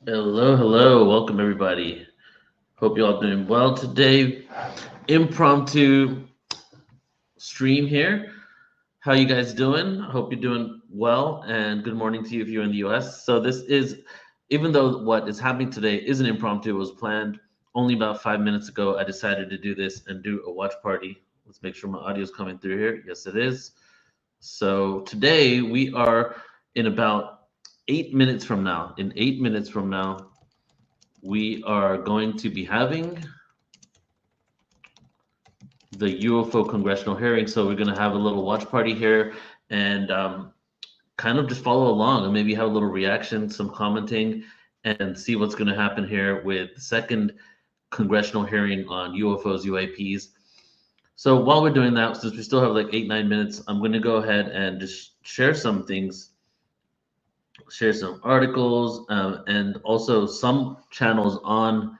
Hello, hello. Welcome, everybody. Hope you all doing well today. Impromptu stream here. How you guys doing? Hope you're doing well, and good morning to you if you're in the US. So this is, even though what is happening today isn't impromptu, it was planned only about 5 minutes ago. I decided to do this and do a watch party. Let's make sure my audio is coming through here. Yes, it is. So today we are in about 8 minutes from now. In 8 minutes from now, we are going to be having the UFO congressional hearing. So we're going to have a little watch party here and kind of just follow along and maybe have a little reaction, some commenting, and see what's going to happen here with the second congressional hearing on UFOs, UAPs. So while we're doing that, since we still have like 8, 9 minutes, I'm going to go ahead and just share some things, share some articles, and also some channels on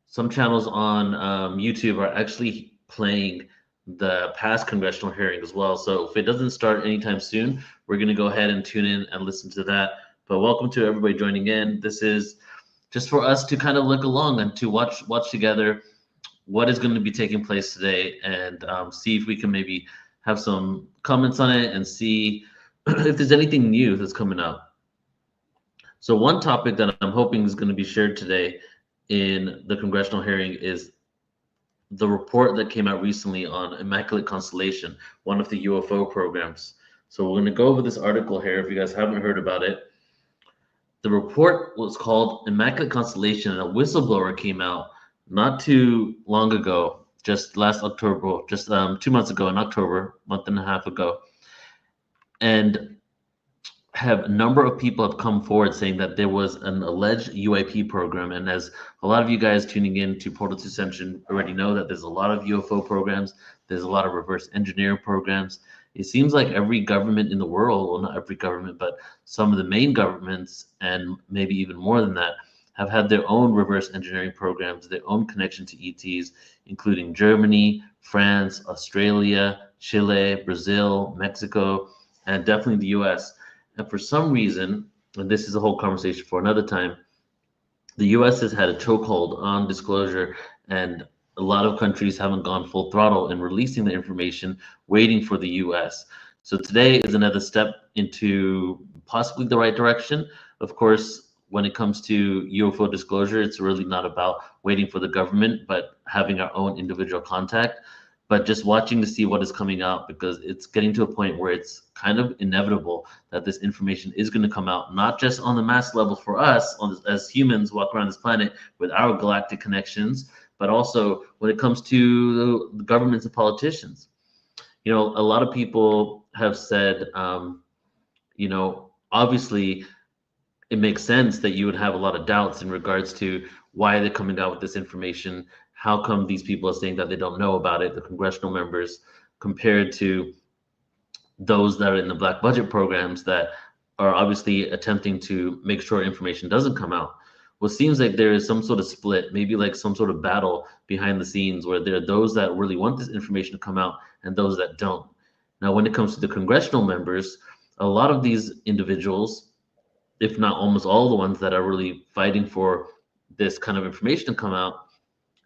YouTube are actually playing the past congressional hearing as well. So if it doesn't start anytime soon, we're going to go ahead and tune in and listen to that. But welcome to everybody joining in. This is just for us to kind of look along and to watch together what is going to be taking place today, and see if we can maybe have some comments on it and see if there's anything new that's coming up. So one topic that I'm hoping is going to be shared today in the congressional hearing is the report that came out recently on Immaculate Constellation, one of the UFO programs. So we're going to go over this article here if you guys haven't heard about it. The report was called Immaculate Constellation, and a whistleblower came out not too long ago, just last October, just 2 months ago in October, month and a half ago, and have a number of people have come forward saying that there was an alleged UAP program. And as a lot of you guys tuning in to Portal to Ascension already know, that there's a lot of UFO programs, there's a lot of reverse engineering programs. It seems like every government in the world, well, not every government, but some of the main governments, and maybe even more than that, have had their own reverse engineering programs, their own connection to ETs, including Germany, France, Australia, Chile, Brazil, Mexico, and definitely the US. And for some reason, and this is a whole conversation for another time, the US has had a chokehold on disclosure, and a lot of countries haven't gone full throttle in releasing the information, waiting for the US. So today is another step into possibly the right direction. Of course, when it comes to UFO disclosure, it's really not about waiting for the government, but having our own individual contact. But just watching to see what is coming out, because it's getting to a point where it's kind of inevitable that this information is going to come out, not just on the mass level for us as humans walk around this planet with our galactic connections, but also when it comes to the governments and politicians. You know, a lot of people have said, obviously it makes sense that you would have a lot of doubts in regards to why they're coming out with this information. How come these people are saying that they don't know about it, the congressional members, compared to those that are in the black budget programs that are obviously attempting to make sure information doesn't come out? Well, it seems like there is some sort of split, maybe like some sort of battle behind the scenes where there are those that really want this information to come out and those that don't. Now, when it comes to the congressional members, a lot of these individuals, if not almost all the ones that are really fighting for this kind of information to come out,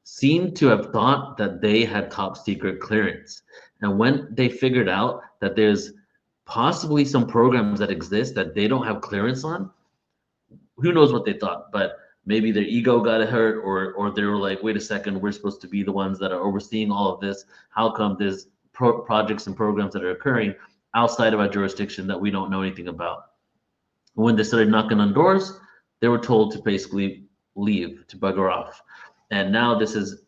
seem to have thought that they had top secret clearance. And when they figured out that there's possibly some programs that exist that they don't have clearance on, who knows what they thought, but maybe their ego got hurt, or they were like, wait a second, we're supposed to be the ones that are overseeing all of this. How come there's projects and programs that are occurring outside of our jurisdiction that we don't know anything about? When they started knocking on doors, they were told to basically leave, to bugger off. And now this has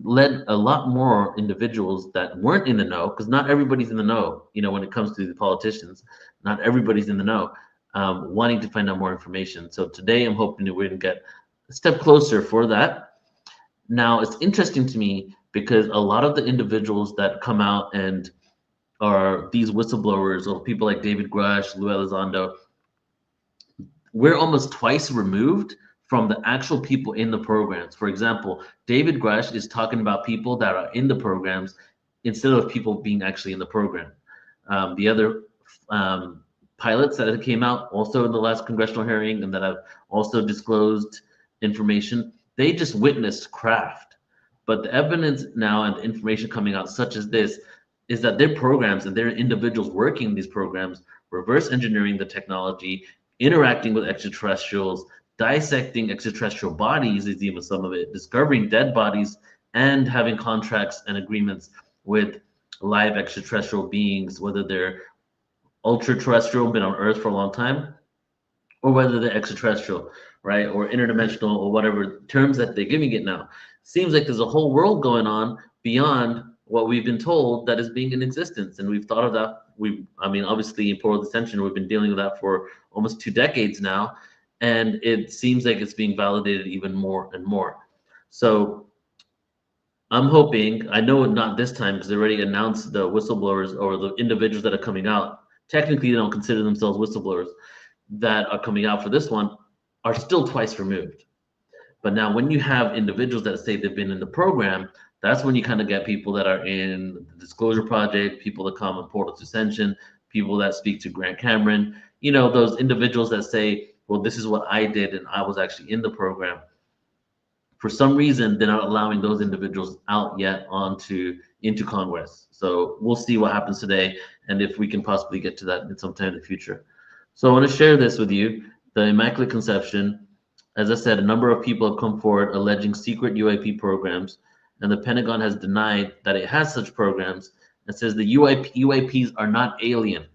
led a lot more individuals that weren't in the know, because not everybody's in the know, when it comes to the politicians, not everybody's in the know, wanting to find out more information. So today I'm hoping that we're going to get a step closer for that. Now, it's interesting to me because a lot of the individuals that come out and are these whistleblowers, or people like David Grush, Lou Elizondo, we're almost twice removed from the actual people in the programs. For example, David Grush is talking about people that are in the programs instead of people being actually in the program. The other pilots that came out also in the last congressional hearing and that have also disclosed information, they just witnessed craft. But the evidence now and the information coming out, such as this, is that their programs and their individuals working these programs, reverse engineering the technology, interacting with extraterrestrials, dissecting extraterrestrial bodies is even some of it, discovering dead bodies, and having contracts and agreements with live extraterrestrial beings, whether they're ultra terrestrial, been on Earth for a long time, or whether they're extraterrestrial, right? Or interdimensional, or whatever terms that they're giving it now. Seems like there's a whole world going on beyond what we've been told that is being in existence. And we've thought of that. I mean, obviously in Portal Ascension, we've been dealing with that for almost 2 decades now. And it seems like it's being validated even more and more. So I'm hoping, I know not this time because they already announced the whistleblowers or the individuals that are coming out. Technically, they don't consider themselves whistleblowers that are coming out for this one are still twice removed. But now, when you have individuals that say they've been in the program, that's when you kind of get people that are in the Disclosure Project, people that come in Portal to Ascension, people that speak to Grant Cameron, those individuals that say, well, this is what I did and I was actually in the program. For some reason, they're not allowing those individuals out yet into Congress. So we'll see what happens today and if we can possibly get to that in some time in the future. So I want to share this with you, the Immaculate Conception. As I said, a number of people have come forward alleging secret UAP programs, and the Pentagon has denied that it has such programs and says the UAPs are not alien.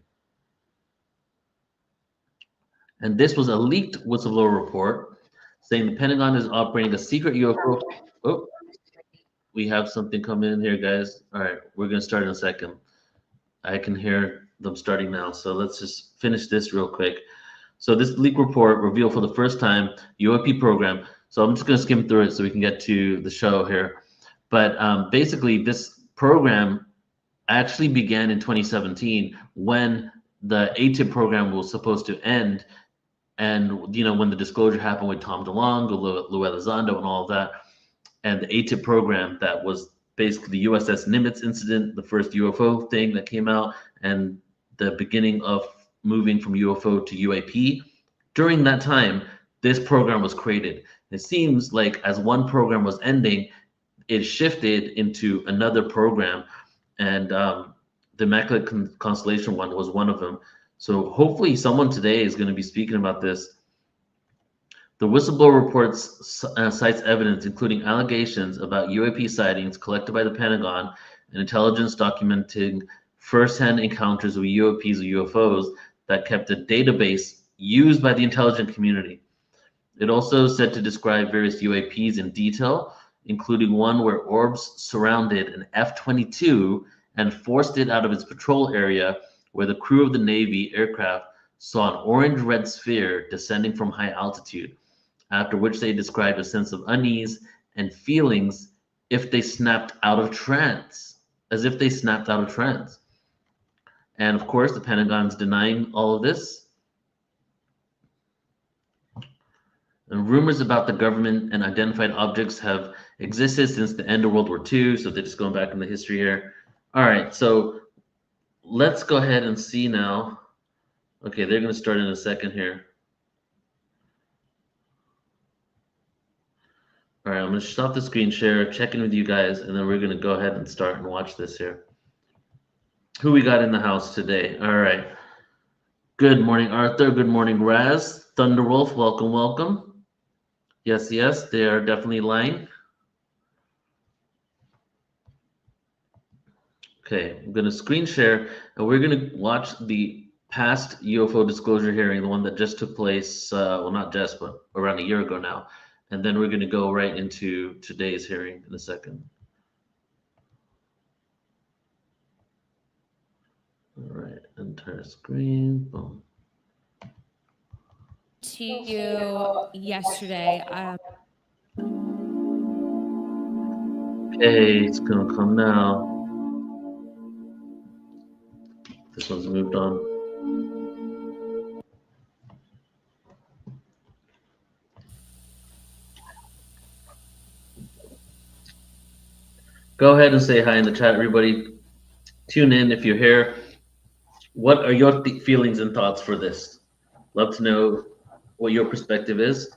And this was a leaked whistleblower report saying the Pentagon is operating a secret UFO. Oh, we have something coming in here, guys. All right, we're going to start in a second. I can hear them starting now. So let's just finish this real quick. So this leak report revealed for the first time UAP program. So I'm just going to skim through it so we can get to the show here. But basically, this program actually began in 2017 when the ATIP program was supposed to end. And, when the disclosure happened with Tom DeLonge, Lou Elizondo, and all of that, and the ATIP program that was basically the USS Nimitz incident, the first UFO thing that came out, and the beginning of moving from UFO to UAP. During that time, this program was created. It seems like as one program was ending, it shifted into another program, and the Immaculate Constellation one was one of them. So hopefully someone today is going to be speaking about this. The whistleblower reports cites evidence, including allegations about UAP sightings collected by the Pentagon and intelligence documenting first-hand encounters with UAPs or UFOs that kept a database used by the intelligence community. It also said to describe various UAPs in detail, including one where orbs surrounded an F-22 and forced it out of its patrol area, where the crew of the Navy aircraft saw an orange-red sphere descending from high altitude, after which they described a sense of unease and feelings if they snapped out of trance, as if they snapped out of trance. And of course, the Pentagon's denying all of this. And rumors about the government and identified objects have existed since the end of World War II. So they're just going back in the history here. All right, so let's go ahead and see now. Okay, they're going to start in a second here. All right, I'm going to stop the screen share, check in with you guys, and then we're going to go ahead and start and watch this here. Who we got in the house today? All right. Good morning, Arthur. Good morning, Raz. Thunderwolf, welcome, welcome. Yes, they are definitely lying. Okay, I'm going to screen share, and we're going to watch the past UFO disclosure hearing, the one that just took place, well, not just, but around a year ago now. And then we're going to go right into today's hearing in a second. All right, entire screen, boom. To you yesterday. Okay, it's going to come now. This one's moved on. Go ahead and say hi in the chat, everybody. Tune in if you're here. What are your feelings and thoughts for this? Love to know what your perspective is.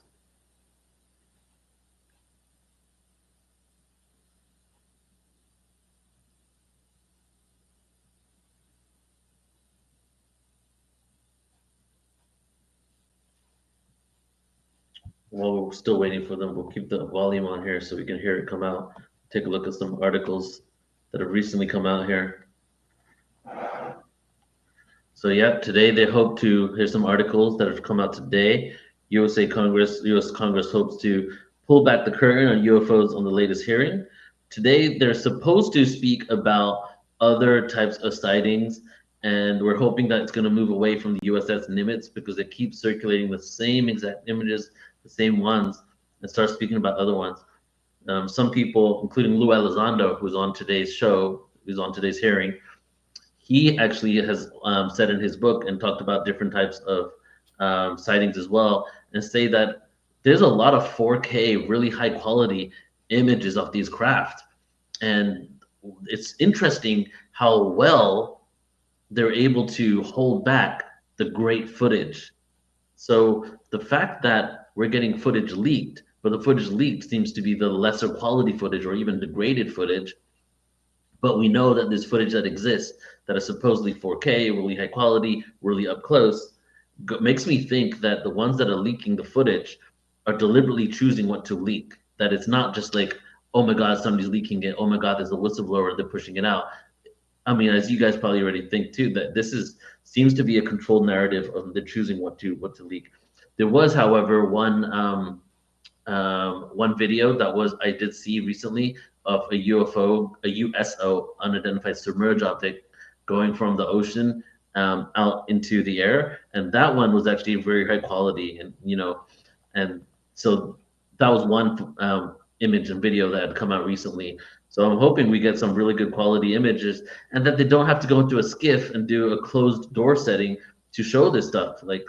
While we're still waiting for them, we'll keep the volume on here so we can hear it come out. Take a look at some articles that have recently come out here. So yeah, today they hope to. Here's some articles that have come out today. U.S. Congress hopes to pull back the curtain on UFOs on the latest hearing. Today they're supposed to speak about other types of sightings, and we're hoping that it's going to move away from the USS Nimitz because they keep circulating the same exact images, the same ones, and start speaking about other ones. Some people, including Lou Elizondo, who's on today's show, who's on today's hearing, he actually has said in his book and talked about different types of sightings as well, and say that there's a lot of 4K, really high quality images of these craft. And it's interesting how well they're able to hold back the great footage. So the fact that we're getting footage leaked, but the footage leaked seems to be the lesser quality footage or even degraded footage, but we know that there's footage that exists that is supposedly 4K, really high quality, really up close. Makes me think that the ones that are leaking the footage are deliberately choosing what to leak. That it's not just like, oh my God, somebody's leaking it. Oh my God, there's a whistleblower, they're pushing it out. I mean, as you guys probably already think too, that this is seems to be a controlled narrative of the choosing what to leak. There was, however, one video that was I did see recently of a UFO, a USO, unidentified submerged object, going from the ocean out into the air, and that one was actually very high quality, and and so that was one image and video that had come out recently. So I'm hoping we get some really good quality images, and that they don't have to go into a skiff and do a closed door setting to show this stuff. Like,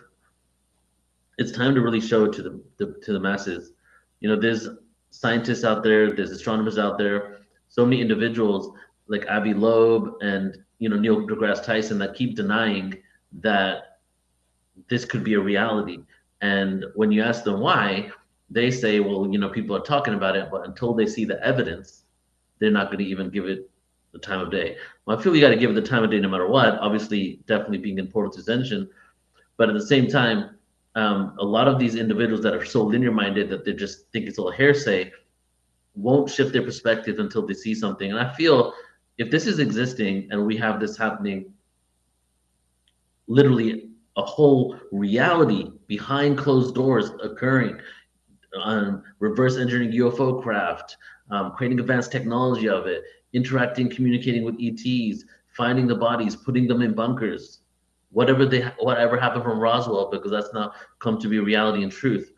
it's time to really show it to the masses. There's scientists out there, there's astronomers out there, so many individuals like Avi Loeb and Neil deGrasse Tyson that keep denying that this could be a reality. And when you ask them why, they say, well, people are talking about it, but until they see the evidence, they're not going to even give it the time of day. Well, I feel we got to give it the time of day no matter what. Obviously, definitely being in Portal's Ascension, but at the same time, a lot of these individuals that are so linear minded that they just think it's all hearsay won't shift their perspective until they see something. And I feel if this is existing and we have this happening, literally a whole reality behind closed doors occurring, reverse engineering UFO craft, creating advanced technology of it, interacting, communicating with ETs, finding the bodies, putting them in bunkers, whatever happened from Roswell, because that's now come to be reality and truth.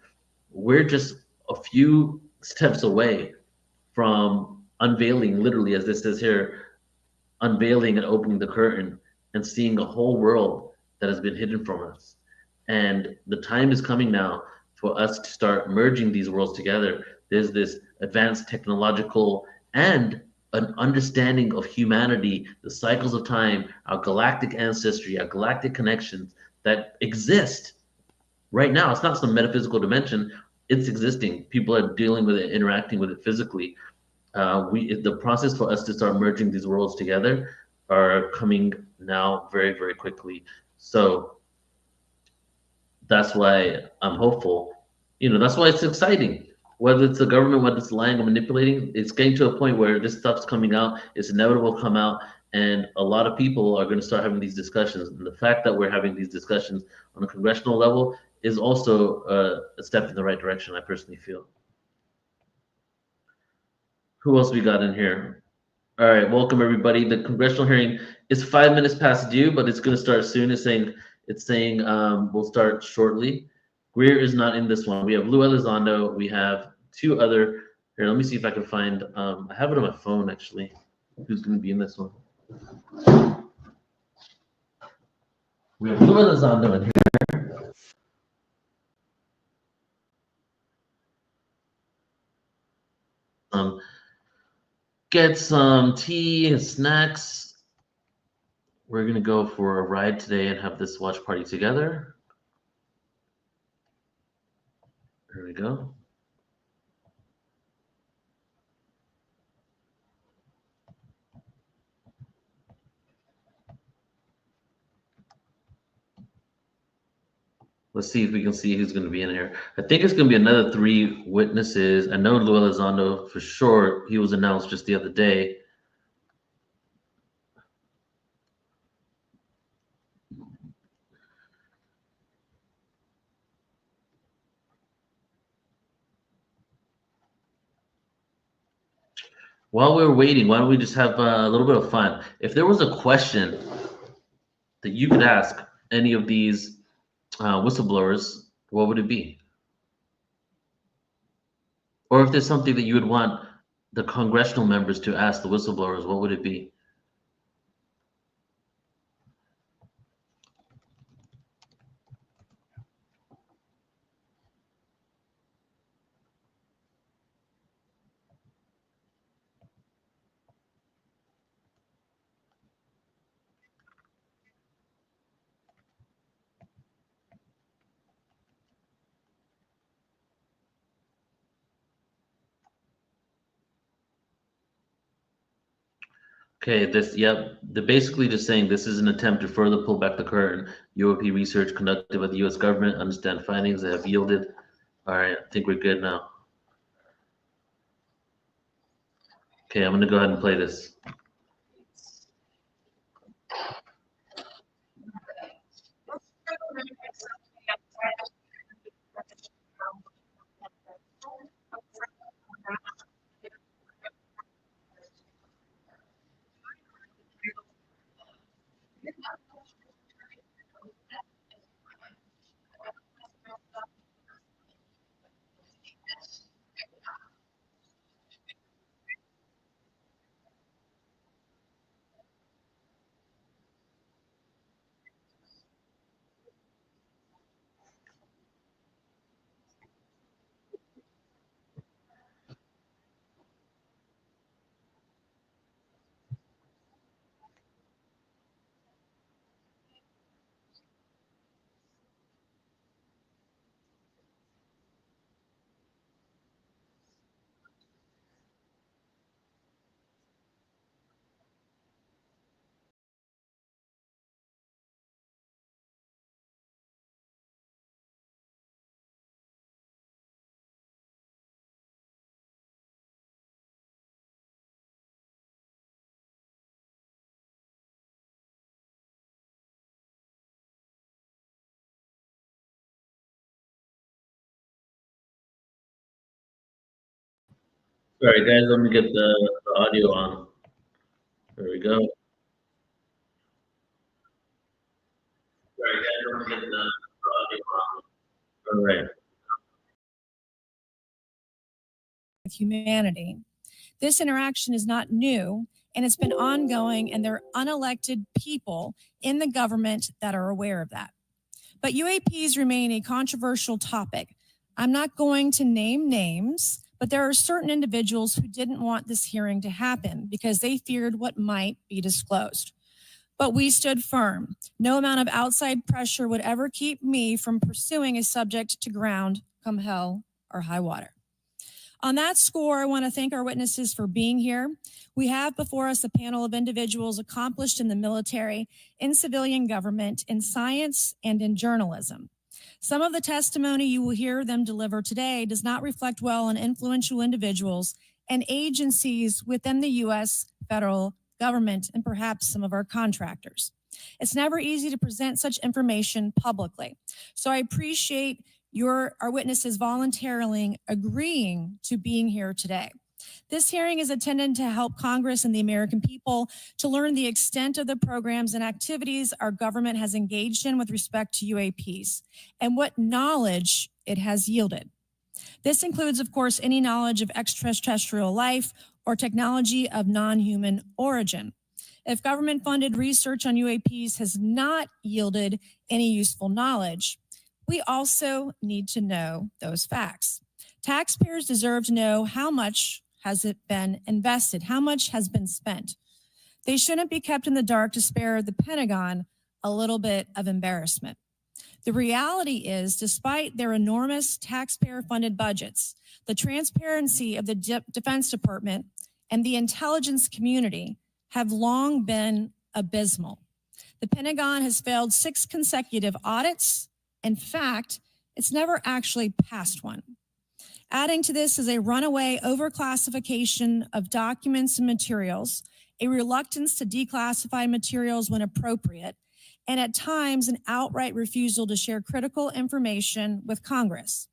We're just a few steps away from unveiling, literally, as this says here, unveiling and opening the curtain and seeing a whole world that has been hidden from us. And the time is coming now for us to start merging these worlds together. There's this advanced technological and an understanding of humanity, the cycles of time, our galactic ancestry, our galactic connections that exist right now. It's not some metaphysical dimension. It's existing. People are dealing with it, interacting with it physically. The process for us to start merging these worlds together are coming now very, very quickly. So that's why I'm hopeful. That's why it's exciting. Whether it's the government, whether it's lying or manipulating, it's getting to a point where this stuff's coming out. It's inevitable to come out, and a lot of people are going to start having these discussions. And the fact that we're having these discussions on a congressional level is also a step in the right direction, I personally feel. Who else we got in here? All right, welcome everybody. The congressional hearing is 5 minutes past due, but it's going to start soon. It's saying we'll start shortly. Greer is not in this one. We have Lou Elizondo. We have two other. Here, let me see if I can find. I have it on my phone actually. Who's going to be in this one? We have Lou Elizondo in here. Get some tea and snacks. We're going to go for a ride today and have this watch party together. Here we go. Let's see if we can see who's going to be in here. I think it's going to be another 3 witnesses. I know Luis Elizondo for sure. He was announced just the other day. While we're waiting, why don't we just have a little bit of fun? If there was a question that you could ask any of these whistleblowers, what would it be? Or if there's something that you would want the congressional members to ask the whistleblowers, what would it be? Okay, they're basically just saying this is an attempt to further pull back the curtain. UAP research conducted by the U.S. government, understand findings that have yielded. All right, I think we're good now. Okay, I'm gonna go ahead and play this. Sorry, guys, let me get the audio on. There we go. Sorry, guys, let me get the audio on. All right. With humanity. This interaction is not new, and it's been ongoing, and there are unelected people in the government that are aware of that. But UAPs remain a controversial topic. I'm not going to name names, but there are certain individuals who didn't want this hearing to happen because they feared what might be disclosed. But we stood firm. No amount of outside pressure would ever keep me from pursuing a subject to ground, come hell or high water. On that score, I want to thank our witnesses for being here. We have before us a panel of individuals accomplished in the military, in civilian government, in science, and in journalism. Some of the testimony you will hear them deliver today does not reflect well on influential individuals and agencies within the U.S. federal government and perhaps some of our contractors. It's never easy to present such information publicly. So I appreciate our witnesses voluntarily agreeing to being here today. This hearing is intended to help Congress and the American people to learn the extent of the programs and activities our government has engaged in with respect to UAPs and what knowledge it has yielded. This includes, of course, any knowledge of extraterrestrial life or technology of non-human origin. If government-funded research on UAPs has not yielded any useful knowledge, we also need to know those facts. Taxpayers deserve to know how much has it been invested, how much has been spent. They shouldn't be kept in the dark to spare the Pentagon a little bit of embarrassment. The reality is, despite their enormous taxpayer-funded budgets, the transparency of the Defense Department and the intelligence community have long been abysmal. The Pentagon has failed 6 consecutive audits. In fact, it's never actually passed one. Adding to this is a runaway overclassification of documents and materials, a reluctance to declassify materials when appropriate, and at times an outright refusal to share critical information with Congress.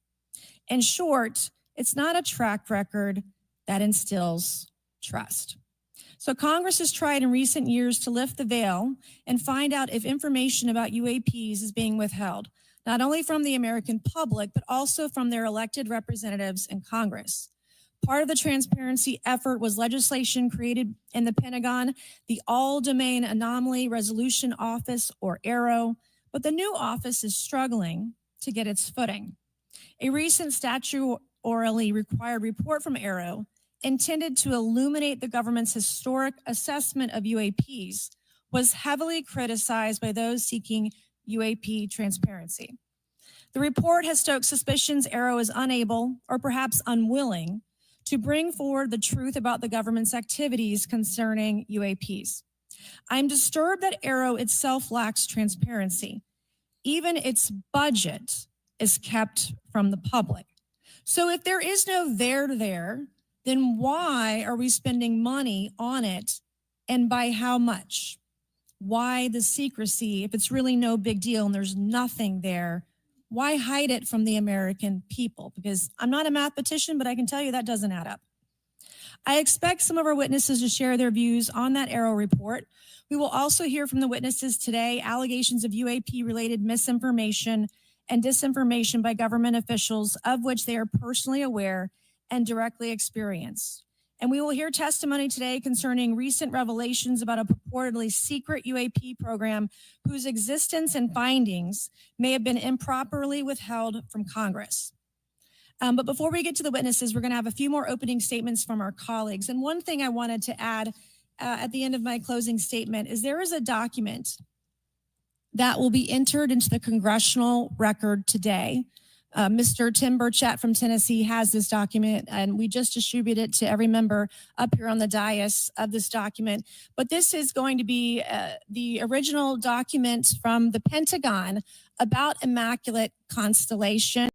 In short, it's not a track record that instills trust. So Congress has tried in recent years to lift the veil and find out if information about UAPs is being withheld, not only from the American public, but also from their elected representatives in Congress. Part of the transparency effort was legislation created in the Pentagon, the All-Domain Anomaly Resolution Office, or AARO, but the new office is struggling to get its footing. A recent statutorily required report from AARO, intended to illuminate the government's historic assessment of UAPs, was heavily criticized by those seeking UAP transparency. The report has stoked suspicions AARO is unable, or perhaps unwilling, to bring forward the truth about the government's activities concerning UAPs. I'm disturbed that AARO itself lacks transparency. Even its budget is kept from the public. So if there is no there, then why are we spending money on it, and by how much? Why the secrecy if it's really no big deal and there's nothing there? Why hide it from the American people? Because I'm not a mathematician, but I can tell you that doesn't add up. I expect some of our witnesses to share their views on that AARO report. We will also hear from the witnesses today allegations of UAP-related misinformation and disinformation by government officials, of which they are personally aware and directly experienced. And we will hear testimony today concerning recent revelations about a purportedly secret UAP program whose existence and findings may have been improperly withheld from Congress. But before we get to the witnesses, we're going to have a few more opening statements from our colleagues. And one thing I wanted to add at the end of my closing statement is there is a document that will be entered into the congressional record today. Mr. Tim Burchett from Tennessee has this document, and we just distributed it to every member up here on the dais of this document. But this is going to be the original document from the Pentagon about Immaculate Constellation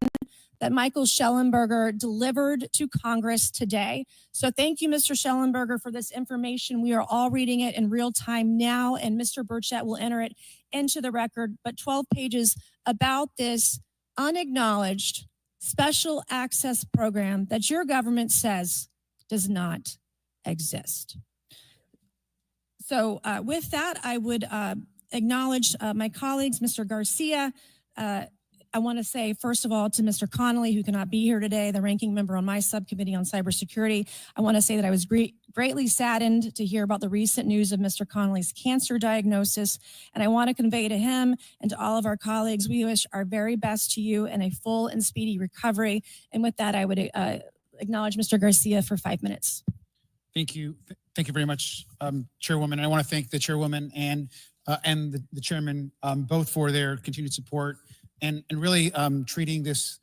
that Michael Schellenberger delivered to Congress today. So thank you, Mr. Schellenberger, for this information. We are all reading it in real time now, and Mr. Burchett will enter it into the record. But 12 pages about this unacknowledged special access program that your government says does not exist. So with that, I would acknowledge my colleagues, Mr. Garcia. I want to say, first of all, to Mr. Connolly, who cannot be here today, the ranking member on my subcommittee on cybersecurity, I want to say that I was greatly saddened to hear about the recent news of Mr. Connolly's cancer diagnosis. And I want to convey to him and to all of our colleagues, we wish our very best to you and a full and speedy recovery. And with that, I would acknowledge Mr. Garcia for 5 minutes. Thank you. Thank you very much, Chairwoman. I want to thank the Chairwoman and the Chairman both for their continued support and really treating this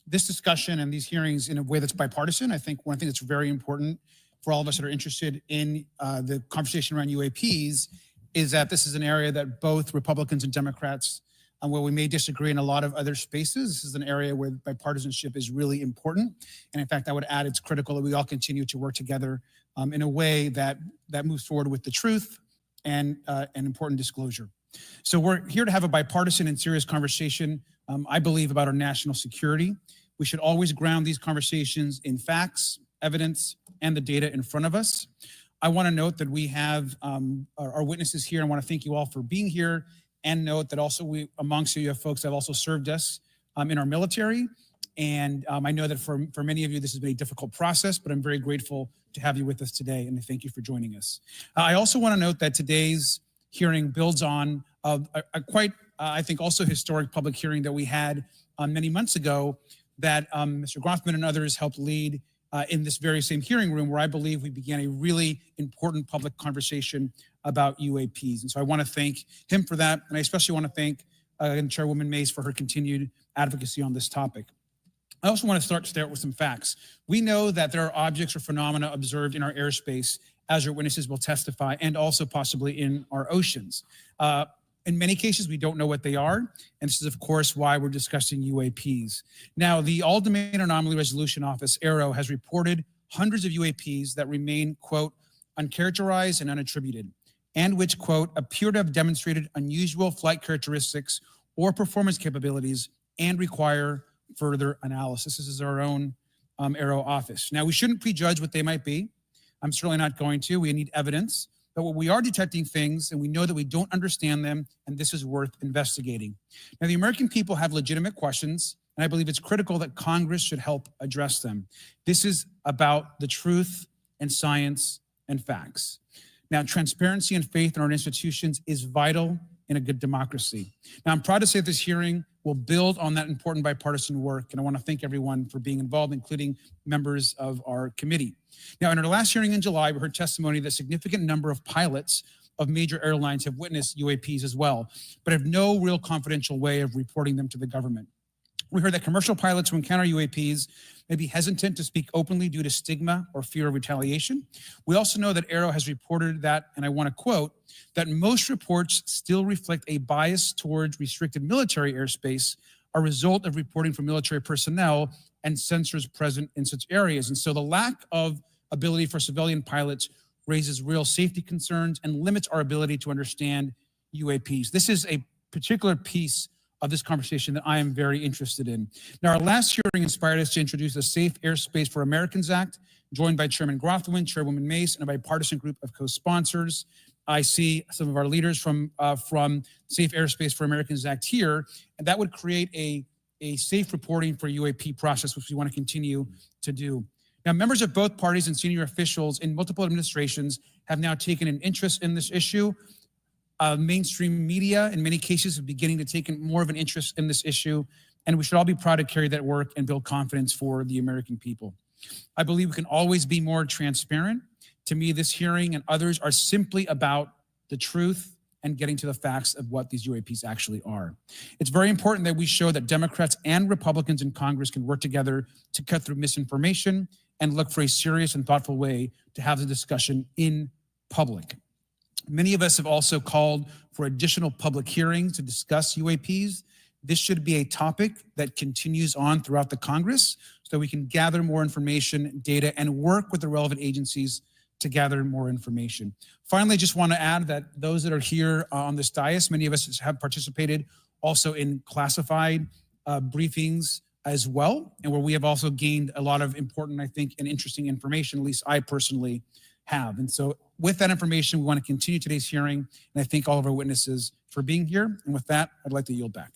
this discussion and these hearings in a way that's bipartisan. I think one thing that's very important for all of us that are interested in the conversation around UAPs is that this is an area that both Republicans and Democrats, where we may disagree in a lot of other spaces, this is an area where bipartisanship is really important. And in fact, I would add it's critical that we all continue to work together in a way that moves forward with the truth and important disclosure. So we're here to have a bipartisan and serious conversation, I believe, about our national security. We should always ground these conversations in facts, evidence, and the data in front of us. I want to note that we have our witnesses here. I want to thank you all for being here, and note that also amongst you have folks that have also served us in our military. And I know that for many of you, this has been a difficult process, but I'm very grateful to have you with us today, and I thank you for joining us. I also want to note that today's hearing builds on a quite, I think, also historic public hearing that we had many months ago that Mr. Grothman and others helped lead in this very same hearing room where I believe we began a really important public conversation about UAPs. And so I want to thank him for that. And I especially want to thank Chairwoman Mace for her continued advocacy on this topic. I also want to start with some facts. We know that there are objects or phenomena observed in our airspace, as our witnesses will testify, and also possibly in our oceans. In many cases, we don't know what they are, and this is, of course, why we're discussing UAPs. Now, the All-Domain Anomaly Resolution Office, AARO, has reported hundreds of UAPs that remain, quote, uncharacterized and unattributed, and which, quote, appear to have demonstrated unusual flight characteristics or performance capabilities and require further analysis. This is our own AARO office. Now, we shouldn't prejudge what they might be. I'm certainly not going to. We need evidence. But what we are detecting things, and we know that we don't understand them, and this is worth investigating. Now, the American people have legitimate questions, and I believe it's critical that Congress should help address them. This is about the truth and science and facts. Now, transparency and faith in our institutions is vital in a good democracy. Now, I'm proud to say this hearing will build on that important bipartisan work, and I want to thank everyone for being involved, including members of our committee. Now, in our last hearing in July, we heard testimony that a significant number of pilots of major airlines have witnessed UAPs as well, but have no real confidential way of reporting them to the government. We heard that commercial pilots who encounter UAPs may be hesitant to speak openly due to stigma or fear of retaliation. We also know that AARO has reported that, and I want to quote, that most reports still reflect a bias towards restricted military airspace, a result of reporting from military personnel and sensors present in such areas. And so the lack of ability for civilian pilots raises real safety concerns and limits our ability to understand UAPs. This is a particular piece of this conversation that I am very interested in. Now, our last hearing inspired us to introduce the Safe Airspace for Americans Act, joined by Chairman Grothman, Chairwoman Mace, and a bipartisan group of co-sponsors. I see some of our leaders from Safe Airspace for Americans Act here, and that would create a safe reporting for UAP process, which we want to continue to do. Now, members of both parties and senior officials in multiple administrations have now taken an interest in this issue. Mainstream media, in many cases, is beginning to take more of an interest in this issue, and we should all be proud to carry that work and build confidence for the American people. I believe we can always be more transparent. To me, this hearing and others are simply about the truth and getting to the facts of what these UAPs actually are. It's very important that we show that Democrats and Republicans in Congress can work together to cut through misinformation and look for a serious and thoughtful way to have the discussion in public. Many of us have also called for additional public hearings to discuss UAPs. This should be a topic that continues on throughout the Congress so we can gather more information, data, and work with the relevant agencies to gather more information. Finally, I just want to add that those that are here on this dais, many of us have participated also in classified briefings as well, and where we have also gained a lot of important, I think, and interesting information, at least I personally have. And so with that information, we want to continue today's hearing, and I thank all of our witnesses for being here. And with that, I'd like to yield back.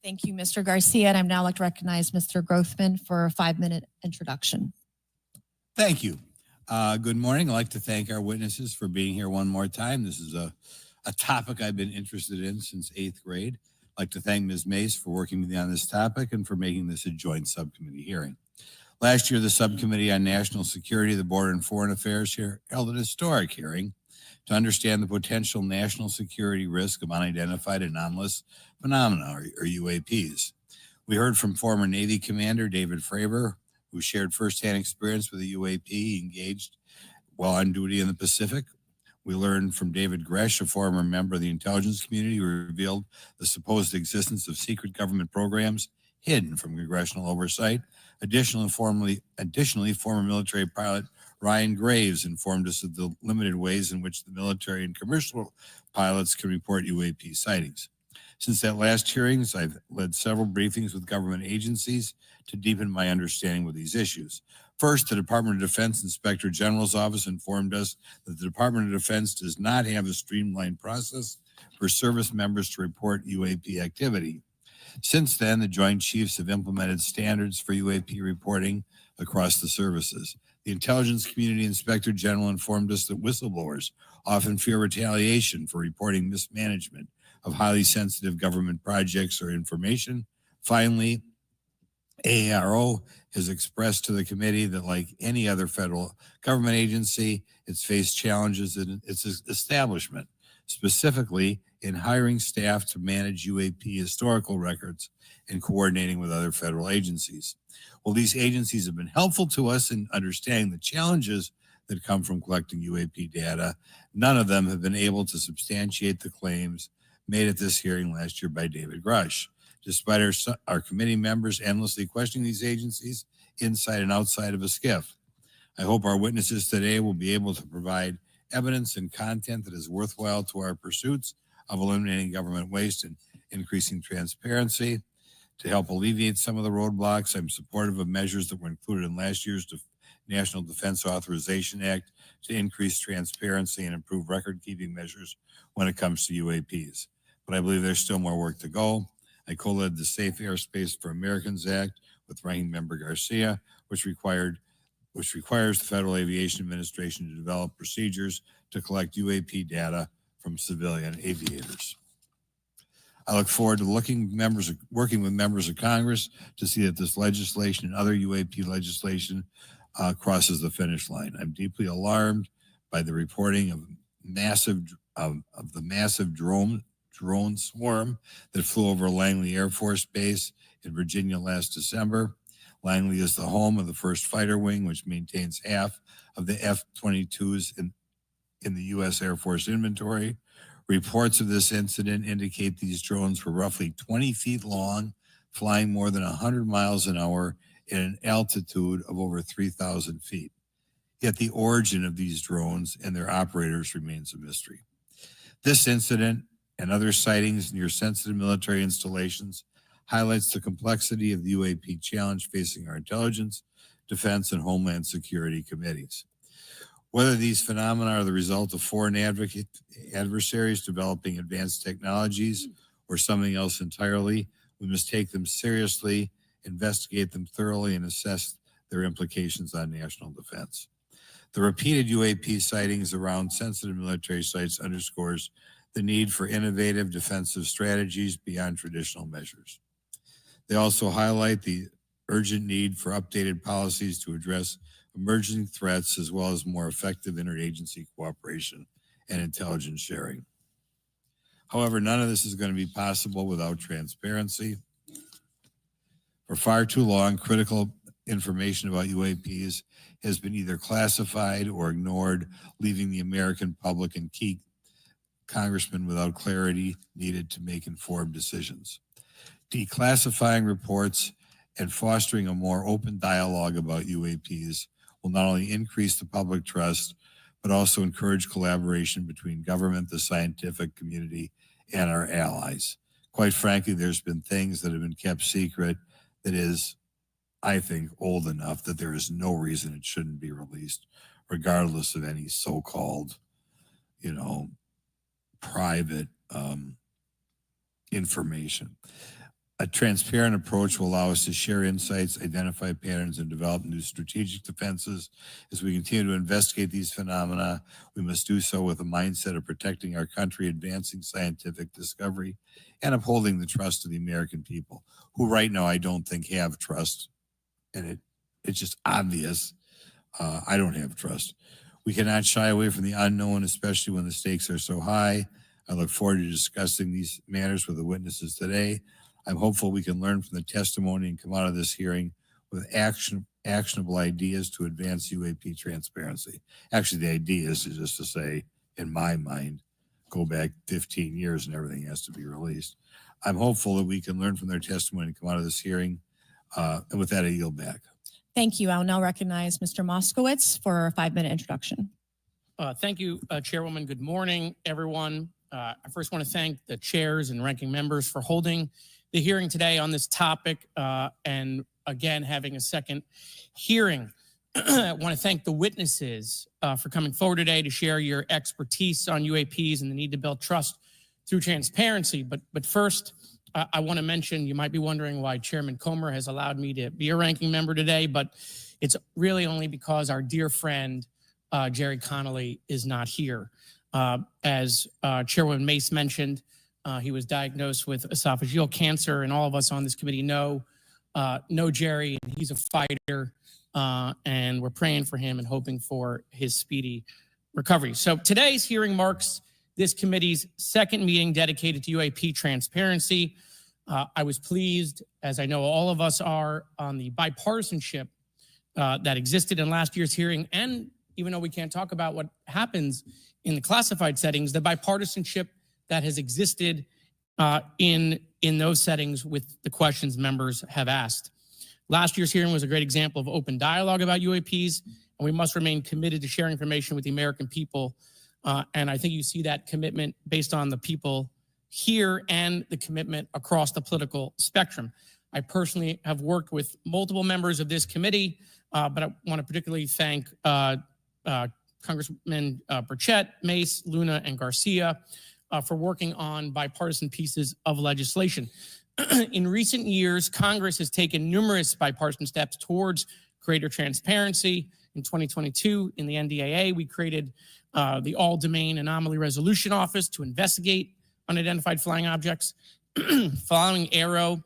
Thank you, Mr. Garcia. And I'd now like to recognize Mr. Grothman for a 5-minute introduction. Thank you. Good morning. I'd like to thank our witnesses for being here one more time. This is a topic I've been interested in since 8th grade. I'd like to thank Ms. Mace for working with me on this topic and for making this a joint subcommittee hearing. Last year, the Subcommittee on National Security, the Border and Foreign Affairs held an historic hearing to understand the potential national security risk of unidentified anomalous phenomena, or UAPs. We heard from former Navy Commander David Fravor, who shared firsthand experience with a UAP he engaged while on duty in the Pacific. We learned from David Gresh, a former member of the intelligence community, who revealed the supposed existence of secret government programs hidden from congressional oversight. Additionally, former military pilot Ryan Graves informed us of the limited ways in which the military and commercial pilots can report UAP sightings. Since that last hearings, I've led several briefings with government agencies to deepen my understanding with these issues. First, the Department of Defense Inspector General's Office informed us that the Department of Defense does not have a streamlined process for service members to report UAP activity. Since then, the Joint Chiefs have implemented standards for UAP reporting across the services. The Intelligence Community Inspector General informed us that whistleblowers often fear retaliation for reporting mismanagement of highly sensitive government projects or information. Finally, AARO has expressed to the committee that, like any other federal government agency, it's faced challenges in its establishment, specifically in hiring staff to manage UAP historical records and coordinating with other federal agencies. While these agencies have been helpful to us in understanding the challenges that come from collecting UAP data, none of them have been able to substantiate the claims made at this hearing last year by David Grush. Despite our committee members endlessly questioning these agencies inside and outside of a SCIF. I hope our witnesses today will be able to provide evidence and content that is worthwhile to our pursuits of eliminating government waste and increasing transparency. To help alleviate some of the roadblocks, I'm supportive of measures that were included in last year's National Defense Authorization Act to increase transparency and improve record-keeping measures when it comes to UAPs. But I believe there's still more work to go. I co-led the Safe Airspace for Americans Act with Ranking Member Garcia, which requires the Federal Aviation Administration to develop procedures to collect UAP data from civilian aviators. I look forward to working with members of Congress to see that this legislation and other UAP legislation crosses the finish line. I'm deeply alarmed by the reporting of the massive drone swarm that flew over Langley Air Force Base in Virginia last December. Langley is the home of the 1st Fighter Wing, which maintains half of the F-22s in the U.S. Air Force inventory. Reports of this incident indicate these drones were roughly 20 feet long, flying more than 100 miles an hour at an altitude of over 3,000 feet. Yet the origin of these drones and their operators remains a mystery. This incident and other sightings near sensitive military installations highlights the complexity of the UAP challenge facing our intelligence, defense, and homeland security committees. Whether these phenomena are the result of foreign adversaries developing advanced technologies or something else entirely, we must take them seriously, investigate them thoroughly, and assess their implications on national defense. The repeated UAP sightings around sensitive military sites underscores the need for innovative defensive strategies beyond traditional measures. They also highlight the urgent need for updated policies to address emerging threats, as well as more effective interagency cooperation and intelligence sharing. However, none of this is going to be possible without transparency. For far too long, critical information about UAPs has been either classified or ignored, leaving the American public and key congressmen without clarity needed to make informed decisions. Declassifying reports and fostering a more open dialogue about UAPs will not only increase the public trust, but also encourage collaboration between government, the scientific community, and our allies. Quite frankly, there's been things that have been kept secret that is, I think, old enough that there is no reason it shouldn't be released, regardless of any so-called, private information. A transparent approach will allow us to share insights, identify patterns, and develop new strategic defenses. As we continue to investigate these phenomena, we must do so with a mindset of protecting our country, advancing scientific discovery, and upholding the trust of the American people, who right now I don't think have trust. And it's just obvious. I don't have trust. We cannot shy away from the unknown, especially when the stakes are so high. I look forward to discussing these matters with the witnesses today. I'm hopeful we can learn from the testimony and come out of this hearing with actionable ideas to advance UAP transparency. Actually, the idea is just to say, in my mind, go back 15 years and everything has to be released. I'm hopeful that we can learn from their testimony and come out of this hearing. And with that, I yield back. Thank you. I'll now recognize Mr. Moskowitz for a 5-minute introduction. Thank you, Chairwoman. Good morning, everyone. I first want to thank the chairs and ranking members for holding the hearing today on this topic and again having a second hearing. I want to thank the witnesses for coming forward today to share your expertise on UAPs and the need to build trust through transparency. But first, I want to mention, you might be wondering why Chairman Comer has allowed me to be a ranking member today, but it's really only because our dear friend Jerry Connolly is not here. As Chairwoman Mace mentioned, he was diagnosed with esophageal cancer, and all of us on this committee know know Jerry, and he's a fighter, and we're praying for him and hoping for his speedy recovery. So today's hearing marks this committee's second meeting dedicated to UAP transparency. I was pleased, as I know all of us are, on the bipartisanship that existed in last year's hearing. And even though we can't talk about what happens in the classified settings, the bipartisanship that has existed in those settings with the questions members have asked. Last year's hearing was a great example of open dialogue about UAPs, and we must remain committed to sharing information with the American people. And I think you see that commitment based on the people here and the commitment across the political spectrum. I personally have worked with multiple members of this committee, but I want to particularly thank Congressman Burchett, Mace, Luna, and Garcia for working on bipartisan pieces of legislation. In recent years, Congress has taken numerous bipartisan steps towards greater transparency. In 2022, in the NDAA, we created the All-Domain Anomaly Resolution Office to investigate unidentified flying objects. Following Arrow,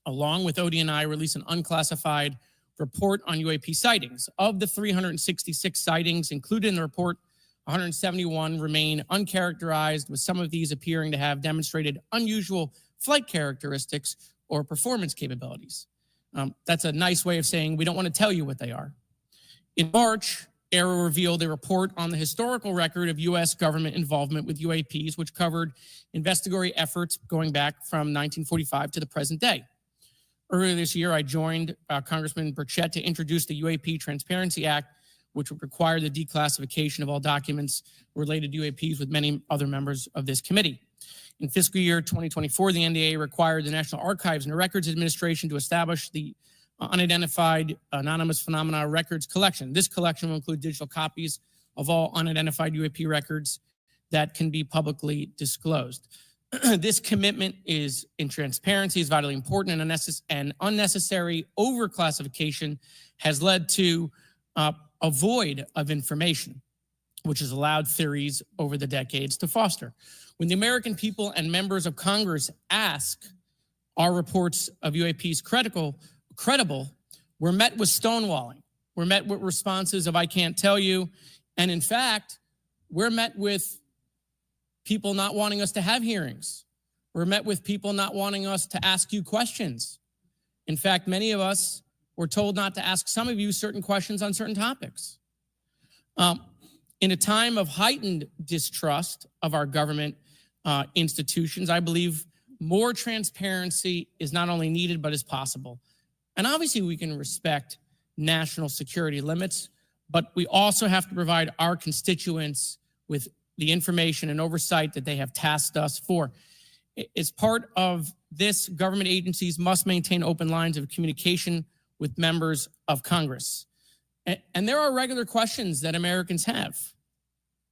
along with ODNI, released an unclassified report on UAP sightings. Of the 366 sightings included in the report, 171 remain uncharacterized, with some of these appearing to have demonstrated unusual flight characteristics or performance capabilities. That's a nice way of saying we don't want to tell you what they are. In March, Arrow revealed a report on the historical record of U.S. government involvement with UAPs, which covered investigatory efforts going back from 1945 to the present day. Earlier this year, I joined Congressman Burchett to introduce the UAP Transparency Act, which would require the declassification of all documents related to UAPs with many other members of this committee. In fiscal year 2024, the NDAA required the National Archives and Records Administration to establish the Unidentified Anonymous Phenomena Records Collection. This collection will include digital copies of all unidentified UAP records that can be publicly disclosed. This commitment in transparency is vitally important, and unnecessary overclassification has led to a void of information, which has allowed theories over the decades to foster. When the American people and members of Congress ask, are reports of UAPs credible, we're met with stonewalling. We're met with responses of, I can't tell you. And in fact, we're met with people not wanting us to have hearings. We're met with people not wanting us to ask you questions. In fact, many of us were told not to ask some of you certain questions on certain topics. In a time of heightened distrust of our government institutions, I believe more transparency is not only needed, but is possible. And obviously we can respect national security limits, but we also have to provide our constituents with the information and oversight that they have tasked us for. As part of this, government agencies must maintain open lines of communication with members of Congress. And there are regular questions that Americans have.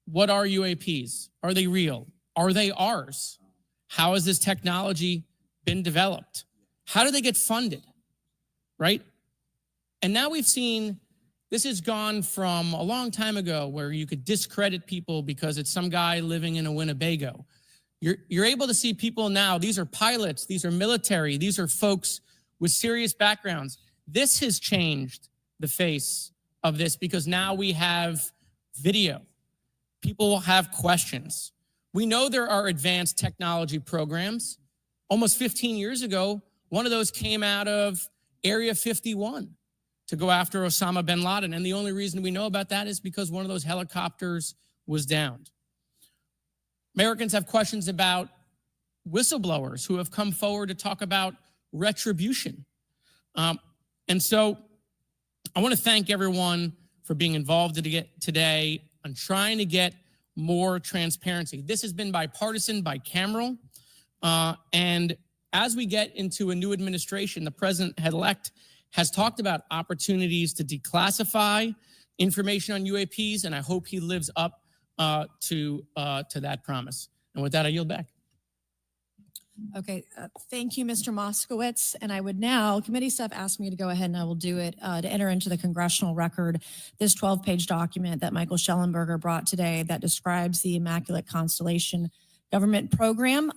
What are UAPs? Are they real? Are they ours? How has this technology been developed? How do they get funded? Right? And now we've seen this has gone from a long time ago where you could discredit people because it's some guy living in a Winnebago. You're able to see people now. These are pilots. These are military. These are folks with serious backgrounds. This has changed the face of this because now we have video. People will have questions. We know there are advanced technology programs. Almost 15 years ago, one of those came out of Area 51 to go after Osama bin Laden. And the only reason we know about that is because one of those helicopters was downed. Americans have questions about whistleblowers who have come forward to talk about retribution. And so I want to thank everyone for being involved today on trying to get more transparency. This has been bipartisan, bicameral. And as we get into a new administration, the president-elect has talked about opportunities to declassify information on UAPs, and I hope he lives up to that promise. And with that, I yield back. Okay, thank you, Mr. Moskowitz. And I would now, committee staff asked me to go ahead and I will do it, to enter into the congressional record this 12-page document that Michael Schellenberger brought today that describes the Immaculate Constellation government program.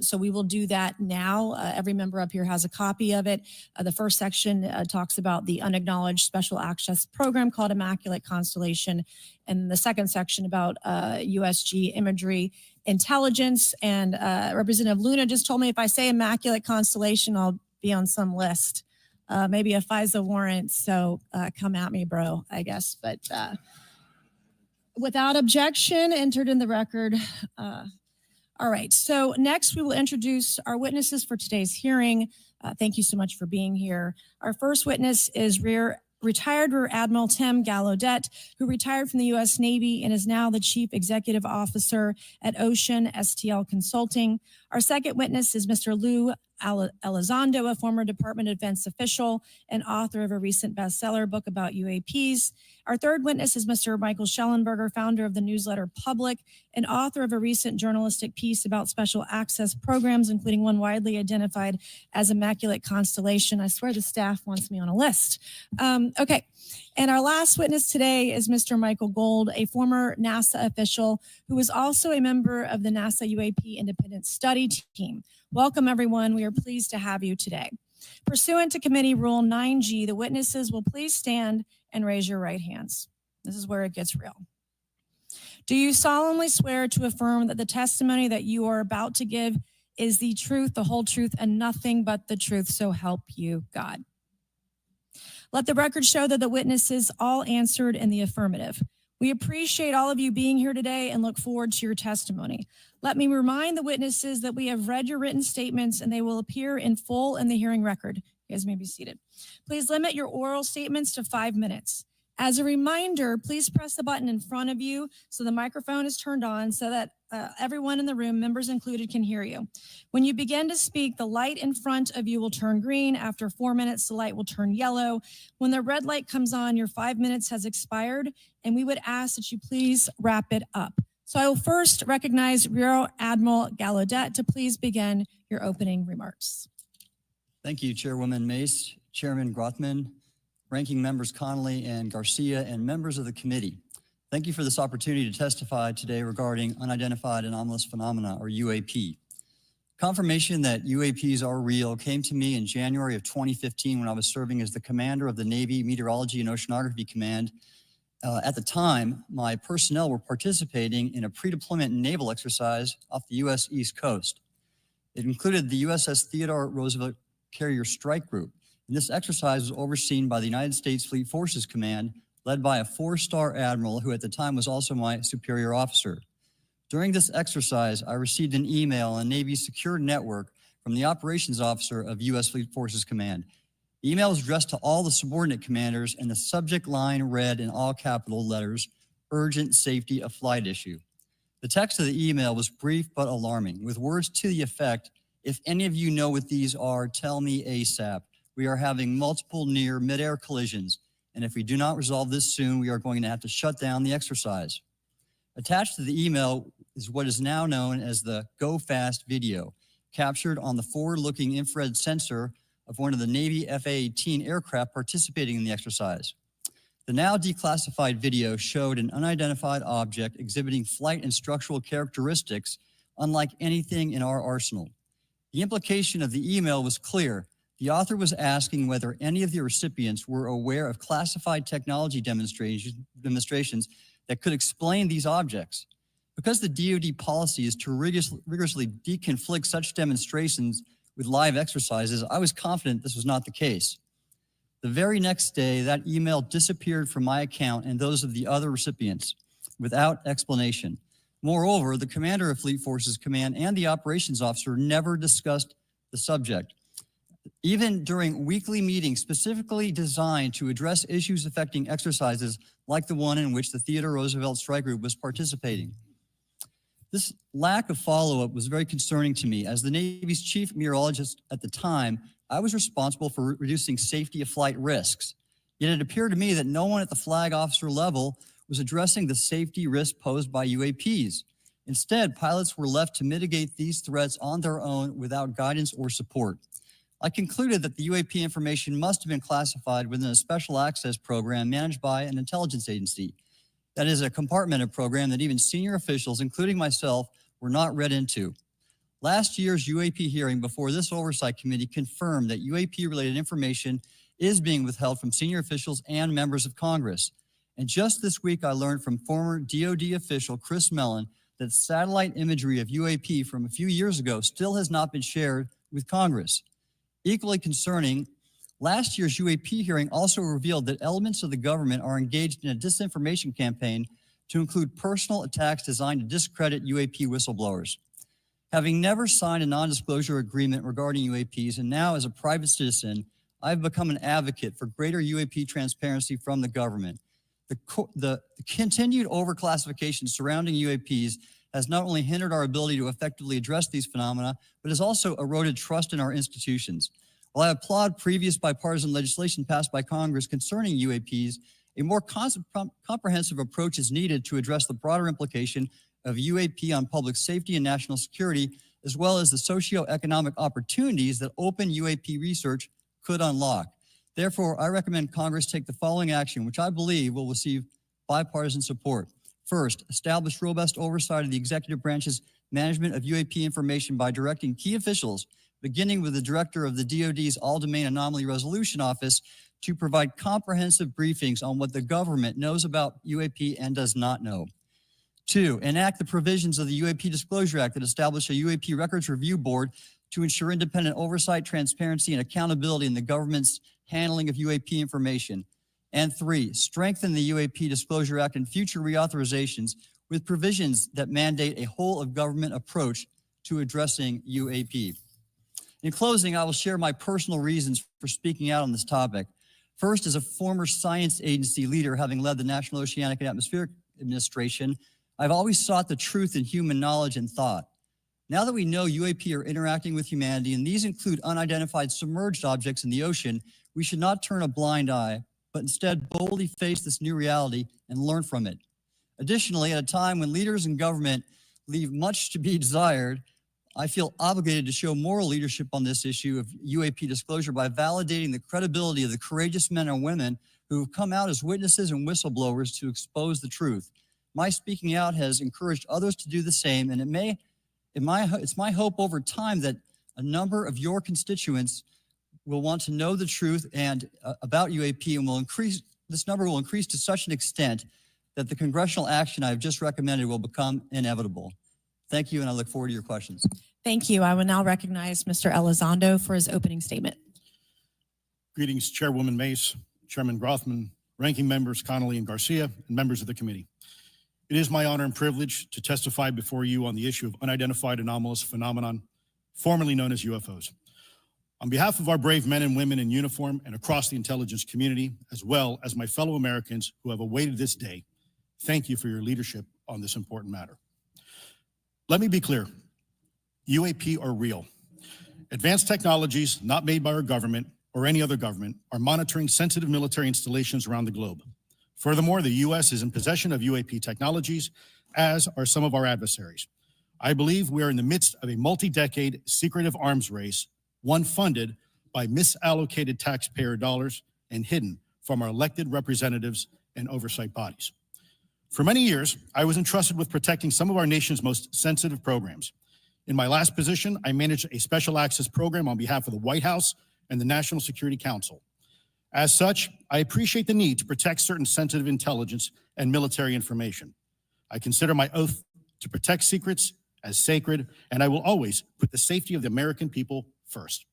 So we will do that now. Every member up here has a copy of it. The first section talks about the unacknowledged special access program called Immaculate Constellation. And the second section about USG imagery intelligence. And Representative Luna just told me if I say Immaculate Constellation, I'll be on some list. Maybe a FISA warrant. So come at me, bro, I guess. But without objection, entered in the record. All right, so next we will introduce our witnesses for today's hearing. Thank you so much for being here. Our first witness is retired Rear Admiral Tim Gallaudet, who retired from the U.S. Navy and is now the Chief Executive Officer at Ocean STL Consulting. Our second witness is Mr. Lou Elizondo, a former Department of Defense official and author of a recent bestseller book about UAPs. Our third witness is Mr. Michael Schellenberger, founder of the newsletter Public and author of a recent journalistic piece about special access programs, including one widely identified as Immaculate Constellation. I swear the staff wants me on a list. Okay. And our last witness today is Mr. Michael Gold, a former NASA official who is also a member of the NASA UAP Independent Study Team. Welcome, everyone. We are pleased to have you today. Pursuant to Committee Rule 9G, the witnesses will please stand and raise your right hands. This is where it gets real. Do you solemnly swear to affirm that the testimony that you are about to give is the truth, the whole truth, and nothing but the truth, so help you God? Let the record show that the witnesses all answered in the affirmative. We appreciate all of you being here today and look forward to your testimony. Let me remind the witnesses that we have read your written statements and they will appear in full in the hearing record. You guys may be seated. Please limit your oral statements to 5 minutes. As a reminder, please press the button in front of you so the microphone is turned on so that everyone in the room, members included, can hear you. When you begin to speak, the light in front of you will turn green. After 4 minutes, the light will turn yellow. When the red light comes on, your 5 minutes has expired, and we would ask that you please wrap it up. So I will first recognize Rear Admiral Gallaudet to please begin your opening remarks. Thank you, Chairwoman Mace, Chairman Grothman, Ranking Members Connolly and Garcia, and members of the committee. Thank you for this opportunity to testify today regarding unidentified anomalous phenomena, or UAP. Confirmation that UAPs are real came to me in January of 2015 when I was serving as the commander of the Navy Meteorology and Oceanography Command. At the time, my personnel were participating in a pre-deployment naval exercise off the U.S. East Coast. It included the USS Theodore Roosevelt Carrier Strike Group. And this exercise was overseen by the United States Fleet Forces Command, led by a 4-star admiral who at the time was also my superior officer. During this exercise, I received an email on Navy's secure network from the operations officer of U.S. Fleet Forces Command. The email was addressed to all the subordinate commanders, and the subject line read in all capital letters, "Urgent Safety of Flight Issue." The text of the email was brief but alarming, with words to the effect, "If any of you know what these are, tell me ASAP. We are having multiple near mid-air collisions, and if we do not resolve this soon, we are going to have to shut down the exercise." Attached to the email is what is now known as the Go Fast video, captured on the forward-looking infrared sensor of one of the Navy FA-18 aircraft participating in the exercise. The now declassified video showed an unidentified object exhibiting flight and structural characteristics unlike anything in our arsenal. The implication of the email was clear. The author was asking whether any of the recipients were aware of classified technology demonstrations that could explain these objects. Because the DoD policy is to rigorously deconflict such demonstrations with live exercises, I was confident this was not the case. The very next day, that email disappeared from my account and those of the other recipients without explanation. Moreover, the commander of Fleet Forces Command and the operations officer never discussed the subject. Even during weekly meetings specifically designed to address issues affecting exercises like the one in which the Theodore Roosevelt Strike Group was participating. This lack of follow-up was very concerning to me. As the Navy's chief meteorologist at the time, I was responsible for reducing safety of flight risks. Yet it appeared to me that no one at the flag officer level was addressing the safety risk posed by UAPs. Instead, pilots were left to mitigate these threats on their own without guidance or support. I concluded that the UAP information must have been classified within a special access program managed by an intelligence agency. That is a compartmented program that even senior officials, including myself, were not read into. Last year's UAP hearing before this oversight committee confirmed that UAP-related information is being withheld from senior officials and members of Congress. And just this week, I learned from former DoD official Chris Mellon that satellite imagery of UAP from a few years ago still has not been shared with Congress. Equally concerning, last year's UAP hearing also revealed that elements of the government are engaged in a disinformation campaign to include personal attacks designed to discredit UAP whistleblowers. Having never signed a non-disclosure agreement regarding UAPs, and now as a private citizen, I've become an advocate for greater UAP transparency from the government. The continued overclassification surrounding UAPs has not only hindered our ability to effectively address these phenomena, but has also eroded trust in our institutions. While I applaud previous bipartisan legislation passed by Congress concerning UAPs, a more comprehensive approach is needed to address the broader implication of UAP on public safety and national security, as well as the socioeconomic opportunities that open UAP research could unlock. Therefore, I recommend Congress take the following action, which I believe will receive bipartisan support. First, establish robust oversight of the executive branch's management of UAP information by directing key officials, beginning with the director of the DoD's All-Domain Anomaly Resolution Office, to provide comprehensive briefings on what the government knows about UAP and does not know. Two, enact the provisions of the UAP Disclosure Act that establish a UAP Records Review Board to ensure independent oversight, transparency, and accountability in the government's handling of UAP information. And three, strengthen the UAP Disclosure Act and future reauthorizations with provisions that mandate a whole-of-government approach to addressing UAP. In closing, I will share my personal reasons for speaking out on this topic. First, as a former science agency leader, having led the National Oceanic and Atmospheric Administration, I've always sought the truth in human knowledge and thought. Now that we know UAP are interacting with humanity, and these include unidentified submerged objects in the ocean, we should not turn a blind eye, but instead boldly face this new reality and learn from it. Additionally, at a time when leaders in government leave much to be desired, I feel obligated to show moral leadership on this issue of UAP disclosure by validating the credibility of the courageous men and women who have come out as witnesses and whistleblowers to expose the truth. My speaking out has encouraged others to do the same, and it's my hope over time that a number of your constituents will want to know the truth and about UAP, and this number will increase to such an extent that the congressional action I've just recommended will become inevitable. Thank you, and I look forward to your questions. Thank you. I will now recognize Mr. Elizondo for his opening statement. Greetings, Chairwoman Mace, Chairman Grothman, Ranking Members Connolly and Garcia, and members of the committee. It is my honor and privilege to testify before you on the issue of unidentified anomalous phenomenon, formerly known as UFOs. On behalf of our brave men and women in uniform and across the intelligence community, as well as my fellow Americans who have awaited this day, thank you for your leadership on this important matter. Let me be clear, UAP are real. Advanced technologies not made by our government or any other government are monitoring sensitive military installations around the globe. Furthermore, the U.S. is in possession of UAP technologies, as are some of our adversaries. I believe we are in the midst of a multi-decade secretive arms race, one funded by misallocated taxpayer dollars and hidden from our elected representatives and oversight bodies. For many years, I was entrusted with protecting some of our nation's most sensitive programs. In my last position, I managed a special access program on behalf of the White House and the National Security Council. As such, I appreciate the need to protect certain sensitive intelligence and military information. I consider my oath to protect secrets as sacred, and I will always put the safety of the American people first.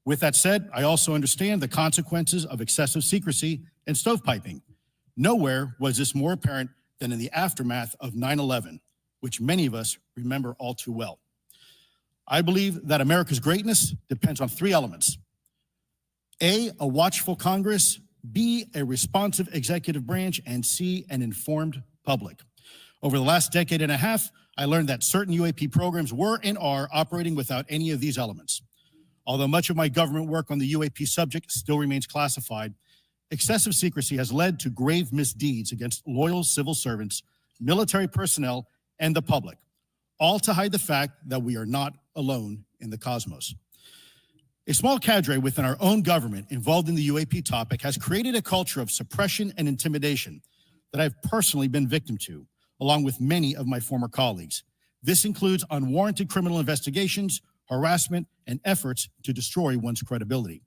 With that said, I also understand the consequences of excessive secrecy and stovepiping. Nowhere was this more apparent than in the aftermath of 9/11, which many of us remember all too well. I believe that America's greatness depends on three elements: A, a watchful Congress; B, a responsive executive branch; and C, an informed public. Over the last decade and a half, I learned that certain UAP programs were and are operating without any of these elements. Although much of my government work on the UAP subject still remains classified, excessive secrecy has led to grave misdeeds against loyal civil servants, military personnel, and the public, all to hide the fact that we are not alone in the cosmos. A small cadre within our own government involved in the UAP topic has created a culture of suppression and intimidation that I've personally been victim to, along with many of my former colleagues. This includes unwarranted criminal investigations, harassment, and efforts to destroy one's credibility.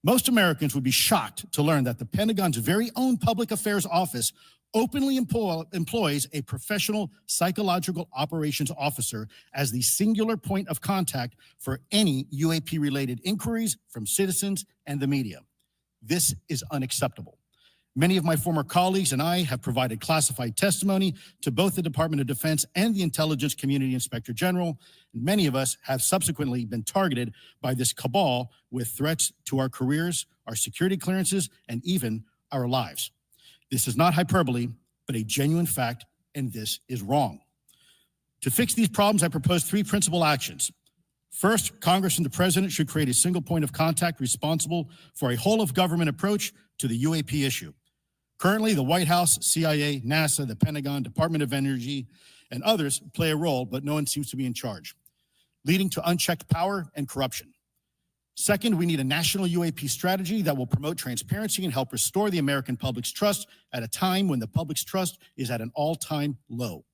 Most Americans would be shocked to learn that the Pentagon's very own Public Affairs Office openly employs a professional psychological operations officer as the singular point of contact for any UAP-related inquiries from citizens and the media. This is unacceptable. Many of my former colleagues and I have provided classified testimony to both the Department of Defense and the Intelligence Community Inspector General. Many of us have subsequently been targeted by this cabal with threats to our careers, our security clearances, and even our lives. This is not hyperbole, but a genuine fact, and this is wrong. To fix these problems, I propose 3 principal actions. First, Congress and the President should create a single point of contact responsible for a whole-of-government approach to the UAP issue. Currently, the White House, CIA, NASA, the Pentagon, Department of Energy, and others play a role, but no one seems to be in charge, leading to unchecked power and corruption. Second, we need a national UAP strategy that will promote transparency and help restore the American public's trust at a time when the public's trust is at an all-time low.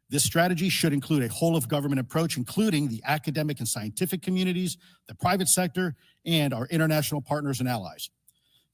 This strategy should include a whole-of-government approach, including the academic and scientific communities, the private sector, and our international partners and allies.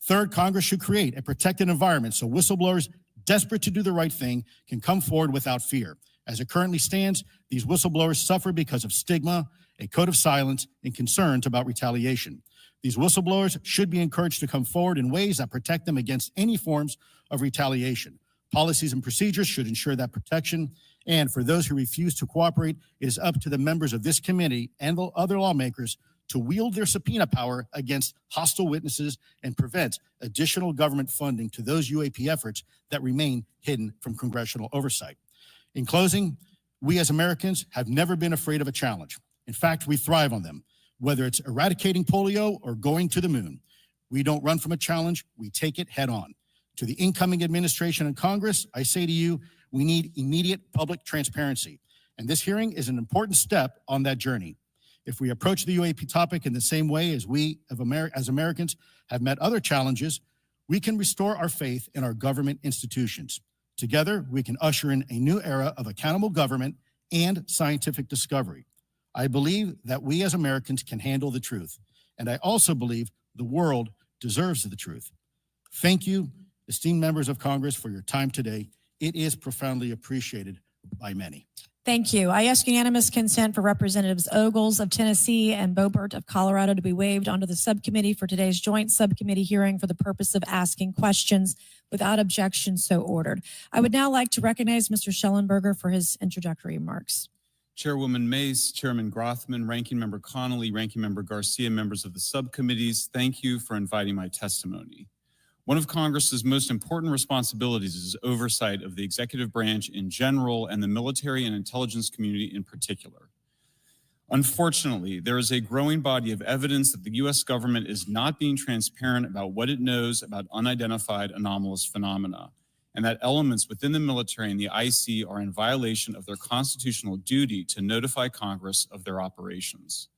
Third, Congress should create a protected environment so whistleblowers desperate to do the right thing can come forward without fear. As it currently stands, these whistleblowers suffer because of stigma, a code of silence, and concerns about retaliation. These whistleblowers should be encouraged to come forward in ways that protect them against any forms of retaliation. Policies and procedures should ensure that protection. And for those who refuse to cooperate, it is up to the members of this committee and the other lawmakers to wield their subpoena power against hostile witnesses and prevent additional government funding to those UAP efforts that remain hidden from congressional oversight. In closing, we as Americans have never been afraid of a challenge. In fact, we thrive on them, whether it's eradicating polio or going to the moon. We don't run from a challenge, we take it head on. To the incoming administration and Congress, I say to you, we need immediate public transparency. And this hearing is an important step on that journey. If we approach the UAP topic in the same way as we as Americans have met other challenges, we can restore our faith in our government institutions. Together, we can usher in a new era of accountable government and scientific discovery. I believe that we as Americans can handle the truth, and I also believe the world deserves the truth. Thank you, esteemed members of Congress, for your time today. It is profoundly appreciated by many. Thank you. I ask unanimous consent for Representatives Ogles of Tennessee and Boebert of Colorado to be waived onto the subcommittee for today's joint subcommittee hearing for the purpose of asking questions. Without objection, so ordered. I would now like to recognize Mr. Schellenberger for his introductory remarks. Chairwoman Mace, Chairman Grothman, Ranking Member Connolly, Ranking Member Garcia, members of the subcommittees, thank you for inviting my testimony. One of Congress's most important responsibilities is oversight of the executive branch in general and the military and intelligence community in particular. Unfortunately, there is a growing body of evidence that the U.S. government is not being transparent about what it knows about unidentified anomalous phenomena, and that elements within the military and the IC are in violation of their constitutional duty to notify Congress of their operations.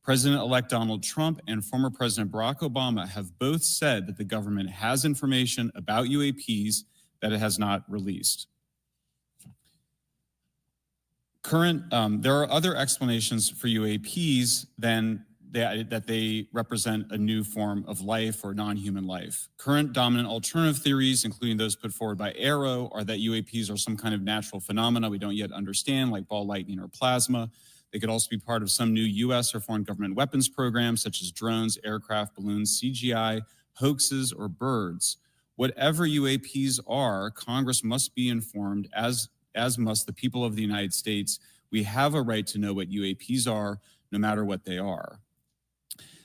President-elect Donald Trump and former President Barack Obama have both said that the government has information about UAPs that it has not released. There are other explanations for UAPs than that they represent a new form of life or non-human life. Current dominant alternative theories, including those put forward by AARO, are that UAPs are some kind of natural phenomena we don't yet understand, like ball lightning or plasma. They could also be part of some new U.S. or foreign government weapons programs, such as drones, aircraft, balloons, CGI, hoaxes, or birds. Whatever UAPs are, Congress must be informed, as must the people of the United States. We have a right to know what UAPs are, no matter what they are.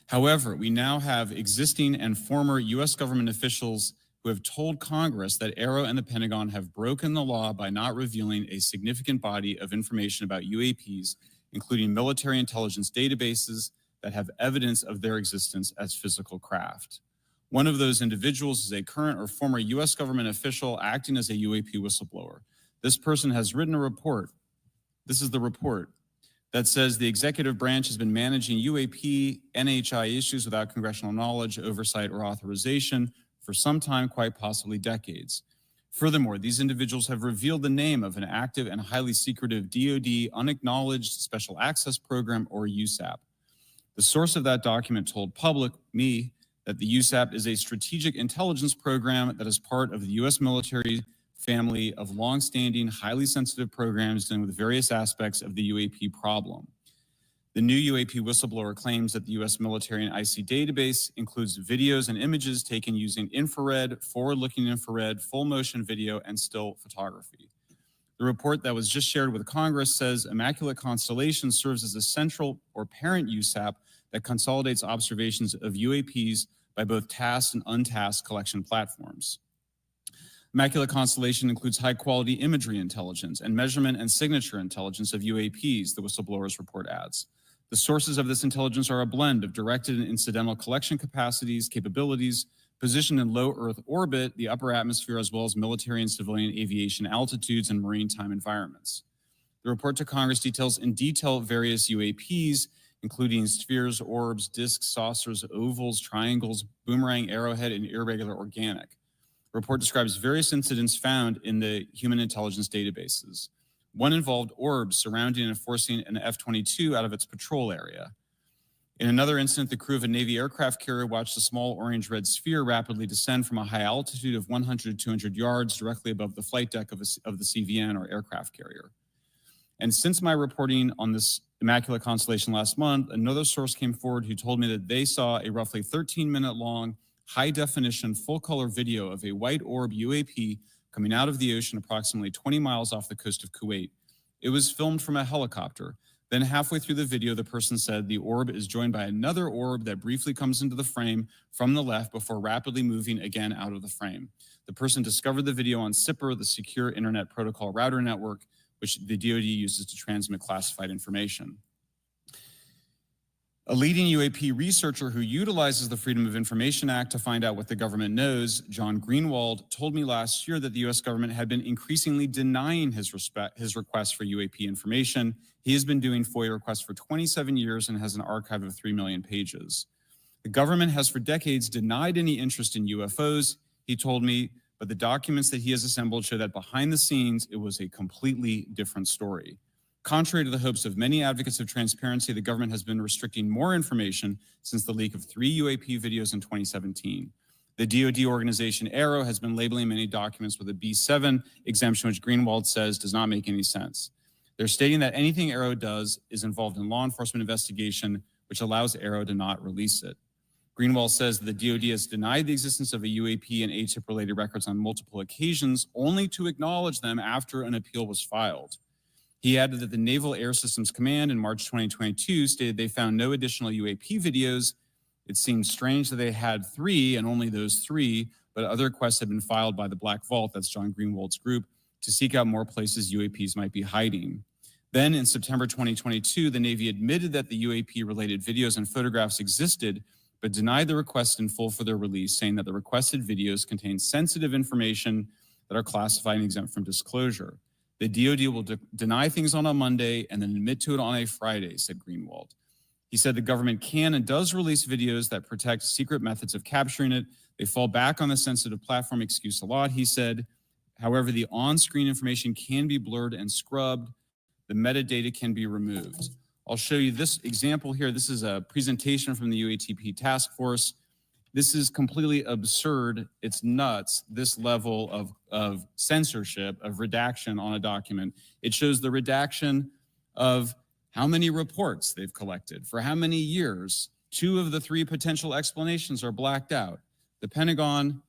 However, we now have existing and former U.S. government officials who have told Congress that AARO and the Pentagon have broken the law by not revealing a significant body of information about UAPs, including military intelligence databases that have evidence of their existence as physical craft. One of those individuals is a current or former U.S. government official acting as a UAP whistleblower. This person has written a report. This is the report that says the executive branch has been managing UAP NHI issues without congressional knowledge, oversight, or authorization for some time, quite possibly decades. Furthermore, these individuals have revealed the name of an active and highly secretive DoD Unacknowledged Special Access Program, or USAP. The source of that document told me, that the USAP is a strategic intelligence program that is part of the U.S. military family of longstanding, highly sensitive programs dealing with various aspects of the UAP problem. The new UAP whistleblower claims that the U.S. military and IC database includes videos and images taken using infrared, forward-looking infrared, full-motion video, and still photography. The report that was just shared with Congress says Immaculate Constellation serves as a central or parent USAP that consolidates observations of UAPs by both tasked and untasked collection platforms. Immaculate Constellation includes high-quality imagery intelligence and measurement and signature intelligence of UAPs, the whistleblower's report adds. The sources of this intelligence are a blend of directed and incidental collection capabilities, positioned in low Earth orbit, the upper atmosphere, as well as military and civilian aviation altitudes and maritime environments. The report to Congress details in detail various UAPs, including spheres, orbs, disks, saucers, ovals, triangles, boomerang, arrowhead, and irregular organic. The report describes various incidents found in the human intelligence databases. One involved orbs surrounding and forcing an F-22 out of its patrol area. In another incident, the crew of a Navy aircraft carrier watched a small orange-red sphere rapidly descend from a high altitude of 100 to 200 yards directly above the flight deck of the CVN, or aircraft carrier. And since my reporting on this Immaculate Constellation last month, another source came forward who told me that they saw a roughly 13-minute long, high-definition, full-color video of a white orb UAP coming out of the ocean approximately 20 miles off the coast of Kuwait. It was filmed from a helicopter. Then halfway through the video, the person said the orb is joined by another orb that briefly comes into the frame from the left before rapidly moving again out of the frame. The person discovered the video on SIPR, the Secure Internet Protocol Router Network, which the DoD uses to transmit classified information. A leading UAP researcher who utilizes the Freedom of Information Act to find out what the government knows, John Greenwald, told me last year that the US government had been increasingly denying his request for UAP information. He has been doing FOIA requests for 27 years and has an archive of 3 million pages. The government has for decades denied any interest in UFOs, he told me, but the documents that he has assembled show that behind the scenes, it was a completely different story. Contrary to the hopes of many advocates of transparency, the government has been restricting more information since the leak of 3 UAP videos in 2017. The DoD organization AARO has been labeling many documents with a B7 exemption, which Greenwald says does not make any sense. They're stating that anything AARO does is involved in law enforcement investigation, which allows AARO to not release it. Greenwald says that the DoD has denied the existence of a UAP and ATIP-related records on multiple occasions, only to acknowledge them after an appeal was filed. He added that the Naval Air Systems Command in March 2022 stated they found no additional UAP videos. It seems strange that they had 3 and only those 3, but other requests had been filed by the Black Vault, that's John Greenwald's group, to seek out more places UAPs might be hiding. Then in September 2022, the Navy admitted that the UAP-related videos and photographs existed, but denied the request in full for their release, saying that the requested videos contain sensitive information that are classified and exempt from disclosure. The DoD will deny things on a Monday and then admit to it on a Friday, said Greenwald. He said the government can and does release videos that protect secret methods of capturing it. They fall back on the sensitive platform excuse a lot, he said. However, the on-screen information can be blurred and scrubbed. The metadata can be removed. I'll show you this example here. This is a presentation from the UATP task force. This is completely absurd. It's nuts, this level of censorship, of redaction on a document. It shows the redaction of how many reports they've collected, for how many years. 2 of the 3 potential explanations are blacked out. The Pentagon,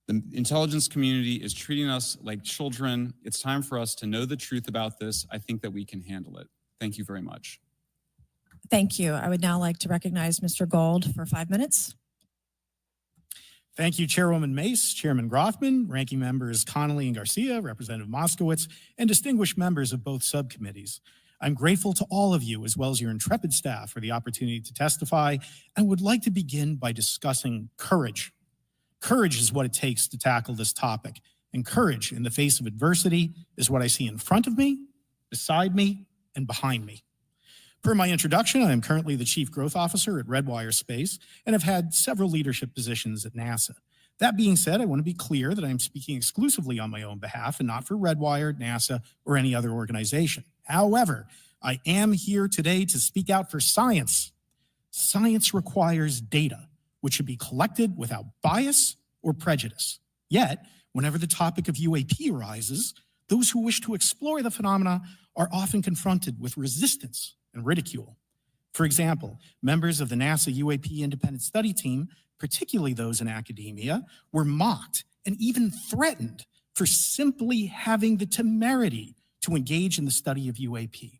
the intelligence community is treating us like children. It's time for us to know the truth about this. I think that we can handle it. Thank you very much. Thank you. I would now like to recognize Mr. Gold for 5 minutes. Thank you, Chairwoman Mace, Chairman Grothman, Ranking Members Connolly and Garcia, Representative Moskowitz, and distinguished members of both subcommittees. I'm grateful to all of you, as well as your intrepid staff, for the opportunity to testify, and would like to begin by discussing courage. Courage is what it takes to tackle this topic, and courage in the face of adversity is what I see in front of me, beside me, and behind me. Per my introduction, I am currently the Chief Growth Officer at Redwire Space and have had several leadership positions at NASA. That being said, I want to be clear that I'm speaking exclusively on my own behalf and not for Redwire, NASA, or any other organization. However, I am here today to speak out for science. Science requires data, which should be collected without bias or prejudice. Yet, whenever the topic of UAP arises, those who wish to explore the phenomena are often confronted with resistance and ridicule. For example, members of the NASA UAP independent study team, particularly those in academia, were mocked and even threatened for simply having the temerity to engage in the study of UAP.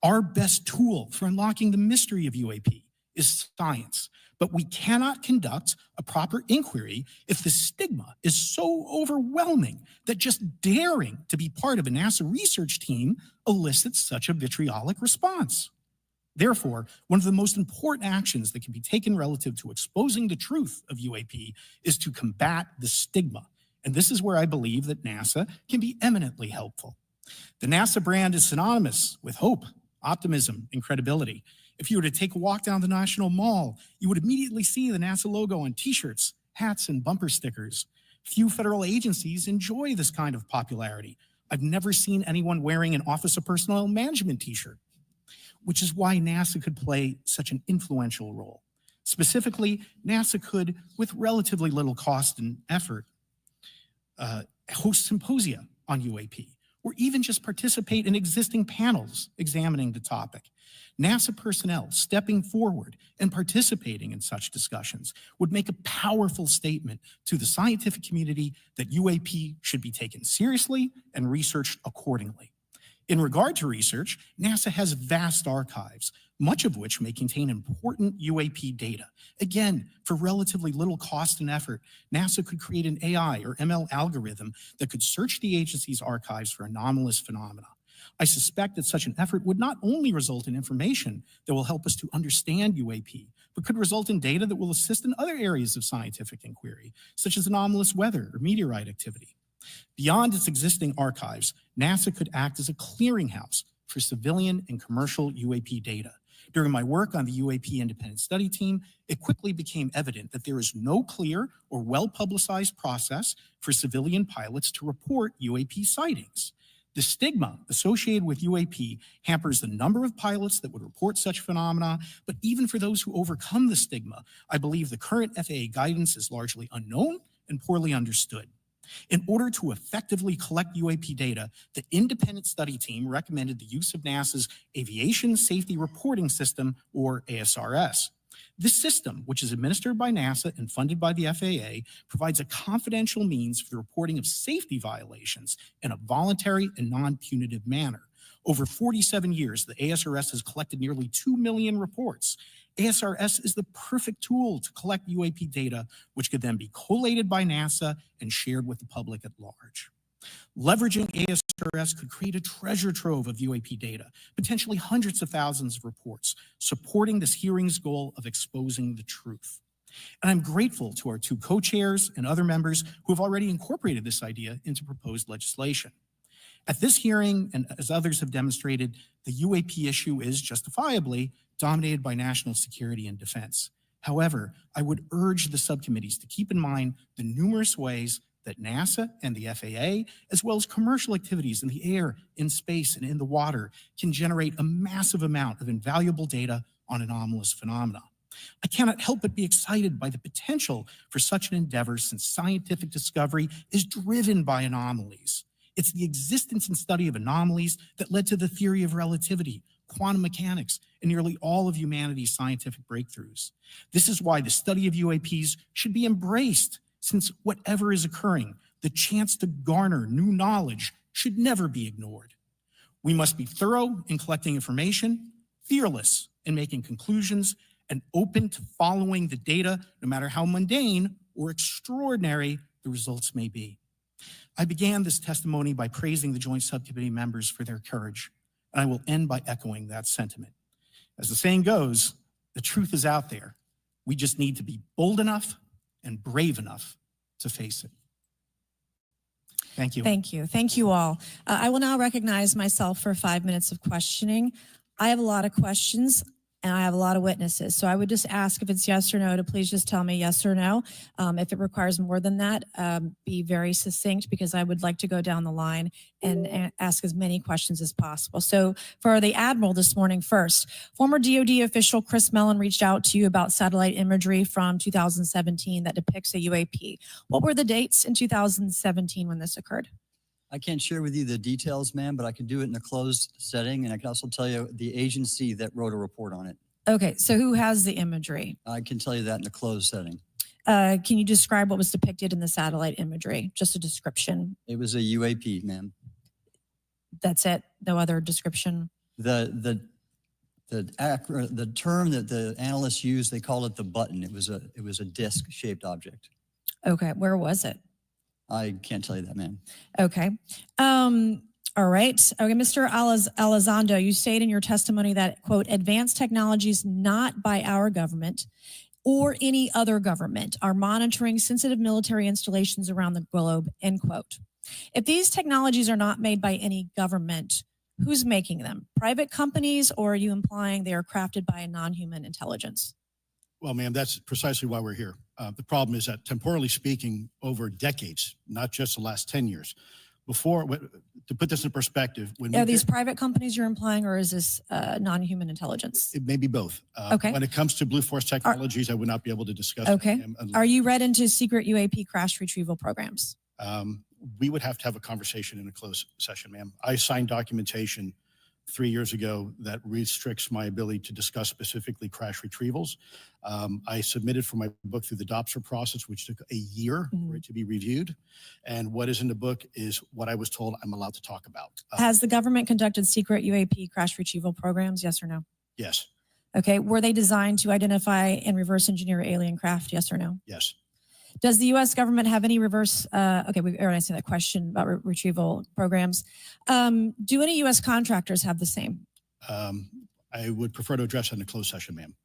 Our best tool for unlocking the mystery of UAP is science, but we cannot conduct a proper inquiry if the stigma is so overwhelming that just daring to be part of a NASA research team elicits such a vitriolic response. Therefore, one of the most important actions that can be taken relative to exposing the truth of UAP is to combat the stigma. And this is where I believe that NASA can be eminently helpful. The NASA brand is synonymous with hope, optimism, and credibility. If you were to take a walk down the National Mall, you would immediately see the NASA logo on t-shirts, hats, and bumper stickers. Few federal agencies enjoy this kind of popularity. I've never seen anyone wearing an Office of Personnel Management t-shirt, which is why NASA could play such an influential role. Specifically, NASA could, with relatively little cost and effort, host symposia on UAP, or even just participate in existing panels examining the topic. NASA personnel stepping forward and participating in such discussions would make a powerful statement to the scientific community that UAP should be taken seriously and researched accordingly. In regard to research, NASA has vast archives, much of which may contain important UAP data. Again, for relatively little cost and effort, NASA could create an AI or ML algorithm that could search the agency's archives for anomalous phenomena. I suspect that such an effort would not only result in information that will help us to understand UAP, but could result in data that will assist in other areas of scientific inquiry, such as anomalous weather or meteorite activity. Beyond its existing archives, NASA could act as a clearinghouse for civilian and commercial UAP data. During my work on the UAP independent study team, it quickly became evident that there is no clear or well-publicized process for civilian pilots to report UAP sightings. The stigma associated with UAP hampers the number of pilots that would report such phenomena, but even for those who overcome the stigma, I believe the current FAA guidance is largely unknown and poorly understood. In order to effectively collect UAP data, the independent study team recommended the use of NASA's Aviation Safety Reporting System, or ASRS. This system, which is administered by NASA and funded by the FAA, provides a confidential means for the reporting of safety violations in a voluntary and non-punitive manner. Over 47 years, the ASRS has collected nearly 2 million reports. ASRS is the perfect tool to collect UAP data, which could then be collated by NASA and shared with the public at large. Leveraging ASRS could create a treasure trove of UAP data, potentially hundreds of thousands of reports, supporting this hearing's goal of exposing the truth. And I'm grateful to our two co-chairs and other members who have already incorporated this idea into proposed legislation. At this hearing, and as others have demonstrated, the UAP issue is justifiably dominated by national security and defense. However, I would urge the subcommittees to keep in mind the numerous ways that NASA and the FAA, as well as commercial activities in the air, in space, and in the water, can generate a massive amount of invaluable data on anomalous phenomena. I cannot help but be excited by the potential for such an endeavor, since scientific discovery is driven by anomalies. It's the existence and study of anomalies that led to the theory of relativity, quantum mechanics, and nearly all of humanity's scientific breakthroughs. This is why the study of UAPs should be embraced, since whatever is occurring, the chance to garner new knowledge should never be ignored. We must be thorough in collecting information, fearless in making conclusions, and open to following the data, no matter how mundane or extraordinary the results may be. I began this testimony by praising the Joint Subcommittee members for their courage, and I will end by echoing that sentiment. As the saying goes, the truth is out there. We just need to be bold enough and brave enough to face it. Thank you. Thank you. Thank you all. I will now recognize myself for 5 minutes of questioning. I have a lot of questions, and I have a lot of witnesses. So I would just ask if it's yes or no to please just tell me yes or no. If it requires more than that, be very succinct, because I would like to go down the line and ask as many questions as possible. So for the Admiral this morning first, former DoD official Chris Mellon reached out to you about satellite imagery from 2017 that depicts a UAP. What were the dates in 2017 when this occurred? I can't share with you the details, ma'am, but I can do it in a closed setting, and I can also tell you the agency that wrote a report on it. Okay, so who has the imagery? I can tell you that in a closed setting. Can you describe what was depicted in the satellite imagery? Just a description. It was a UAP, ma'am. That's it? No other description? The term that the analysts used, they called it the button. It was a disc-shaped object. Okay, where was it? I can't tell you that, ma'am. Okay. All right. Okay, Mr. Elizondo, you state in your testimony that, quote, advanced technologies not by our government or any other government are monitoring sensitive military installations around the globe, end quote. If these technologies are not made by any government, who's making them? Private companies, or are you implying they are crafted by a non-human intelligence? Well, ma'am, that's precisely why we're here. The problem is that temporally speaking, over decades, not just the last 10 years, to put this in perspective, are these private companies you're implying, or is this non-human intelligence? It may be both. Okay. When it comes to Blue Force Technologies, I would not be able to discuss. Okay. Are you read into secret UAP crash retrieval programs? We would have to have a conversation in a closed session, ma'am. I signed documentation 3 years ago that restricts my ability to discuss specifically crash retrievals. I submitted for my book through the DOPSR process, which took a year for it to be reviewed. And what is in the book is what I was told I'm allowed to talk about. Has the government conducted secret UAP crash retrieval programs? Yes or no? Yes. Okay. Were they designed to identify and reverse engineer alien craft? Yes or no? Yes. Does the U.S. government have any reverse? Okay, we've already answered that question about retrieval programs. Do any U.S. contractors have the same? I would prefer to address that in a closed session, ma'am.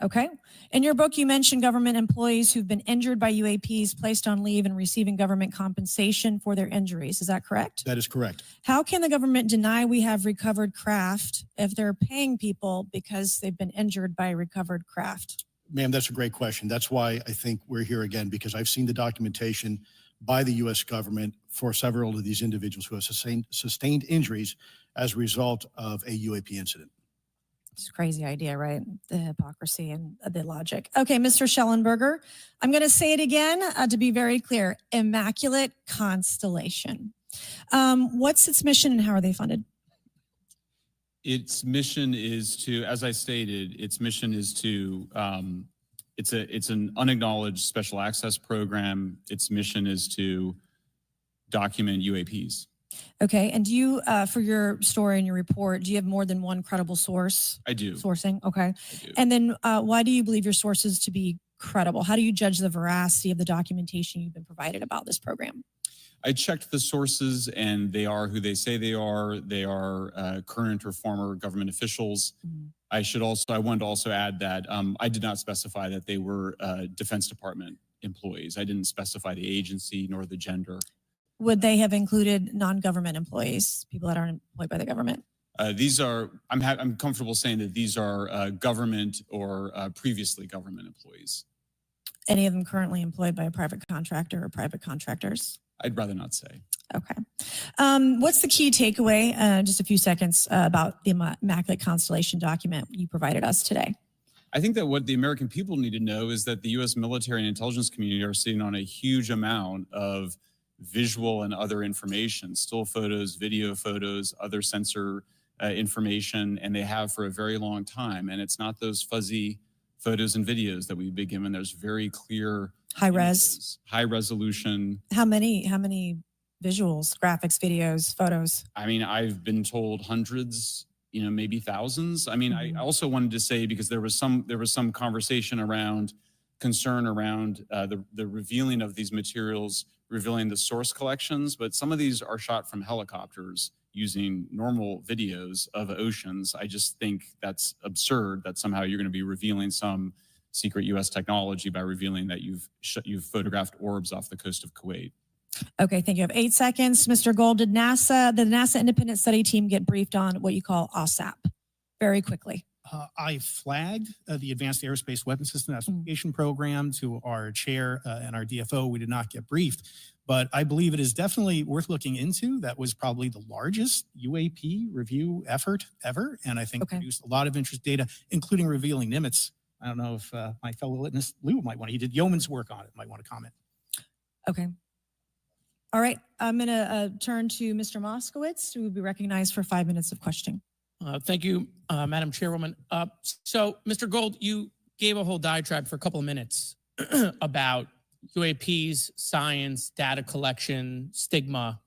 Okay. In your book, you mentioned government employees who've been injured by UAPs placed on leave and receiving government compensation for their injuries. Is that correct? That is correct. How can the government deny we have recovered craft if they're paying people because they've been injured by recovered craft? Ma'am, that's a great question. That's why I think we're here again, because I've seen the documentation by the U.S. government for several of these individuals who have sustained injuries as a result of a UAP incident. It's a crazy idea, right? The hypocrisy and the logic. Okay, Mr. Schellenberger, I'm going to say it again to be very clear. Immaculate Constellation. What's its mission and how are they funded? Its mission is to, as I stated, its mission is to, it's an unacknowledged special access program. Its mission is to document UAPs. Okay, and do you, for your story and your report, do you have more than one credible source? I do. Sourcing, okay. I do. And then why do you believe your sources to be credible? How do you judge the veracity of the documentation you've been provided about this program? I checked the sources and they are who they say they are. They are current or former government officials. Mm-hmm. I wanted to also add that I did not specify that they were Defense Department employees. I didn't specify the agency nor the gender. Would they have included non-government employees, people that aren't employed by the government? These are, I'm comfortable saying that these are government or previously government employees. Any of them currently employed by a private contractor or private contractors? I'd rather not say. Okay. What's the key takeaway, just a few seconds, about the Immaculate Constellation document you provided us today? I think that what the American people need to know is that the U.S. military and intelligence community are sitting on a huge amount of visual and other information, still photos, video photos, other sensor information, and they have for a very long time. And it's not those fuzzy photos and videos that we've been given. There's very clear high res, images, high resolution. How many visuals, graphics, videos, photos? I mean, I've been told hundreds, maybe thousands. I mean, I also wanted to say, because there was some conversation around concern around the revealing of these materials, revealing the source collections, but some of these are shot from helicopters using normal videos of oceans. I just think that's absurd that somehow you're going to be revealing some secret U.S. technology by revealing that you've photographed orbs off the coast of Kuwait. Okay, thank you. I have 8 seconds. Mr. Gold, did the NASA independent study team get briefed on what you call OSAP? Very quickly. I flagged the Advanced Aerospace Weapon System Application Program to our chair and our DFO. We did not get briefed, but I believe it is definitely worth looking into. That was probably the largest UAP review effort ever, and I think produced a lot of interest data, including revealing Nimitz. I don't know if my fellow witness Lou might want to, he did yeoman's work on it, might want to comment. Okay. All right, I'm going to turn to Mr. Moskowitz, who will be recognized for 5 minutes of questioning. Thank you, Madam Chairwoman. So, Mr. Gold, you gave a whole diatribe for a couple of minutes about UAPs, science, data collection, stigma.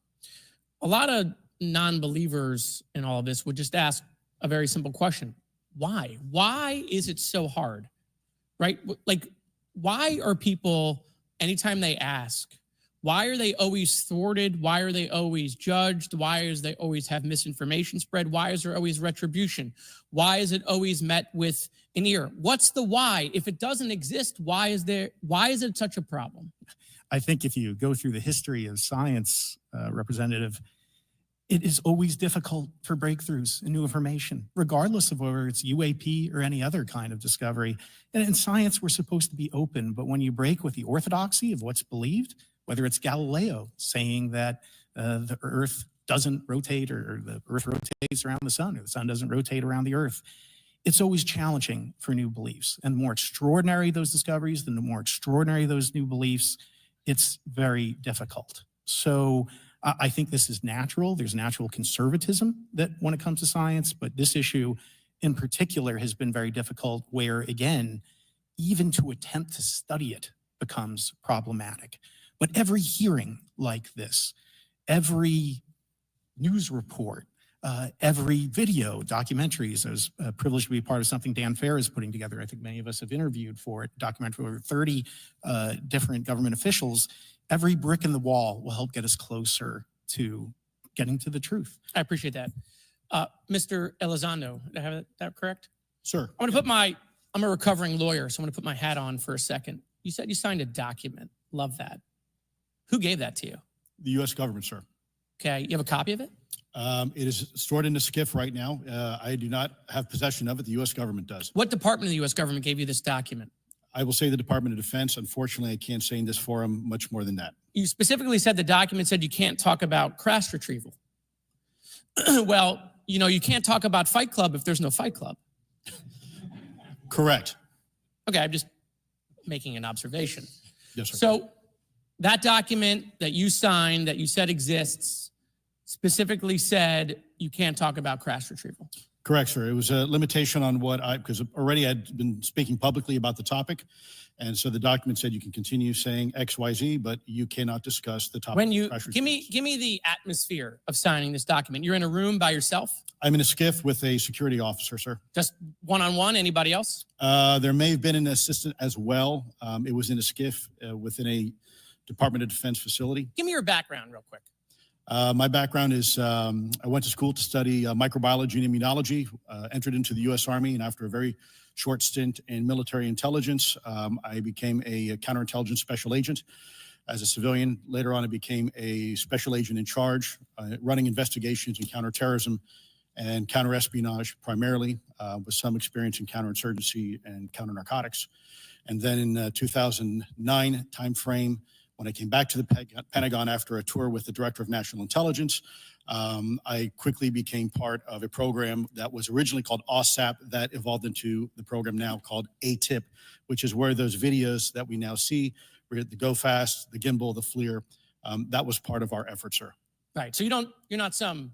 A lot of non-believers in all of this would just ask a very simple question. Why? Why is it so hard? Right? Like, why are people, anytime they ask, why are they always thwarted? Why are they always judged? Why is they always have misinformation spread? Why is there always retribution? Why is it always met with an ear? What's the why? If it doesn't exist, why is it such a problem? I think if you go through the history of science, Representative, it is always difficult for breakthroughs in new information, regardless of whether it's UAP or any other kind of discovery. And in science, we're supposed to be open, but when you break with the orthodoxy of what's believed, whether it's Galileo saying that the Earth doesn't rotate or the Earth rotates around the sun or the sun doesn't rotate around the Earth, it's always challenging for new beliefs. And the more extraordinary those discoveries, the more extraordinary those new beliefs, it's very difficult. So I think this is natural. There's natural conservatism that when it comes to science, but this issue in particular has been very difficult where, again, even to attempt to study it becomes problematic. But every hearing like this, every news report, every video, documentaries, I was privileged to be part of something Dan Fair is putting together. I think many of us have interviewed for it, documentary over 30 different government officials. Every brick in the wall will help get us closer to getting to the truth. I appreciate that. Mr. Elizondo, did I have that correct? Sir. I'm a recovering lawyer, so I'm gonna put my hat on for a second. You said you signed a document. Love that. Who gave that to you? The U.S. government, sir. Okay, you have a copy of it? It is stored in a SCIF right now. I do not have possession of it. The U.S. government does. What department of the U.S. government gave you this document? I will say the Department of Defense. Unfortunately, I can't say in this forum much more than that. You specifically said the document said you can't talk about crash retrieval. Well, you know, you can't talk about Fight Club if there's no Fight Club. Correct. Okay, I'm just making an observation. Yes, sir. So that document that you signed, that you said exists, specifically said you can't talk about crash retrieval. Correct, sir. It was a limitation on because already I'd been speaking publicly about the topic. And so the document said you can continue saying X, Y, Z, but you cannot discuss the topic. When you, give me the atmosphere of signing this document. You're in a room by yourself? I'm in a SCIF with a security officer, sir. Just one-on-one, anybody else? There may have been an assistant as well. It was in a SCIF within a Department of Defense facility. Give me your background real quick. My background is I went to school to study microbiology and immunology, entered into the U.S. Army, and after a very short stint in military intelligence, I became a counterintelligence special agent. As a civilian, later on I became a special agent in charge, running investigations in counterterrorism and counterespionage primarily, with some experience in counterinsurgency and counternarcotics. And then in 2009 timeframe, when I came back to the Pentagon after a tour with the Director of National Intelligence, I quickly became part of a program that was originally called OSAP that evolved into the program now called ATIP, which is where those videos that we now see, the Go Fast, the Gimbal, the FLIR, that was part of our effort, sir. Right, so you're not some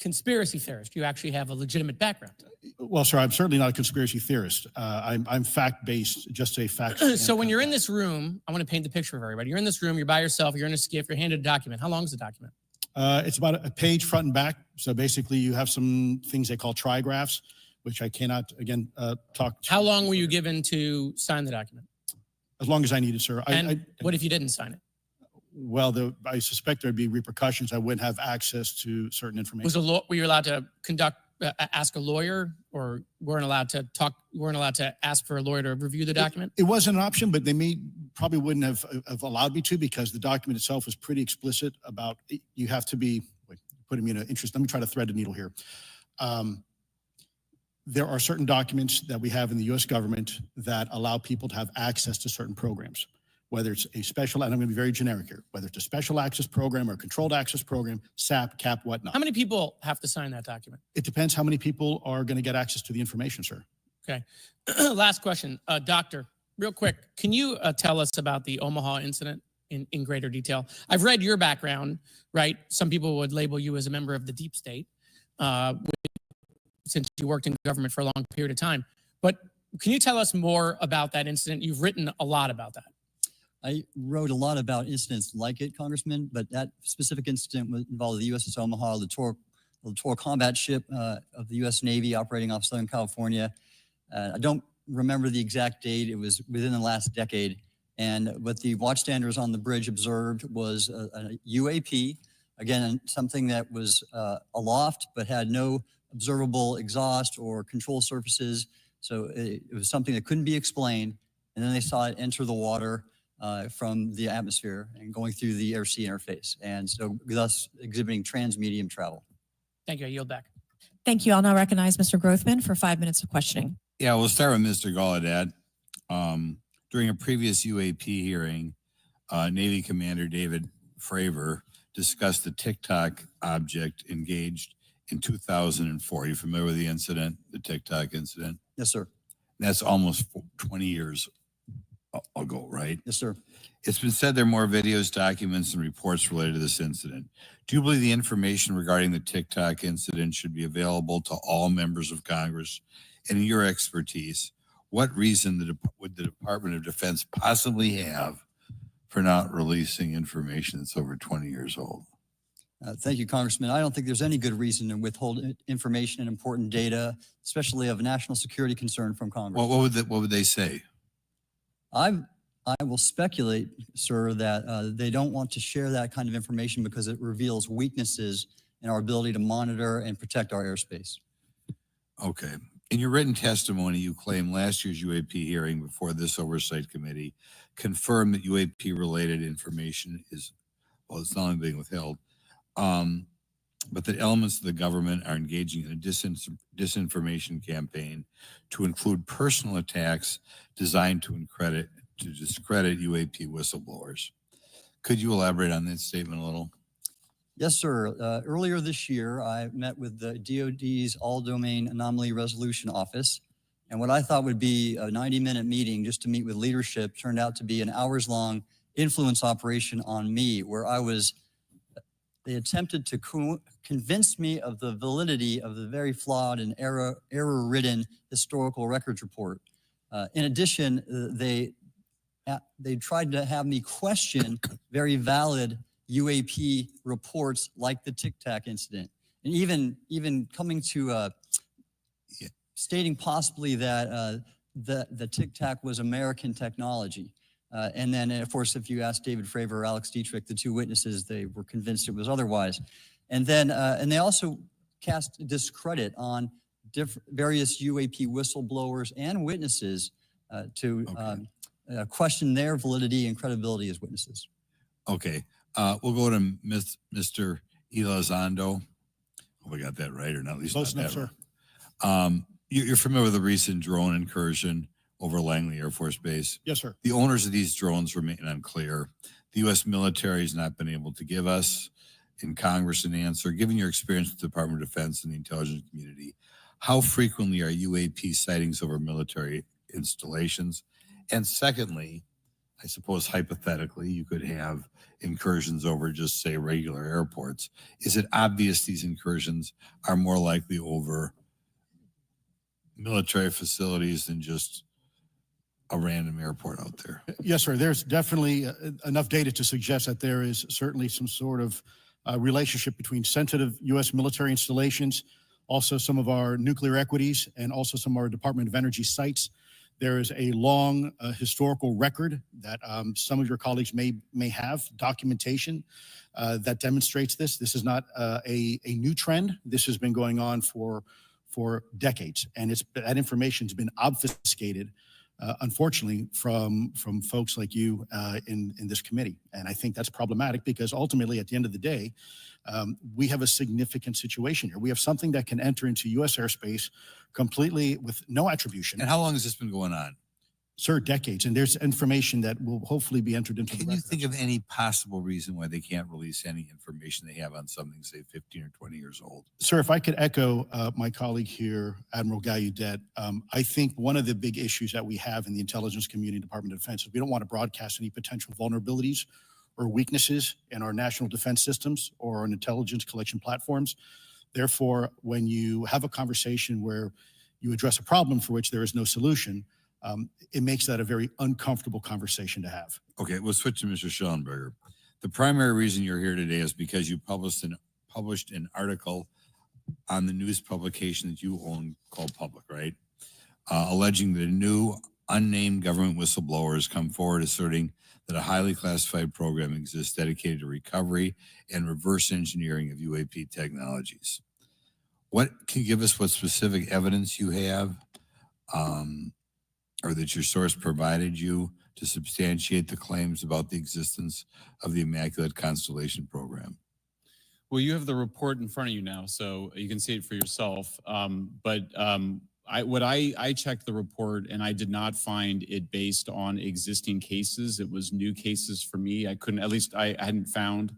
conspiracy theorist. You actually have a legitimate background. Well, sir, I'm certainly not a conspiracy theorist. I'm fact-based, just a fact. So when you're in this room, I want to paint the picture for everybody. You're in this room, you're by yourself, you're in a SCIF, you're handed a document. How long is the document? It's about a page front and back. So basically you have some things they call trigraphs, which I cannot, again, talk to. How long were you given to sign the document? As long as I needed, sir. And what if you didn't sign it? Well, I suspect there'd be repercussions. I wouldn't have access to certain information. Were you allowed to ask a lawyer, or weren't allowed to ask for a lawyer to review the document? It wasn't an option, but they probably wouldn't have allowed me to, because the document itself was pretty explicit about you have to be, putting me in an interest. Let me try to thread the needle here. there are certain documents that we have in the U.S. government that allow people to have access to certain programs, whether it's a special, and I'm going to be very generic here, whether it's a special access program or a controlled access program, SAP, CAP, whatnot. How many people have to sign that document? It depends how many people are going to get access to the information, sir. Okay. Last question. Doctor, real quick, can you tell us about the Omaha incident in greater detail? I've read your background, right? Some people would label you as a member of the deep state since you worked in government for a long period of time. But can you tell us more about that incident? You've written a lot about that. I wrote a lot about incidents like it, Congressman, but that specific incident involved the USS Omaha, the littoral combat ship of the U.S. Navy operating off Southern California. I don't remember the exact date. It was within the last decade. And what the watchstanders on the bridge observed was a UAP, again, something that was aloft but had no observable exhaust or control surfaces. So it was something that couldn't be explained. And then they saw it enter the water from the atmosphere and going through the air-sea interface. And so thus exhibiting transmedium travel. Thank you. I yield back. Thank you. I'll now recognize Mr. Grothman for 5 minutes of questioning. Yeah, we'll start with Mr. Gallaudet. During a previous UAP hearing, Navy Commander David Fravor discussed the TikTok object engaged in 2004. Are you familiar with the incident, the TikTok incident? Yes, sir. That's almost 20 years ago, right? Yes, sir. It's been said there are more videos, documents, and reports related to this incident. Do you believe the information regarding the TikTok incident should be available to all members of Congress? And in your expertise, what reason would the Department of Defense possibly have for not releasing information that's over 20 years old? Thank you, Congressman. I don't think there's any good reason to withhold information and important data, especially of national security concern from Congress. Well, what would they say? I will speculate, sir, that they don't want to share that kind of information because it reveals weaknesses in our ability to monitor and protect our airspace. Okay. In your written testimony, you claim last year's UAP hearing before this oversight committee confirmed that UAP-related information is, well, it's not only being withheld, but that elements of the government are engaging in a disinformation campaign to include personal attacks designed to discredit UAP whistleblowers. Could you elaborate on that statement a little? Yes, sir. Earlier this year, I met with the DoD's All-Domain Anomaly Resolution Office, and what I thought would be a 90-minute meeting just to meet with leadership turned out to be an hours-long influence operation on me, where they attempted to convince me of the validity of the very flawed and error-ridden historical records report. In addition, they tried to have me question very valid UAP reports like the Tic Tac incident, and even coming to stating possibly that the Tic Tac was American technology. And then, of course, if you ask David Fravor or Alex Dietrich, the two witnesses, they were convinced it was otherwise. And then, and they also cast discredit on various UAP whistleblowers and witnesses to question their validity and credibility as witnesses. Okay. We'll go to Mr. Elizondo. Hope I got that right, or not at least Close not enough, sir. You're familiar with the recent drone incursion over Langley Air Force Base? Yes, sir. The owners of these drones remain unclear. The U.S. military has not been able to give us in Congress an answer. Given your experience with the Department of Defense and the intelligence community, how frequently are UAP sightings over military installations? And secondly, I suppose hypothetically, you could have incursions over just, say, regular airports. Is it obvious these incursions are more likely over military facilities than just a random airport out there? Yes, sir. There's definitely enough data to suggest that there is certainly some sort of relationship between sensitive U.S. military installations, also some of our nuclear equities, and also some of our Department of Energy sites. There is a long historical record that some of your colleagues may have, documentation that demonstrates this. This is not a new trend. This has been going on for decades, and that information has been obfuscated unfortunately, from folks like you in this committee. And I think that's problematic because ultimately, at the end of the day, we have a significant situation here. We have something that can enter into U.S. airspace completely with no attribution. And how long has this been going on? Sir, decades. And there's information that will hopefully be entered into the Can you record. think of any possible reason why they can't release any information they have on something, say, 15 or 20 years old? Sir, if I could echo my colleague here, Admiral Gallaudet, I think one of the big issues that we have in the intelligence community, Department of Defense, is we don't want to broadcast any potential vulnerabilities or weaknesses in our national defense systems or on intelligence collection platforms. Therefore, when you have a conversation where you address a problem for which there is no solution, it makes that a very uncomfortable conversation to have. Okay, we'll switch to Mr. Schellenberger. The primary reason you're here today is because you published an article on the news publication that you own called Public, right? Alleging that a new unnamed government whistleblower has come forward asserting that a highly classified program exists dedicated to recovery and reverse engineering of UAP technologies. Can you give us what specific evidence you have or that your source provided you to substantiate the claims about the existence of the Immaculate Constellation program? Well, you have the report in front of you now, so you can see it for yourself. I checked the report and I did not find it based on existing cases. It was new cases for me. I hadn't found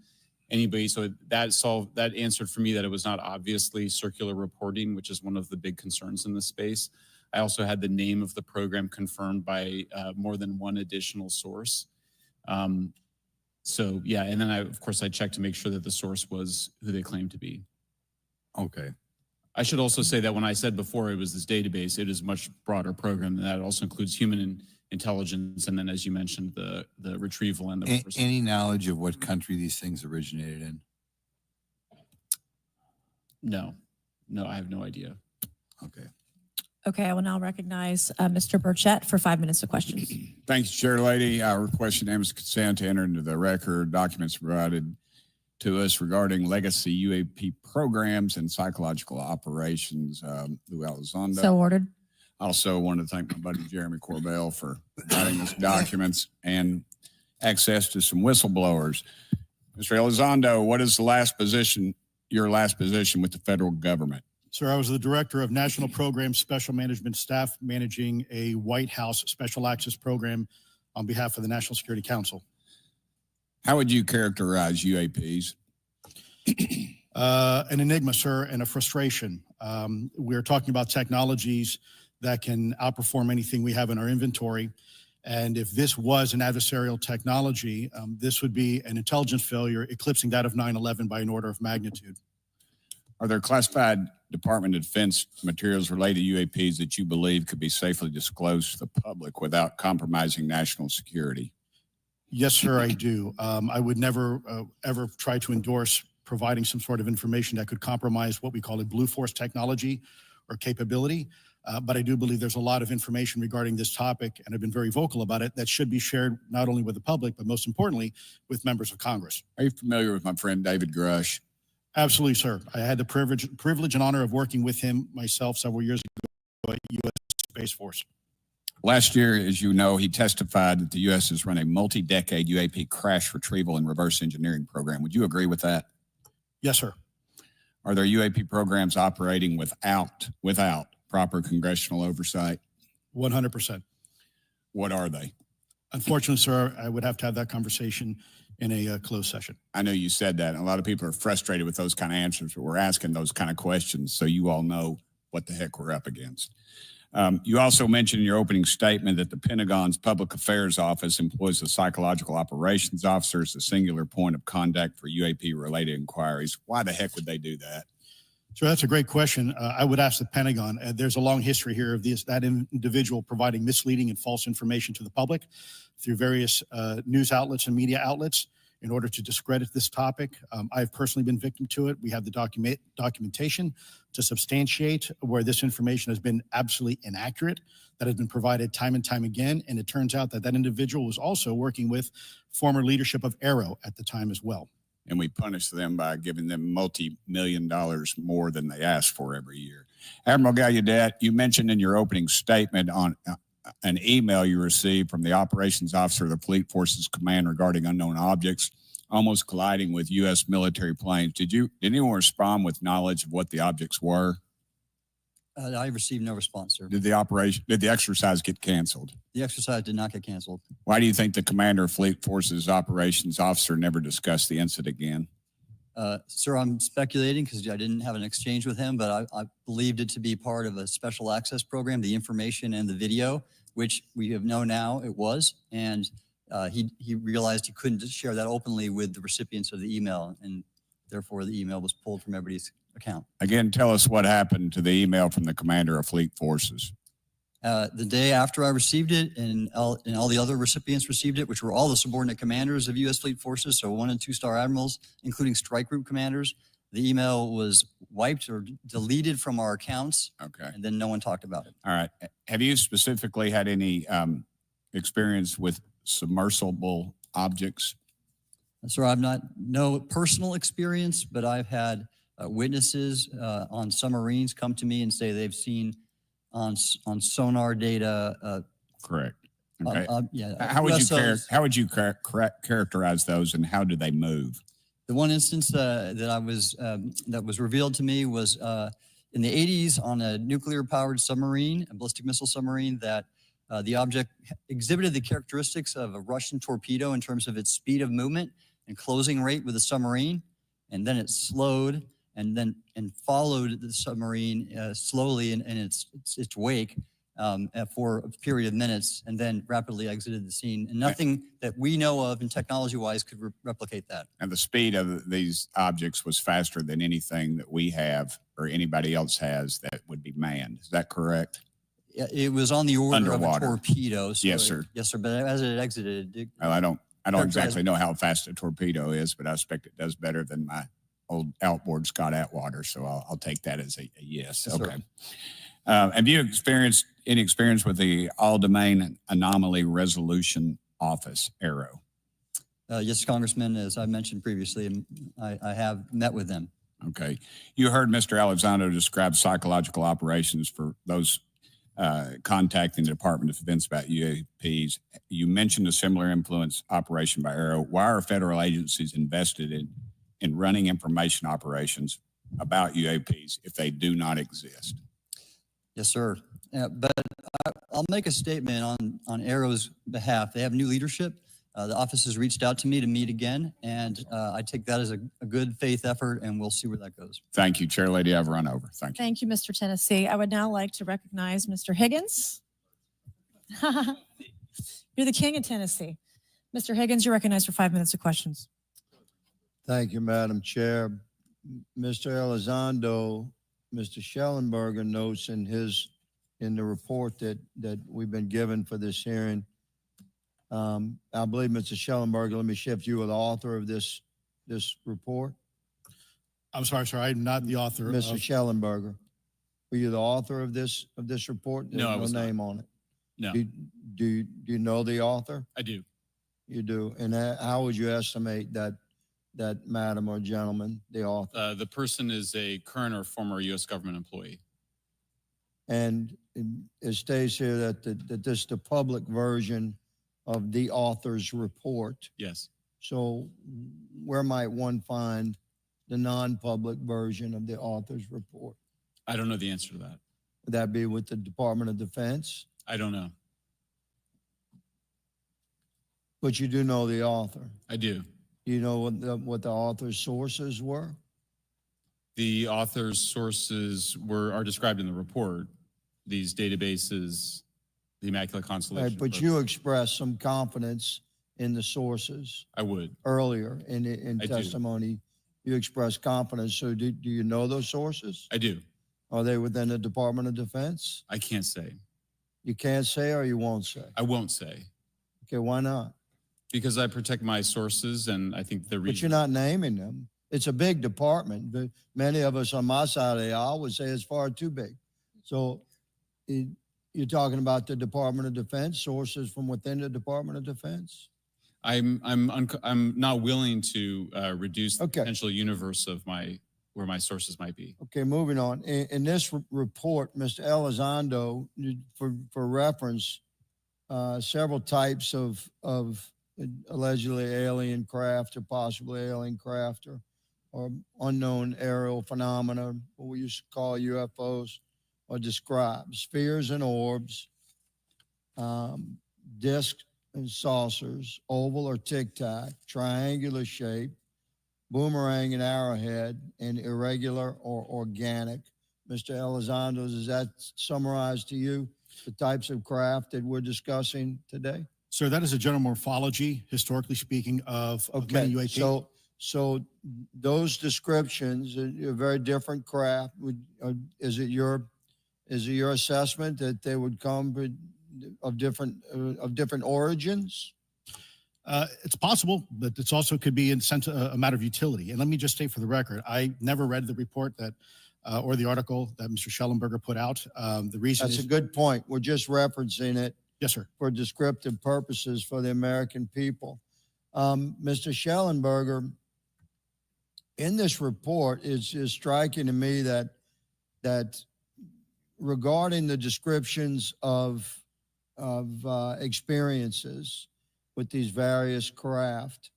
anybody. So that answered for me that it was not obviously circular reporting, which is one of the big concerns in this space. I also had the name of the program confirmed by more than one additional source. So yeah, and then of course I checked to make sure that the source was who they claimed to be. Okay. I should also say that when I said before it was this database, it is a much broader program than that. It also includes human intelligence, and then as you mentioned, the retrieval and the any knowledge of what country these things originated in? No, I have no idea. Okay. Okay, I will now recognize Mr. Burchett for 5 minutes of questions. Thank you, Chair Lady. Our request unanimous consent to enter into the record documents provided to us regarding legacy UAP programs and psychological operations. Lou Elizondo. So ordered. Also wanted to thank my buddy Jeremy Corbell for providing us documents and access to some whistleblowers. Mr. Elizondo, what is your last position with the federal government? Sir, I was the Director of National Programs Special Management Staff managing a White House Special Access Program on behalf of the National Security Council. How would you characterize UAPs? An enigma, sir, and a frustration. We're talking about technologies that can outperform anything we have in our inventory. And if this was an adversarial technology, this would be an intelligence failure eclipsing that of 9/11 by an order of magnitude. Are there classified Department of Defense materials related to UAPs that you believe could be safely disclosed to the public without compromising national security? Yes, sir, I do. I would never, ever try to endorse providing some sort of information that could compromise what we call a blue force technology or capability. But I do believe there's a lot of information regarding this topic, and I've been very vocal about it, that should be shared not only with the public, but most importantly, with members of Congress. Are you familiar with my friend David Grush? Absolutely, sir. I had the privilege and honor of working with him myself several years ago at U.S. Space Force. Last year, as you know, he testified that the U.S. has run a multi-decade UAP crash retrieval and reverse engineering program. Would you agree with that? Yes, sir. Are there UAP programs operating without proper congressional oversight? 100%. What are they? Unfortunately, sir, I would have to have that conversation in a closed session. I know you said that, and a lot of people are frustrated with those kind of answers, but we're asking those kind of questions so you all know what the heck we're up against. You also mentioned in your opening statement that the Pentagon's Public Affairs Office employs a psychological operations officer as a singular point of contact for UAP-related inquiries. Why the heck would they do that? So that's a great question. I would ask the Pentagon. There's a long history here of that individual providing misleading and false information to the public through various news outlets and media outlets in order to discredit this topic. I've personally been victim to it. We have the documentation to substantiate where this information has been absolutely inaccurate, that has been provided time and time again. And it turns out that that individual was also working with former leadership of Aero at the time as well. And we punish them by giving them multi-million dollars more than they ask for every year. Admiral Gallaudet, you mentioned in your opening statement an email you received from the operations officer of the Fleet Forces Command regarding unknown objects almost colliding with U.S. military planes. Did anyone respond with knowledge of what the objects were? I received no response, sir. Did the exercise get canceled? The exercise did not get canceled. Why do you think the commander of Fleet Forces operations officer never discussed the incident again? Sir, I'm speculating because I didn't have an exchange with him, but I believed it to be part of a special access program, the information and the video, which we have known now it was. And he realized he couldn't share that openly with the recipients of the email, and therefore the email was pulled from everybody's account. Again, tell us what happened to the email from the commander of Fleet Forces. The day after I received it, and all the other recipients received it, which were all the subordinate commanders of U.S. Fleet Forces, so 1- and 2-star admirals, including strike group commanders, the email was wiped or deleted from our accounts. Okay. And then no one talked about it. All right. Have you specifically had any experience with submersible objects? Sir, I've no personal experience, but I've had witnesses on submarines come to me and say they've seen on sonar data. Correct. Okay. Yeah. How would you USOs. characterize those, and how do they move? The one instance that was revealed to me was in the 80s on a nuclear-powered submarine, a ballistic missile submarine, that the object exhibited the characteristics of a Russian torpedo in terms of its speed of movement and closing rate with the submarine, and then it slowed and followed the submarine slowly in its wake for a period of minutes, and then rapidly exited the scene. And nothing that we know of and technology-wise could replicate that. And the speed of these objects was faster than anything that we have or anybody else has that would be manned. Is that correct? It was on the order Underwater. of a torpedo. So Yes, sir. Yes, sir. But as it exited, Well, I don't exactly know how fast a torpedo is, but I expect it does better than my old outboard Scott Atwater. So I'll take that as a yes. Yes, okay. Have you experienced any experience with the All Domain Anomaly Resolution Office, ARROW? Yes, Congressman, as I mentioned previously, I have met with them. Okay. You heard Mr. Elizondo describe psychological operations for those contacting the Department of Defense about UAPs. You mentioned a similar influence operation by ARROW. Why are federal agencies invested in running information operations about UAPs if they do not exist? Yes, sir. But I'll make a statement on ARROW's behalf. They have new leadership. The office has reached out to me to meet again, and I take that as a good faith effort, and we'll see where that goes. Thank you, Chair Lady. I've run over. Thank you. Thank you, Mr. Tennessee. I would now like to recognize Mr. Higgins. You're the king of Tennessee. Mr. Higgins, you're recognized for 5 minutes of questions. Thank you, Madam Chair. Mr. Elizondo, Mr. Schellenberger notes in the report that we've been given for this hearing. I believe, Mr. Schellenberger, let me shift you, are the author of this report. I'm sorry, sir. I'm not the author. Mr. Schellenberger, were you the author of this report? There's No, I was no not. name on it. No, Do you know the author? I do. You do. And how would you estimate that madam or gentleman, the author? The person is a current or former U.S. government employee. And it states here that this is the public version of the author's report. Yes. So where might one find the non-public version of the author's report? I don't know the answer to that. Would that be with the Department of Defense? I don't know. But you do know the author. I do. You know what the author's sources were? The author's sources are described in the report. These databases, the Immaculate Constellation. Right, but you expressed some confidence in the sources I would. earlier in I do. testimony. You expressed confidence. So do you know those sources? I do. Are they within the Department of Defense? I can't say. You can't say or you won't say? I won't say. Okay, why not? Because I protect my sources, and I think the reason. But you're not naming them. It's a big department. But many of us on my side of the aisle would say it's far too big. So you're talking about the Department of Defense, sources from within the Department of Defense? I'm not willing to reduce the Okay. potential universe of where my sources might be. Okay, moving on. In this report, Mr. Elizondo, for reference, several types of allegedly alien craft or possibly alien craft or unknown aerial phenomena, what we used to call UFOs, are described. Spheres and orbs, discs and saucers, oval or tic-tac, triangular shape, boomerang and arrowhead, and irregular or organic. Mr. Elizondo, does that summarize to you the types of craft that we're discussing today? Sir, that is a general morphology, historically speaking, of many UAP. So those descriptions are very different craft. Is it your assessment that they would come of different origins? It's possible, but it's also could be in sense a matter of utility. And let me just state for the record, I never read the report that or the article that Mr. Schellenberger put out. The reason That's a good point. We're just referencing it. Yes, sir. For descriptive purposes for the American people. Mr. Schellenberger, in this report, it's striking to me that regarding the descriptions of experiences with these various craft,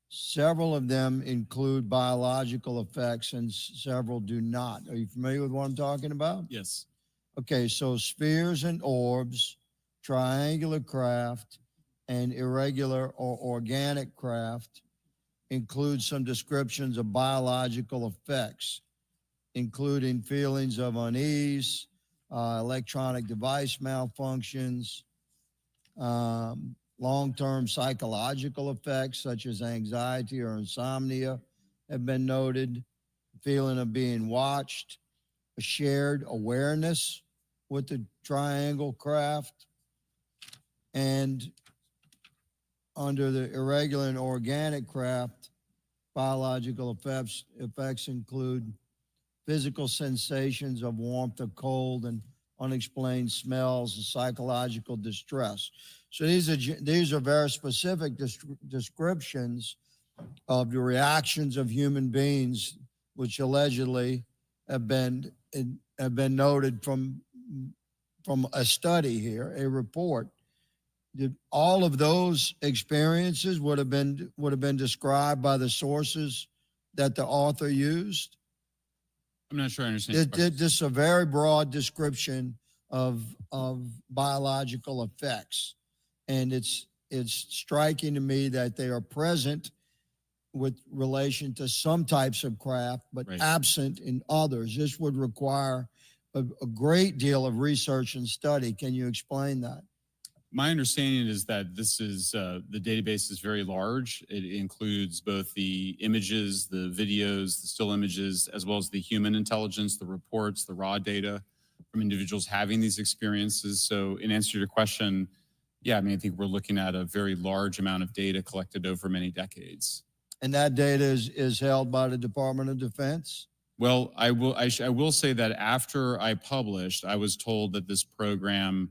several of them include biological effects and several do not. Are you familiar with what I'm talking about? Yes. Okay, so spheres and orbs, triangular craft, and irregular or organic craft include some descriptions of biological effects, including feelings of unease, electronic device malfunctions, long-term psychological effects such as anxiety or insomnia have been noted, feeling of being watched, a shared awareness with the triangle craft, and under the irregular and organic craft, biological effects include physical sensations of warmth or cold and unexplained smells and psychological distress. So these are very specific descriptions of the reactions of human beings, which allegedly have been noted from a study here, a report. All of those experiences would have been described by the sources that the author used. I'm not sure I understand. This is a very broad description of biological effects, and it's striking to me that they are present with relation to some types of craft, but absent in others. This would require a great deal of research and study. Can you explain that? My understanding is that this is the database is very large. It includes both the images, the videos, the still images, as well as the human intelligence, the reports, the raw data from individuals having these experiences. So in answer to your question, yeah, I mean, I think we're looking at a very large amount of data collected over many decades. And that data is held by the Department of Defense? Well, I will say that after I published, I was told that this program,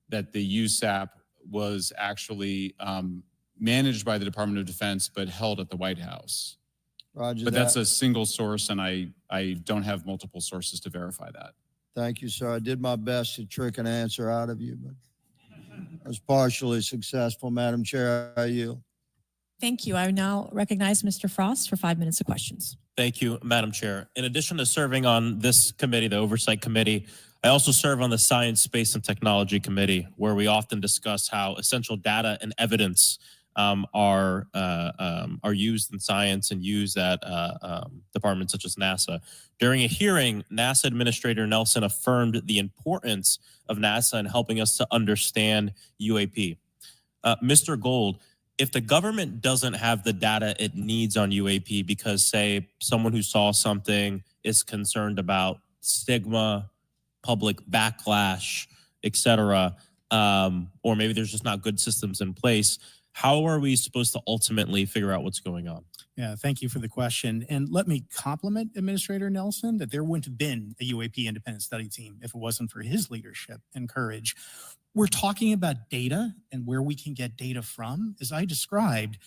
that the USAP was actually managed by the Department of Defense, but held at the White House. Roger but that. that's a single source, and I don't have multiple sources to verify that. Thank you, sir. I did my best to trick an answer out of you, but I was partially successful. Madam Chair, I yield. Thank you. I now recognize Mr. Frost for 5 minutes of questions. Thank you, Madam Chair. In addition to serving on this committee, the Oversight Committee, I also serve on the Science, Space, and Technology Committee, where we often discuss how essential data and evidence are used in science and used at departments such as NASA. During a hearing, NASA Administrator Nelson affirmed the importance of NASA in helping us to understand UAP. Mr. Gold, if the government doesn't have the data it needs on UAP because, say, someone who saw something is concerned about stigma, public backlash, et cetera, or maybe there's just not good systems in place, how are we supposed to ultimately figure out what's going on? Yeah, thank you for the question. And let me compliment Administrator Nelson that there wouldn't have been a UAP independent study team if it wasn't for his leadership and courage. We're talking about data and where we can get data from. As I described,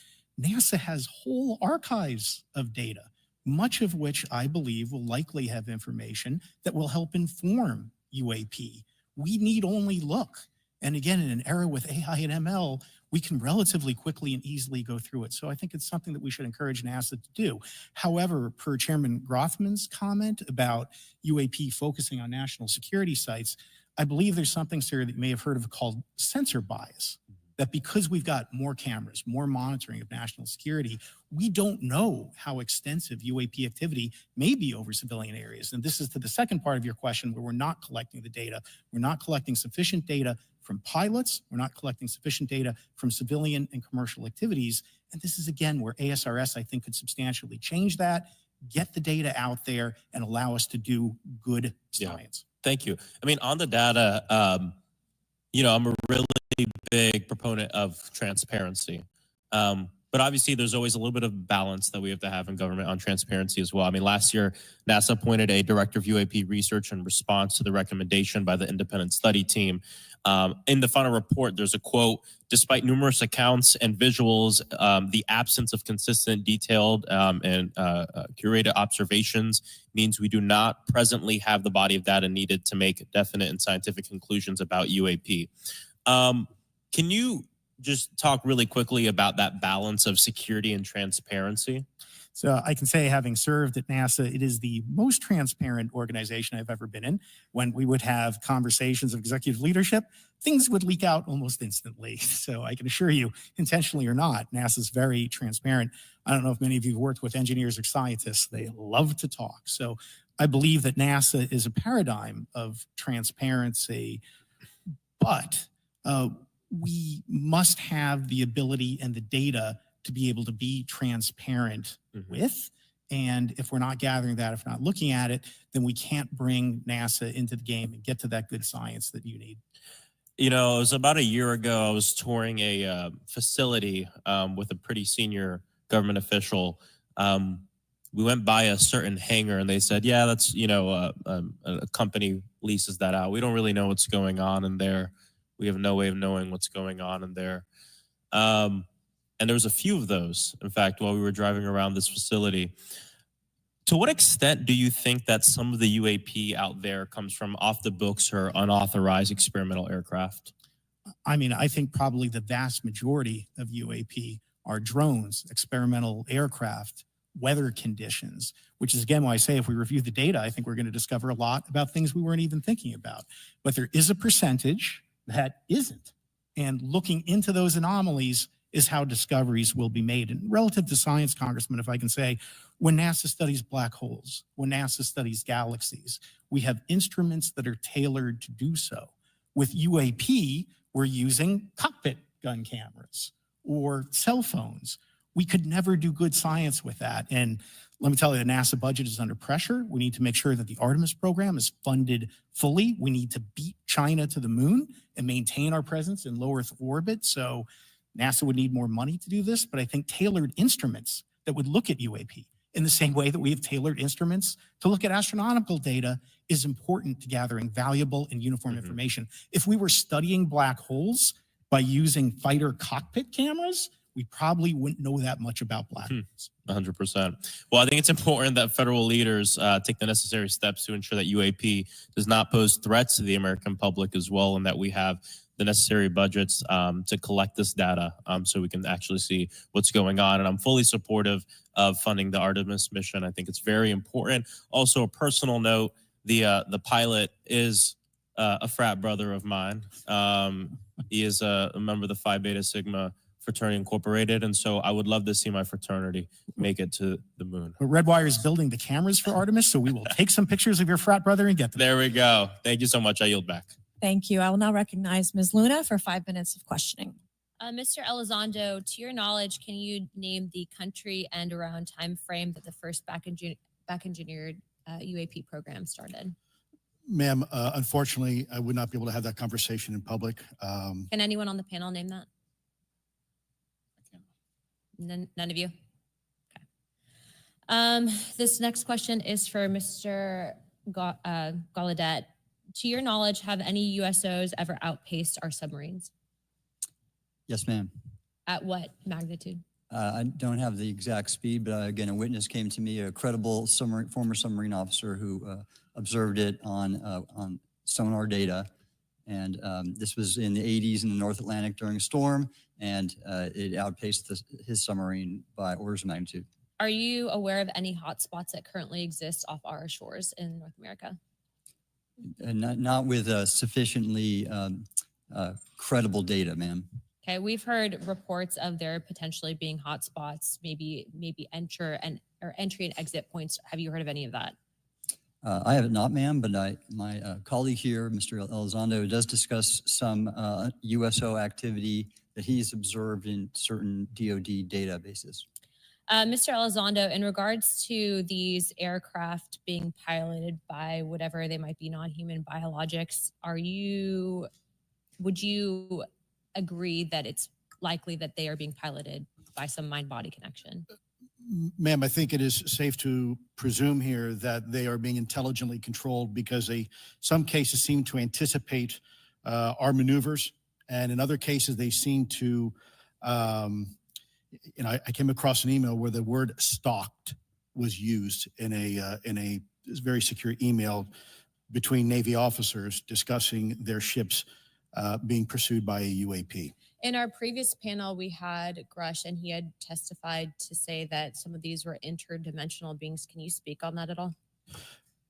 NASA has whole archives of data, much of which I believe will likely have information that will help inform UAP. We need only look And again, in an era with AI and ML, we can relatively quickly and easily go through it. So I think it's something that we should encourage NASA to do. However, per Chairman Grothman's comment about UAP focusing on national security sites, I believe there's something, sir, that you may have heard of called sensor bias. That because we've got more cameras, more monitoring of national security, we don't know how extensive UAP activity may be over civilian areas. And this is to the second part of your question, where we're not collecting the data. We're not collecting sufficient data from pilots. We're not collecting sufficient data from civilian and commercial activities. And this is, again, where ASRS, I think, could substantially change that, get the data out there, and allow us to do good science. Thank you. I mean, on the data, I'm a really big proponent of transparency. But obviously, there's always a little bit of balance that we have to have in government on transparency as well. I mean, last year, NASA appointed a director of UAP research in response to the recommendation by the independent study team. In the final report, there's a quote: "Despite numerous accounts and visuals, the absence of consistent, detailed, and curated observations means we do not presently have the body of data needed to make definite and scientific conclusions about UAP." Can you just talk really quickly about that balance of security and transparency? So I can say, having served at NASA, it is the most transparent organization I've ever been in. When we would have conversations of executive leadership, things would leak out almost instantly. So I can assure you, intentionally or not, NASA's very transparent. I don't know if many of you have worked with engineers or scientists. They love to talk. So I believe that NASA is a paradigm of transparency, but we must have the ability and the data to be able to be transparent with. And if we're not gathering that, if we're not looking at it, then we can't bring NASA into the game and get to that good science that you need. You know, it was about a year ago, I was touring a facility with a pretty senior government official. We went by a certain hangar and they said, yeah, that's, a company leases that out. We don't really know what's going on in there. We have no way of knowing what's going on in there. And there was a few of those, in fact, while we were driving around this facility. To what extent do you think that some of the UAP out there comes from off the books or unauthorized experimental aircraft? I mean, I think probably the vast majority of UAP are drones, experimental aircraft, weather conditions, which is, again, why I say if we review the data, I think we're going to discover a lot about things we weren't even thinking about. But there is a percentage that isn't. And looking into those anomalies is how discoveries will be made. And relative to science, Congressman, if I can say, when NASA studies black holes, when NASA studies galaxies, we have instruments that are tailored to do so. With UAP, we're using cockpit gun cameras or cell phones. We could never do good science with that. And let me tell you, the NASA budget is under pressure. We need to make sure that the Artemis program is funded fully. We need to beat China to the moon and maintain our presence in low Earth orbit. So NASA would need more money to do this, but I think tailored instruments that would look at UAP in the same way that we have tailored instruments to look at astronomical data is important to gathering valuable and uniform information. If we were studying black holes by using fighter cockpit cameras, we probably wouldn't know that much about black holes. 100%. Well, I think it's important that federal leaders take the necessary steps to ensure that UAP does not pose threats to the American public as well, and that we have the necessary budgets to collect this data so we can actually see what's going on. And I'm fully supportive of funding the Artemis mission. I think it's very important. Also, a personal note, the pilot is a frat brother of mine. He is a member of the Phi Beta Sigma Fraternity Incorporated, and so I would love to see my fraternity make it to the moon. But Redwire is building the cameras for Artemis, so we will take some pictures of your frat brother and get them. There we go. Thank you so much. I yield back. Thank you. I will now recognize Ms. Luna for 5 minutes of questioning. Mr. Elizondo, to your knowledge, can you name the country and around time frame that the first back engineered UAP program started? Ma'am, unfortunately, I would not be able to have that conversation in public. Can anyone on the panel name that? None of you? Okay. This next question is for Mr. Gallaudet. To your knowledge, have any USOs ever outpaced our submarines? Yes, ma'am. At what magnitude? I don't have the exact speed, but again, a witness came to me, a credible former submarine officer who observed it on sonar data, And this was in the 80s in the North Atlantic during a storm, and it outpaced his submarine by orders of magnitude. Are you aware of any hotspots that currently exist off our shores in North America? And not with sufficiently credible data, ma'am. Okay, we've heard reports of there potentially being hotspots, maybe entry and exit points. Have you heard of any of that? I have it not, ma'am, but my colleague here, Mr. Elizondo, does discuss some USO activity that he's observed in certain DoD databases. Mr. Elizondo, in regards to these aircraft being piloted by whatever they might be, non-human biologics, would you agree that it's likely that they are being piloted by some mind-body connection? Ma'am, I think it is safe to presume here that they are being intelligently controlled because some cases seem to anticipate our maneuvers, and in other cases they seem to, I came across an email where the word "stalked" was used in a very secure email between Navy officers discussing their ships being pursued by a UAP. In our previous panel, we had Grush, and he had testified to say that some of these were interdimensional beings. Can you speak on that at all?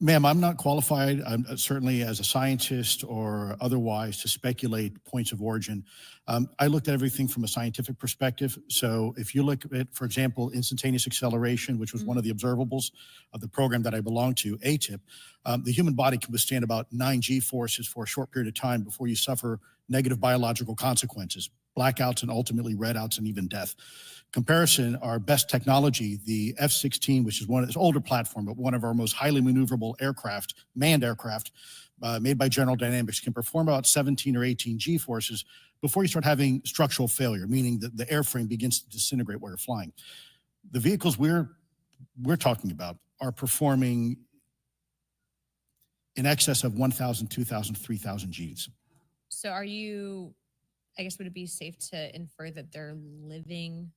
Ma'am, I'm not qualified, certainly as a scientist or otherwise, to speculate points of origin. I looked at everything from a scientific perspective. So if you look at, for example, instantaneous acceleration, which was one of the observables of the program that I belong to, ATIP, the human body can withstand about 9 G-forces for a short period of time before you suffer negative biological consequences, blackouts and ultimately redouts and even death. Comparison, our best technology, the F-16, which is it's an older platform, but one of our most highly maneuverable aircraft, manned aircraft, made by General Dynamics, can perform about 17 or 18 G-forces before you start having structural failure, meaning that the airframe begins to disintegrate while you're flying. The vehicles we're talking about are performing in excess of 1,000, 2,000, 3,000 Gs. So would it be safe to infer that they're living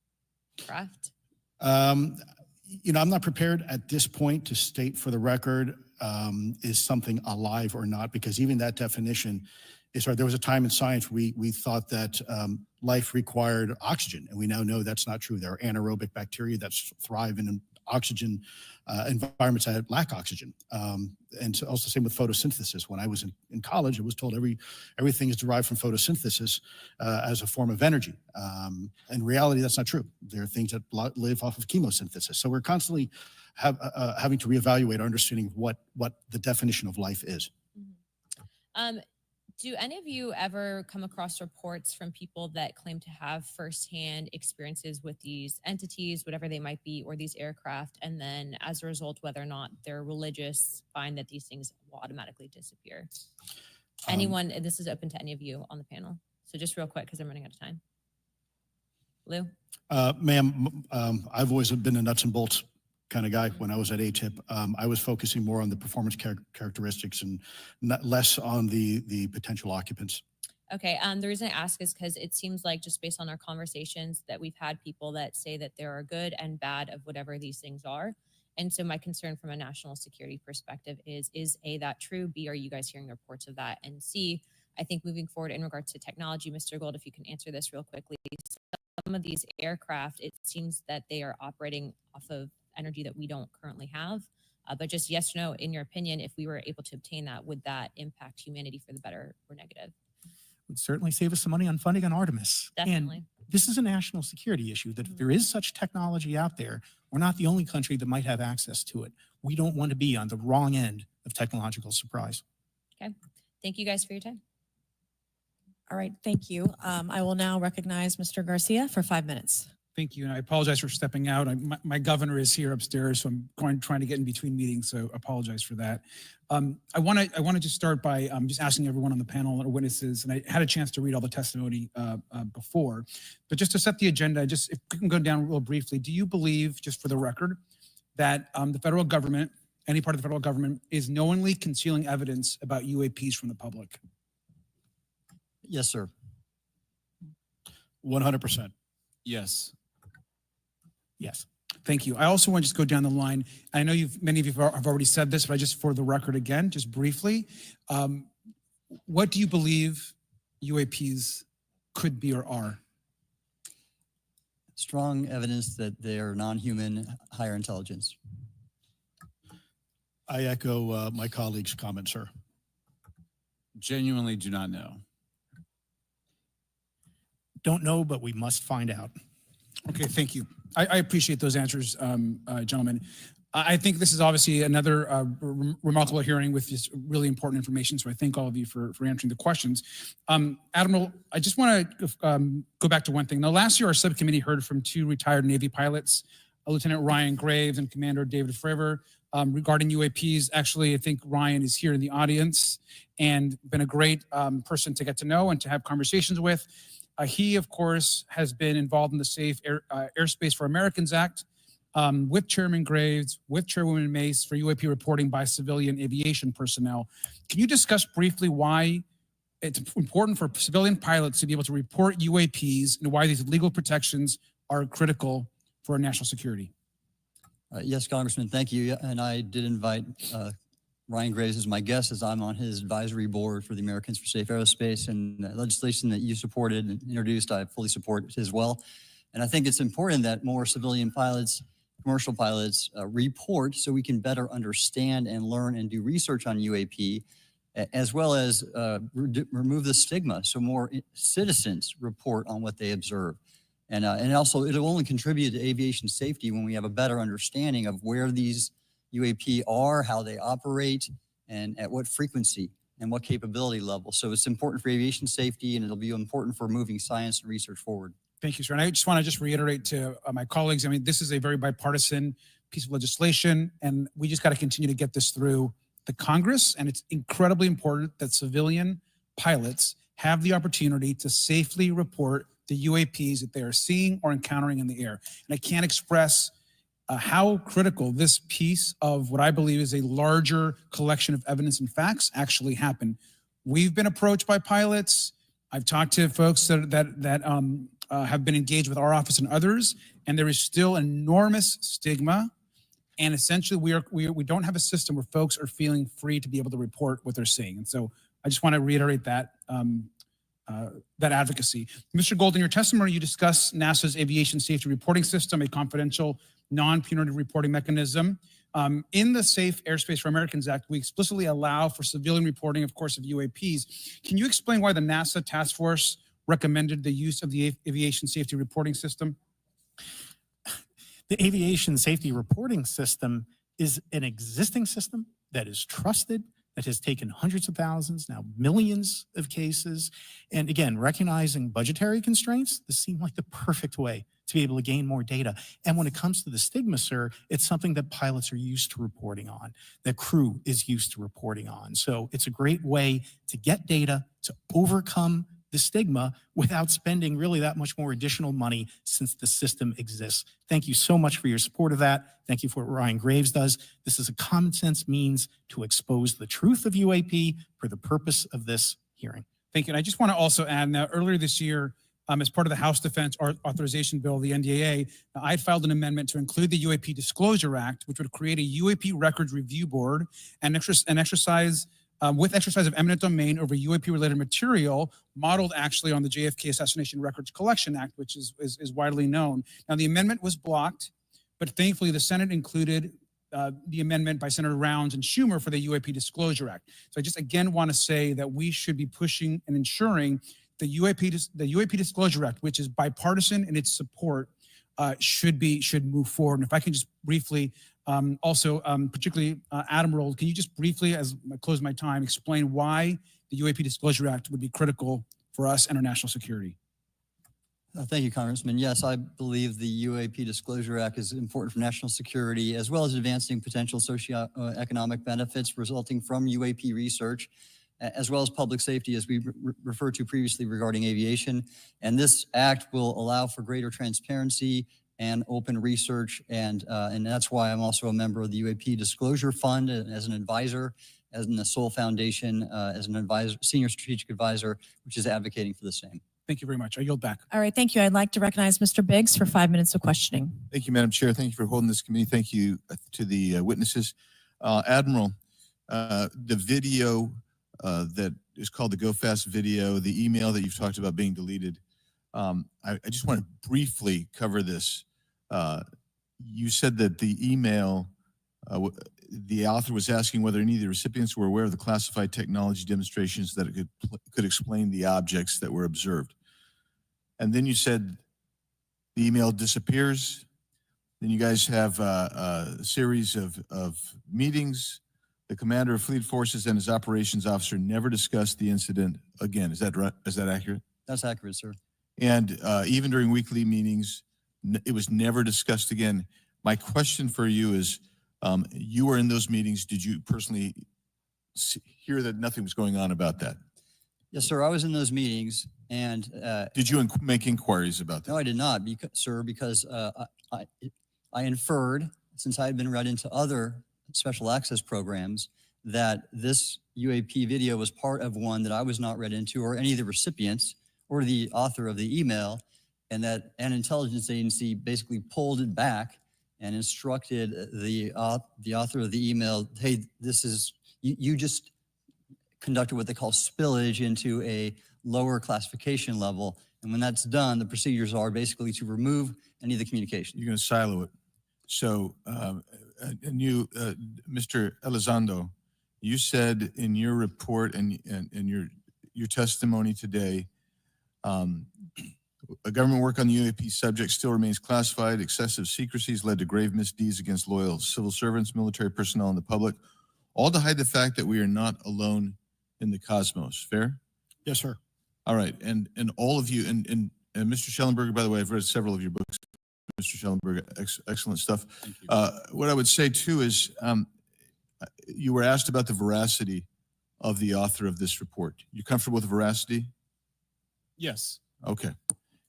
craft? I'm not prepared at this point to state for the record is something alive or not, because even that definition is hard. There was a time in science we thought that life required oxygen, and we now know that's not true. There are anaerobic bacteria that thrive in oxygen environments that lack oxygen. And so also same with photosynthesis. When I was in college, I was told everything is derived from photosynthesis as a form of energy. In reality, that's not true. There are things that live off of chemosynthesis. So we're constantly having to reevaluate our understanding of what the definition of life is. Do any of you ever come across reports from people that claim to have firsthand experiences with these entities, whatever they might be, or these aircraft, and then as a result, whether or not they're religious, find that these things will automatically disappear? Anyone, and this is open to any of you on the panel. So just real quick, because I'm running out of time. Lou? Ma'am, I've always been a nuts and bolts kind of guy. When I was at ATIP, I was focusing more on the performance characteristics and less on the potential occupants. Okay, the reason I ask is because it seems like, just based on our conversations, that we've had people that say that there are good and bad of whatever these things are. And so my concern from a national security perspective is A, that true? B, are you guys hearing reports of that? And C, I think moving forward in regards to technology, Mr. Gold, if you can answer this real quickly, some of these aircraft, it seems that they are operating off of energy that we don't currently have. But just yes or no, in your opinion, if we were able to obtain that, would that impact humanity for the better or negative? Would certainly save us some money on funding on Artemis. Definitely. And this is a national security issue, that if there is such technology out there, we're not the only country that might have access to it. We don't want to be on the wrong end of technological surprise. Okay. Thank you guys for your time. All right, thank you. I will now recognize Mr. Garcia for 5 minutes. Thank you, and I apologize for stepping out. My governor is here upstairs, so I'm trying to get in between meetings, so apologize for that. I want to just start by just asking everyone on the panel or witnesses, and I had a chance to read all the testimony before, but just to set the agenda, just if we can go down real briefly, do you believe, just for the record, that the federal government, any part of the federal government, is knowingly concealing evidence about UAPs from the public? Yes, sir. 100%. Yes. Yes. Thank you. I also want to just go down the line. I know many of you have already said this, but I just, for the record again, just briefly, what do you believe UAPs could be or are? Strong evidence that they are non-human, higher intelligence. I echo my colleague's comment, sir. Genuinely do not know. Don't know, but we must find out. Okay, thank you. I appreciate those answers, gentlemen. I think this is obviously another remarkable hearing with this really important information. So I thank all of you for answering the questions. Admiral, I just want to go back to one thing. Now, last year, our subcommittee heard from 2 retired Navy pilots, Lieutenant Ryan Graves and Commander David Fravor, regarding UAPs. Actually, I think Ryan is here in the audience and been a great person to get to know and to have conversations with. He, of course, has been involved in the Safe Airspace for Americans Act, with Chairman Graves, with Chairwoman Mace for UAP reporting by civilian aviation personnel. Can you discuss briefly why it's important for civilian pilots to be able to report UAPs and why these legal protections are critical for our national security? Yes, Congressman, thank you. And I did invite Ryan Graves as my guest, as I'm on his advisory board for the Americans for Safe Aerospace, and the legislation that you supported and introduced, I fully support as well. And I think it's important that more civilian pilots, commercial pilots report so we can better understand and learn and do research on UAP, as well as remove the stigma so more citizens report on what they observe. And also it'll only contribute to aviation safety when we have a better understanding of where these UAP are, how they operate, and at what frequency and what capability level. So it's important for aviation safety, and it'll be important for moving science and research forward. Thank you, sir. And I just want to reiterate to my colleagues, I mean, this is a very bipartisan piece of legislation, and we just got to continue to get this through the Congress. And it's incredibly important that civilian pilots have the opportunity to safely report the UAPs that they are seeing or encountering in the air. And I can't express how critical this piece of what I believe is a larger collection of evidence and facts actually happened. We've been approached by pilots. I've talked to folks that have been engaged with our office and others, and there is still enormous stigma. And essentially, we don't have a system where folks are feeling free to be able to report what they're seeing. And so I just want to reiterate that advocacy. Mr. Gold, in your testimony, you discussed NASA's aviation safety reporting system, a confidential, non-punitive reporting mechanism. In the Safe Airspace for Americans Act, we explicitly allow for civilian reporting, of course, of UAPs. Can you explain why the NASA task force recommended the use of the aviation safety reporting system? The aviation safety reporting system is an existing system that is trusted, that has taken hundreds of thousands, now millions of cases. And again, recognizing budgetary constraints, this seemed like the perfect way to be able to gain more data. And when it comes to the stigma, sir, it's something that pilots are used to reporting on, that crew is used to reporting on. So it's a great way to get data, to overcome the stigma without spending really that much more additional money since the system exists. Thank you so much for your support of that. Thank you for what Ryan Graves does. This is a common sense means to expose the truth of UAP for the purpose of this hearing. Thank you. And I just want to also add, now earlier this year, as part of the House Defense Authorization Bill, the NDAA, I had filed an amendment to include the UAP Disclosure Act, which would create a UAP Records Review Board and exercise of eminent domain over UAP-related material, modeled actually on the JFK Assassination Records Collection Act, which is widely known. Now, the amendment was blocked, but thankfully the Senate included the amendment by Senator Rounds and Schumer for the UAP Disclosure Act. So I just again want to say that we should be pushing and ensuring the UAP Disclosure Act, which is bipartisan in its support, should move forward. And if I can just briefly, particularly Admiral, can you just briefly, as I close my time, explain why the UAP Disclosure Act would be critical for us and our national security? Thank you, Congressman. Yes, I believe the UAP Disclosure Act is important for national security, as well as advancing potential socioeconomic benefits resulting from UAP research, as well as public safety, as we referred to previously regarding aviation. And this act will allow for greater transparency and open research, and that's why I'm also a member of the UAP Disclosure Fund as an advisor, as in the Soul Foundation, as an advisor, senior strategic advisor, which is advocating for the same. Thank you very much. I yield back. All right, thank you. I'd like to recognize Mr. Biggs for 5 minutes of questioning. Thank you, Madam Chair. Thank you for holding this committee. Thank you to the witnesses. Admiral, the video that is called the Go Fast video, the email that you've talked about being deleted. I just want to briefly cover this. You said that the email, the author was asking whether any of the recipients were aware of the classified technology demonstrations that it could explain the objects that were observed. And then you said the email disappears. Then you guys have a series of meetings. The commander of fleet forces and his operations officer never discussed the incident again. Is that right? Is that accurate? That's accurate, sir. And even during weekly meetings, it was never discussed again. My question for you is, you were in those meetings. Did you personally hear that nothing was going on about that? Yes, sir. I was in those meetings, and did you make inquiries about that? No, I did not, sir, because I inferred, since I had been read into other special access programs, that this UAP video was part of one that I was not read into, or any of the recipients, or the author of the email, and that an intelligence agency basically pulled it back and instructed the author of the email, hey, this is, you just conducted what they call spillage into a lower classification level. And when that's done, the procedures are basically to remove any of the communication. You're going to silo it. So, and you, Mr. Elizondo, you said in your report and your testimony today, a government work on the UAP subject still remains classified. Excessive secrecies led to grave misdeeds against loyal civil servants, military personnel, and the public, all to hide the fact that we are not alone in the cosmos. Fair? Yes, sir. All right. And all of you, and Mr. Schellenberger, by the way, I've read several of your books, Mr. Schellenberger, excellent stuff. What I would say too is you were asked about the veracity of the author of this report. You comfortable with the veracity? Yes. Okay.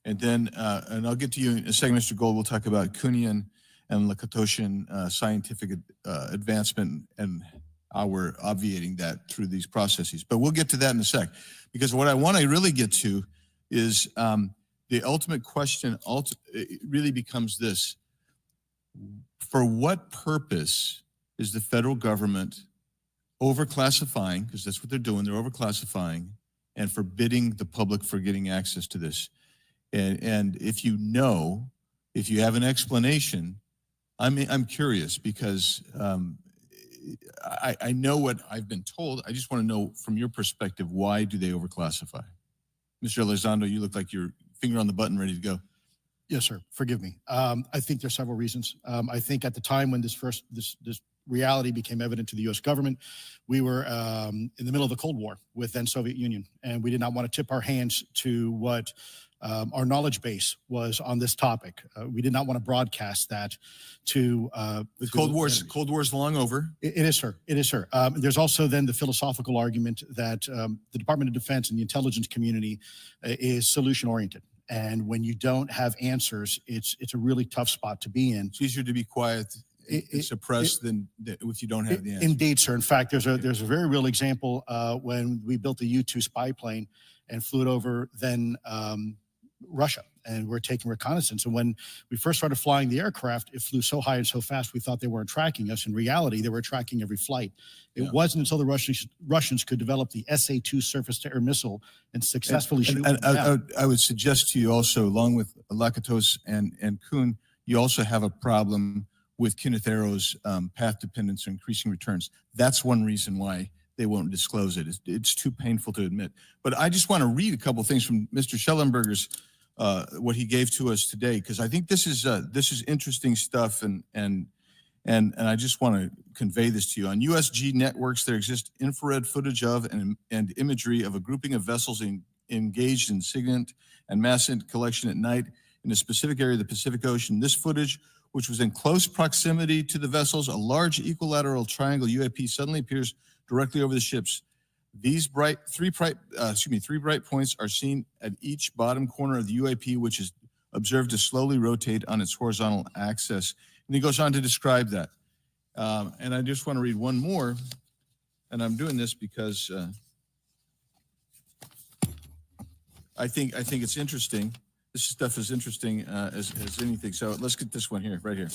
And then, and I'll get to you in a second, Mr. Gold. We'll talk about Kuhnian and Lakatoshian scientific advancement and how we're obviating that through these processes. But we'll get to that in a sec, because what I want to really get to is the ultimate question it really becomes this: for what purpose is the federal government overclassifying, because that's what they're doing, they're overclassifying and forbidding the public for getting access to this? And if you know, if you have an explanation, I'm curious, because I know what I've been told. I just want to know from your perspective, why do they overclassify? Mr. Elizondo, you look like you're finger on the button, ready to go. Yes, sir. Forgive me. I think there's several reasons. I think at the time when this reality became evident to the U.S. government, we were in the middle of the Cold War with then Soviet Union, and we did not want to tip our hands to what our knowledge base was on this topic. We did not want to broadcast that to the Cold War's long over. It is, sir. It is, sir. There's also then the philosophical argument that the Department of Defense and the intelligence community is solution oriented. And when you don't have answers, it's a really tough spot to be in. It's easier to be quiet and suppressed than if you don't have the answer. Indeed, sir. In fact, there's a very real example when we built the U-2 spy plane and flew it over then Russia, and we're taking reconnaissance. And when we first started flying the aircraft, it flew so high and so fast we thought they weren't tracking us. In reality, they were tracking every flight. It wasn't until the Russians could develop the SA-2 surface-to-air missile and successfully shoot them down. I would suggest to you also, along with Lakatos and Kuhn, you also have a problem with Kenneth Arrow's path dependence or increasing returns. That's one reason why they won't disclose it. It's too painful to admit. But I just want to read a couple things from Mr. Schellenberger's what he gave to us today, because I think this is interesting stuff, and I just want to convey this to you. On USG networks, there exists infrared footage of and imagery of a grouping of vessels engaged in SIGINT and massive collection at night in a specific area of the Pacific Ocean. This footage, which was in close proximity to the vessels, a large equilateral triangle UAP suddenly appears directly over the ships. These three bright points are seen at each bottom corner of the UAP, which is observed to slowly rotate on its horizontal axis. And he goes on to describe that. And I just want to read one more, and I'm doing this because I think it's interesting. This stuff is interesting as anything. So let's get this one here, right here.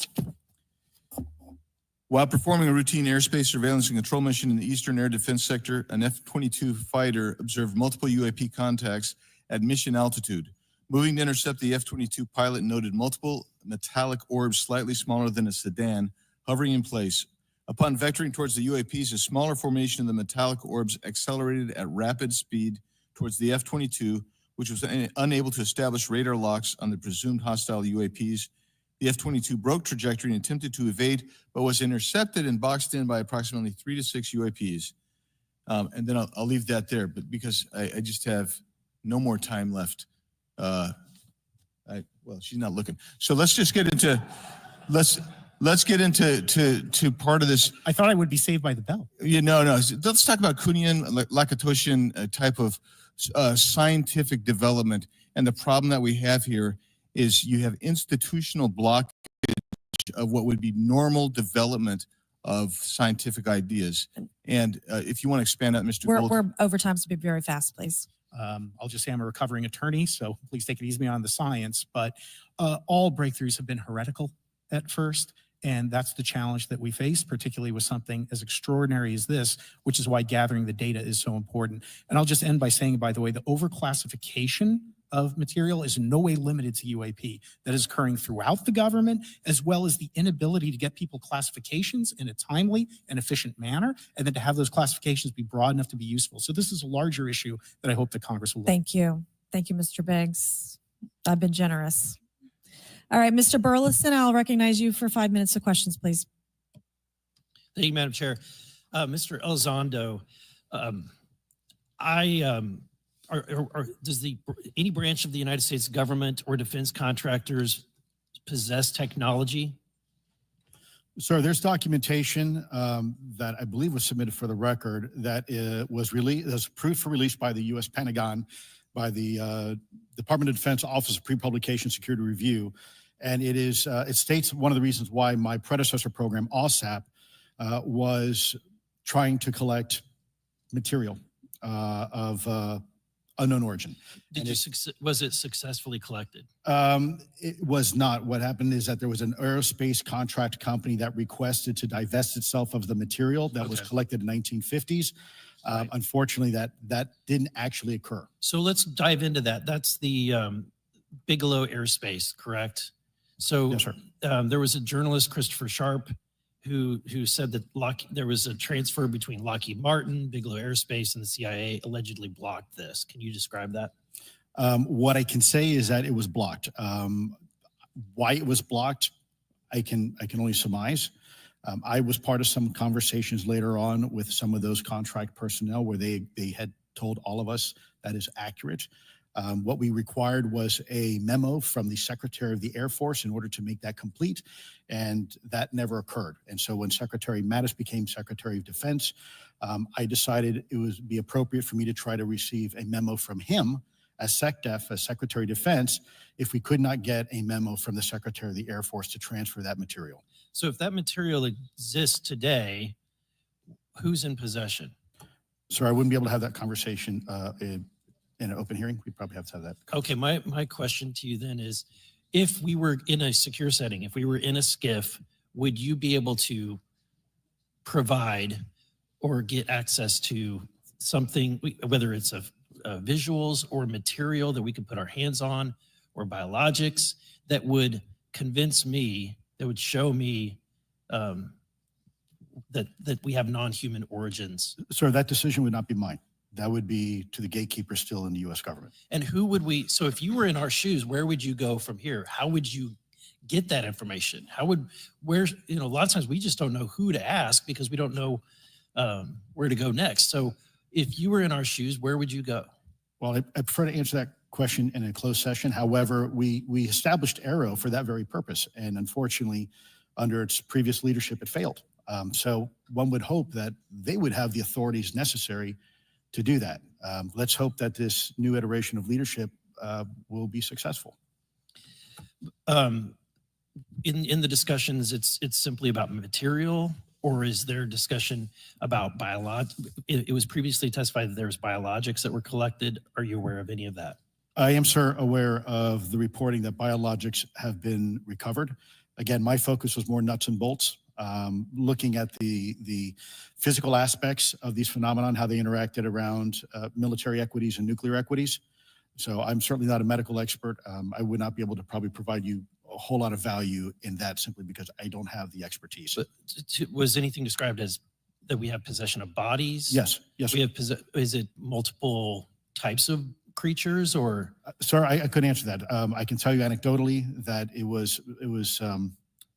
While performing a routine airspace surveillance and control mission in the Eastern Air Defense Sector, an F-22 fighter observed multiple UAP contacts at mission altitude. Moving to intercept the F-22, pilot noted multiple metallic orbs slightly smaller than a sedan hovering in place. Upon vectoring towards the UAPs, a smaller formation of the metallic orbs accelerated at rapid speed towards the F-22, which was unable to establish radar locks on the presumed hostile UAPs. The F-22 broke trajectory and attempted to evade, but was intercepted and boxed in by approximately 3 to 6 UAPs. And then I'll leave that there, but because I just have no more time left. Well, she's not looking. So let's just get into, let's get into part of this. I thought I would be saved by the bell. No. Let's talk about Kuhnian, Lakatoshian type of scientific development. And the problem that we have here is you have institutional blockage of what would be normal development of scientific ideas. And if you want to expand on Mr. Gold. We're over time, so be very fast, please. I'll just say I'm a recovering attorney, so please take it easy on the science. But all breakthroughs have been heretical at first. And that's the challenge that we face, particularly with something as extraordinary as this, which is why gathering the data is so important. And I'll just end by saying, by the way, the overclassification of material is in no way limited to UAP. That is occurring throughout the government, as well as the inability to get people classifications in a timely and efficient manner, and then to have those classifications be broad enough to be useful. So this is a larger issue that I hope that Congress will look at. Thank you. Thank you, Mr. Biggs. I've been generous. All right, Mr. Burleson, I'll recognize you for 5 minutes of questions, please. Thank you, Madam Chair. Mr. Elizondo, does any branch of the United States government or defense contractors possess technology? Sir, there's documentation that I believe was submitted for the record that was approved for release by the U.S. Pentagon, by the Department of Defense Office of Pre-Publication Security Review. And it states one of the reasons why my predecessor program, OSAP, was trying to collect material of unknown origin. Was it successfully collected? It was not. What happened is that there was an aerospace contract company that requested to divest itself of the material that was collected in the 1950s. Right. Unfortunately, that didn't actually occur. So let's dive into that. That's the Bigelow Aerospace, correct? So yes, sir. There was a journalist, Christopher Sharp, who said that there was a transfer between Lockheed Martin, Bigelow Aerospace, and the CIA allegedly blocked this. Can you describe that? What I can say is that it was blocked. Why it was blocked, I can only surmise. I was part of some conversations later on with some of those contract personnel where they had told all of us that is accurate. What we required was a memo from the Secretary of the Air Force in order to make that complete, and that never occurred. And so when Secretary Mattis became Secretary of Defense, I decided it would be appropriate for me to try to receive a memo from him as SecDef, as Secretary of Defense, if we could not get a memo from the Secretary of the Air Force to transfer that material. So if that material exists today, who's in possession? Sir, I wouldn't be able to have that conversation in an open hearing. We'd probably have to have that. Okay, my question to you then is, if we were in a secure setting, if we were in a SCIF, would you be able to provide or get access to something, whether it's visuals or material that we could put our hands on, or biologics that would convince me, that would show me that we have non-human origins? Sir, that decision would not be mine. That would be to the gatekeeper still in the U.S. government. And who would so if you were in our shoes, where would you go from here? How would you get that information? A lot of times we just don't know who to ask because we don't know where to go next. So if you were in our shoes, where would you go? Well, I prefer to answer that question in a closed session. However, we established Aero for that very purpose. And unfortunately, under its previous leadership, it failed. So one would hope that they would have the authorities necessary to do that. Let's hope that this new iteration of leadership will be successful. In the discussions, it's simply about material, or is there discussion about it was previously testified that there was biologics that were collected. Are you aware of any of that? I am, sir, aware of the reporting that biologics have been recovered. Again, my focus was more nuts and bolts. looking at the physical aspects of these phenomenon, how they interacted around military equities and nuclear equities. So I'm certainly not a medical expert. I would not be able to probably provide you a whole lot of value in that simply because I don't have the expertise. But was anything described as that we have possession of bodies? Yes, yes. We have is it multiple types of creatures or? Sir, I couldn't answer that. I can tell you anecdotally that it was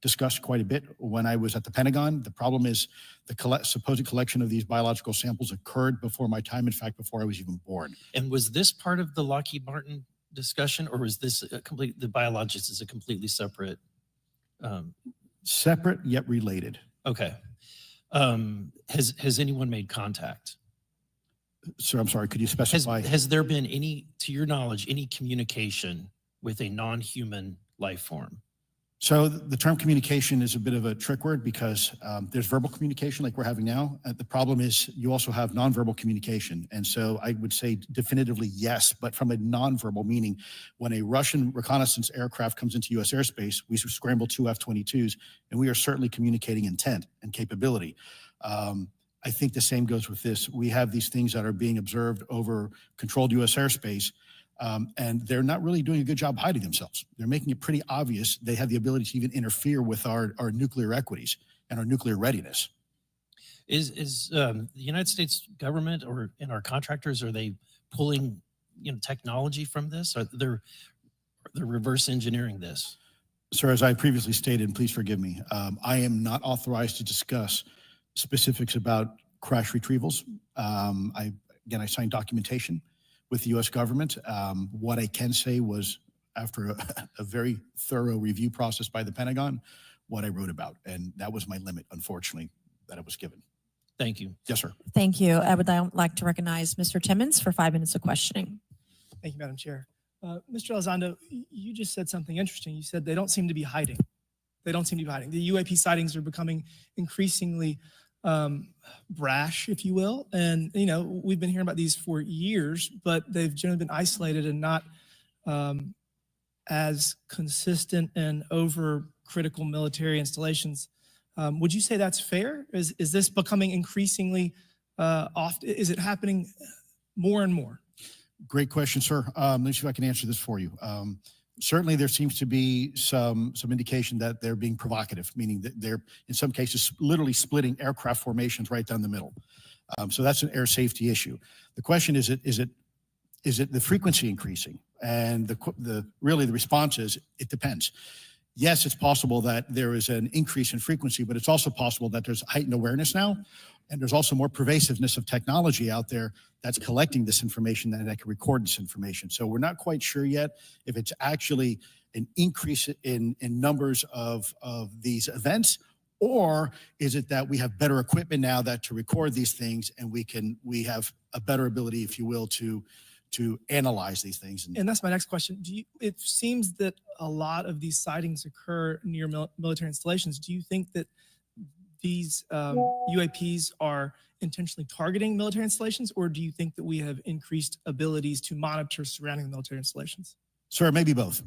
discussed quite a bit when I was at the Pentagon. The problem is the supposed collection of these biological samples occurred before my time, in fact, before I was even born. And was this part of the Lockheed Martin discussion, or was this the biologics is a completely separate? Separate yet related. Okay. Has anyone made contact? Sir, I'm sorry, could you specify? Has there been any, to your knowledge, any communication with a non-human life form? So the term communication is a bit of a trick word because there's verbal communication like we're having now. The problem is you also have nonverbal communication. And so I would say definitively yes, but from a nonverbal meaning, when a Russian reconnaissance aircraft comes into US airspace, we scramble 2 F-22s, and we are certainly communicating intent and capability. I think the same goes with this. We have these things that are being observed over controlled US airspace. And they're not really doing a good job hiding themselves. They're making it pretty obvious they have the ability to even interfere with our nuclear equities and our nuclear readiness. Is the United States government or in our contractors, are they pulling technology from this? Or they're reverse engineering this? Sir, as I previously stated, and please forgive me, I am not authorized to discuss specifics about crash retrievals. I signed documentation with the U.S. government. What I can say was, after a very thorough review process by the Pentagon, what I wrote about. And that was my limit, unfortunately, that I was given. Thank you. Yes, sir. Thank you. I would now like to recognize Mr. Timmons for 5 minutes of questioning. Thank you, Madam Chair. Mr. Elizondo, you just said something interesting. You said they don't seem to be hiding. They don't seem to be hiding. The UAP sightings are becoming increasingly brash, if you will. And, we've been hearing about these for years, but they've generally been isolated and not as consistent and over critical military installations. Would you say that's fair? Is this becoming increasingly often? Is it happening more and more? Great question, sir. Let me see if I can answer this for you. Certainly, there seems to be some indication that they're being provocative, meaning that they're, in some cases, literally splitting aircraft formations right down the middle. So that's an air safety issue. The question is it the frequency increasing? And the response is it depends. Yes, it's possible that there is an increase in frequency, but it's also possible that there's heightened awareness now, and there's also more pervasiveness of technology out there that's collecting this information and that can record this information. So we're not quite sure yet if it's actually an increase in numbers of these events, or is it that we have better equipment now that to record these things, and we have a better ability, if you will, to analyze these things. And that's my next question. It seems that a lot of these sightings occur near military installations. Do you think that these UAPs are intentionally targeting military installations, or do you think that we have increased abilities to monitor surrounding military installations? Sir, maybe both.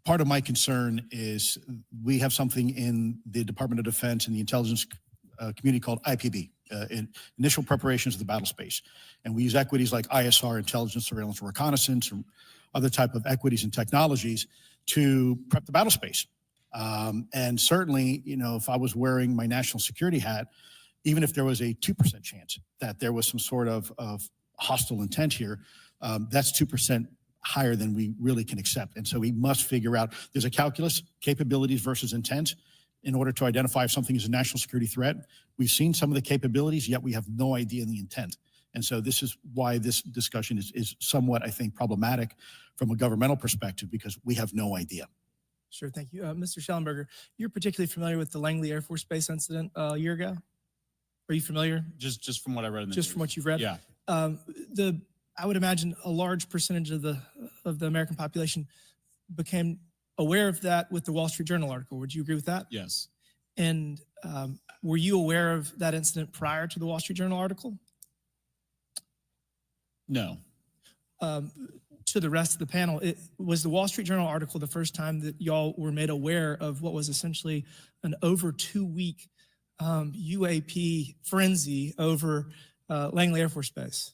Part of my concern is we have something in the Department of Defense and the intelligence community called IPB, initial preparations of the battle space. And we use equities like ISR, intelligence, surveillance, and reconnaissance, or other type of equities and technologies to prep the battle space. And certainly, if I was wearing my national security hat, even if there was a 2% chance that there was some sort of hostile intent here, that's 2% higher than we really can accept. And so we must figure out, there's a calculus, capabilities versus intent, in order to identify if something is a national security threat. We've seen some of the capabilities, yet we have no idea the intent. And so this is why this discussion is somewhat, I think, problematic from a governmental perspective, because we have no idea. Sure, thank you. Mr. Schellenberger, you're particularly familiar with the Langley Air Force Base incident a year ago? Are you familiar? Just from what I read in the Just news. from what you've read? Yeah. I would imagine a large percentage of the American population became aware of that with the Wall Street Journal article. Would you agree with that? Yes. And were you aware of that incident prior to the Wall Street Journal article? No. to the rest of the panel, it was the Wall Street Journal article the first time that y'all were made aware of what was essentially an over 2-week UAP frenzy over Langley Air Force Base.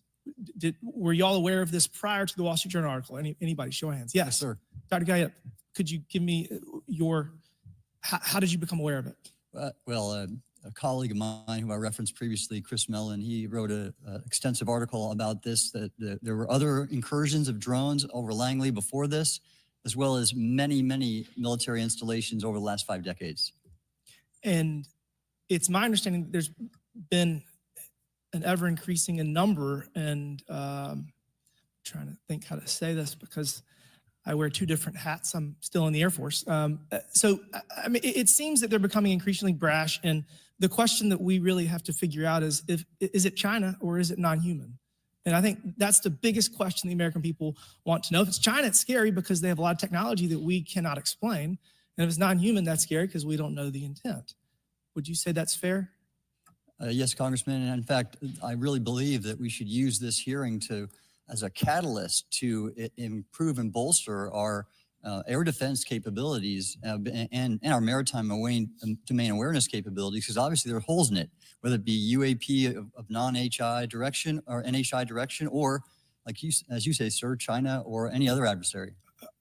Were y'all aware of this prior to the Wall Street Journal article? Anybody, show of hands. Yes, sir. Dr. Guyette, could you give me how did you become aware of it? A colleague of mine who I referenced previously, Chris Mellon, he wrote an extensive article about this, that there were other incursions of drones over Langley before this, as well as many, many military installations over the last 5 decades. And it's my understanding that there's been an ever increasing in number, and trying to think how to say this because I wear 2 different hats. I'm still in the Air Force. So, I mean, it seems that they're becoming increasingly brash. And the question that we really have to figure out is it China or is it non-human? And I think that's the biggest question the American people want to know. If it's China, it's scary because they have a lot of technology that we cannot explain. And if it's non-human, that's scary because we don't know the intent. Would you say that's fair? Yes, Congressman. And in fact, I really believe that we should use this hearing as a catalyst to improve and bolster our air defense capabilities and our maritime domain awareness capabilities, because obviously there are holes in it, whether it be UAP of non-HI direction or NHI direction, or like as you say, sir, China or any other adversary.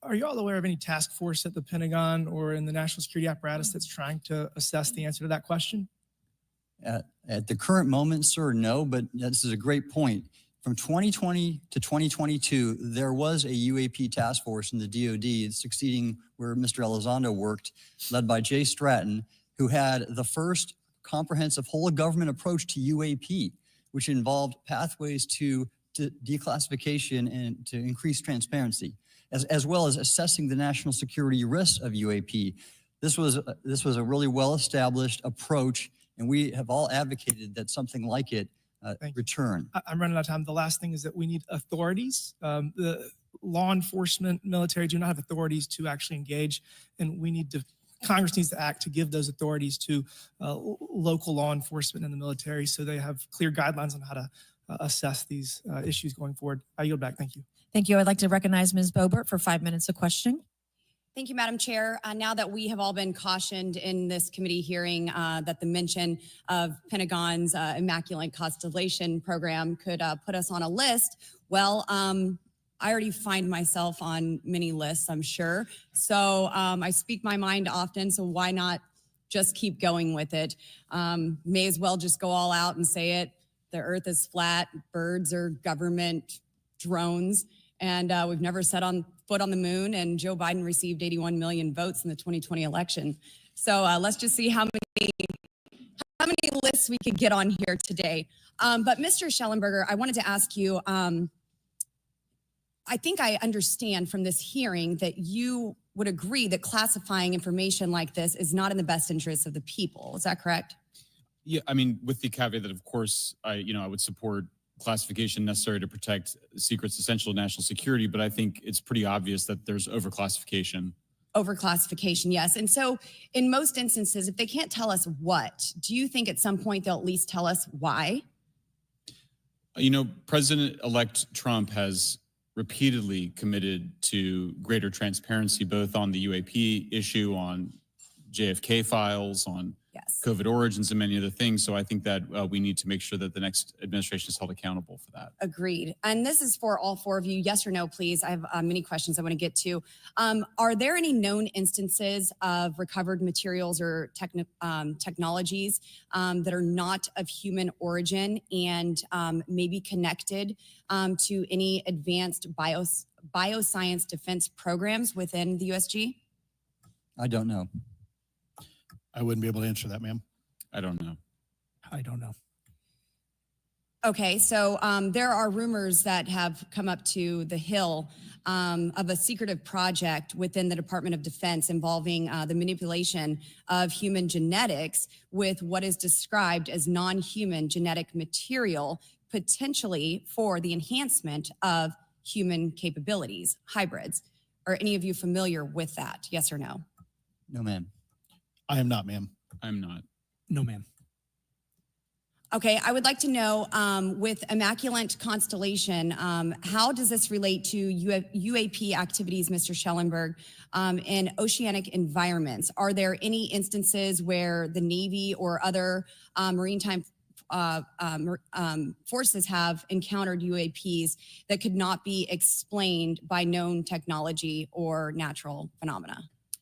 Are you all aware of any task force at the Pentagon or in the national security apparatus that's trying to assess the answer to that question? At the current moment, sir, no, but this is a great point. From 2020 to 2022, there was a UAP task force in the DoD succeeding where Mr. Elizondo worked, led by Jay Stratton, who had the first comprehensive whole of government approach to UAP, which involved pathways to declassification and to increase transparency, as well as assessing the national security risks of UAP. This was a really well-established approach, and we have all advocated that something like it return. I'm running out of time. The last thing is that we need authorities. The law enforcement, military do not have authorities to actually engage, and Congress needs to act to give those authorities to local law enforcement and the military so they have clear guidelines on how to assess these issues going forward. I yield back. Thank you. Thank you. I'd like to recognize Ms. Boebert for 5 minutes of questioning. Thank you, Madam Chair. Now that we have all been cautioned in this committee hearing that the mention of Pentagon's Immaculate Constellation program could put us on a list, well, I already find myself on many lists, I'm sure. So I speak my mind often, so why not just keep going with it? May as well just go all out and say it. The earth is flat, birds are government drones, and we've never set foot on the moon, and Joe Biden received 81 million votes in the 2020 election. So let's just see how many lists we could get on here today. But Mr. Schellenberger, I wanted to ask you, I think I understand from this hearing that you would agree that classifying information like this is not in the best interest of the people. Is that correct? Yeah, I mean, with the caveat that, of course, I would support classification necessary to protect secrets essential to national security, but I think it's pretty obvious that there's overclassification. Overclassification, yes. And so in most instances, if they can't tell us what, do you think at some point they'll at least tell us why? President-elect Trump has repeatedly committed to greater transparency, both on the UAP issue, on JFK files, on COVID origins, and many other things. So I think that we need to make sure that the next administration is held accountable for that. Agreed. And this is for all 4 of you. Yes or no, please. I have many questions I want to get to. Are there any known instances of recovered materials or technologies that are not of human origin and maybe connected to any advanced bioscience defense programs within the USG? I don't know. I wouldn't be able to answer that, ma'am. I don't know. I don't know. Okay, so there are rumors that have come up to the Hill of a secretive project within the Department of Defense involving the manipulation of human genetics with what is described as non-human genetic material, potentially for the enhancement of human capabilities, hybrids. Are any of you familiar with that? Yes or no? No, ma'am. I am not, ma'am. I'm not. No, ma'am. Okay, I would like to know with Immaculate Constellation, how does this relate to UAP activities, Mr. Schellenberg, in oceanic environments? Are there any instances where the Navy or other maritime forces have encountered UAPs that could not be explained by known technology or natural phenomena?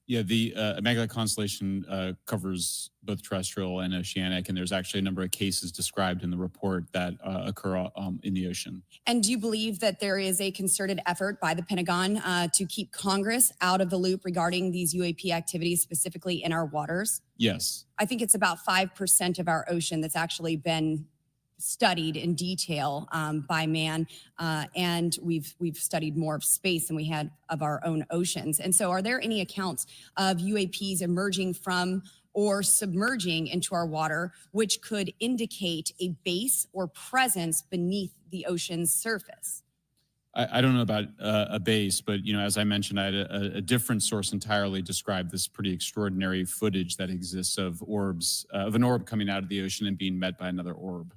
Yeah, the Immaculate Constellation covers both terrestrial and oceanic, and there's actually a number of cases described in the report that occur in the ocean. And do you believe that there is a concerted effort by the Pentagon to keep Congress out of the loop regarding these UAP activities, specifically in our waters? Yes. I think it's about 5% of our ocean that's actually been studied in detail by man, and we've studied more of space than we had of our own oceans. And so, are there any accounts of UAPs emerging from or submerging into our water, which could indicate a base or presence beneath the ocean's surface? I don't know about a base, but as I mentioned, I had a different source entirely describe this pretty extraordinary footage that exists of orbs, of an orb coming out of the ocean and being met by another orb.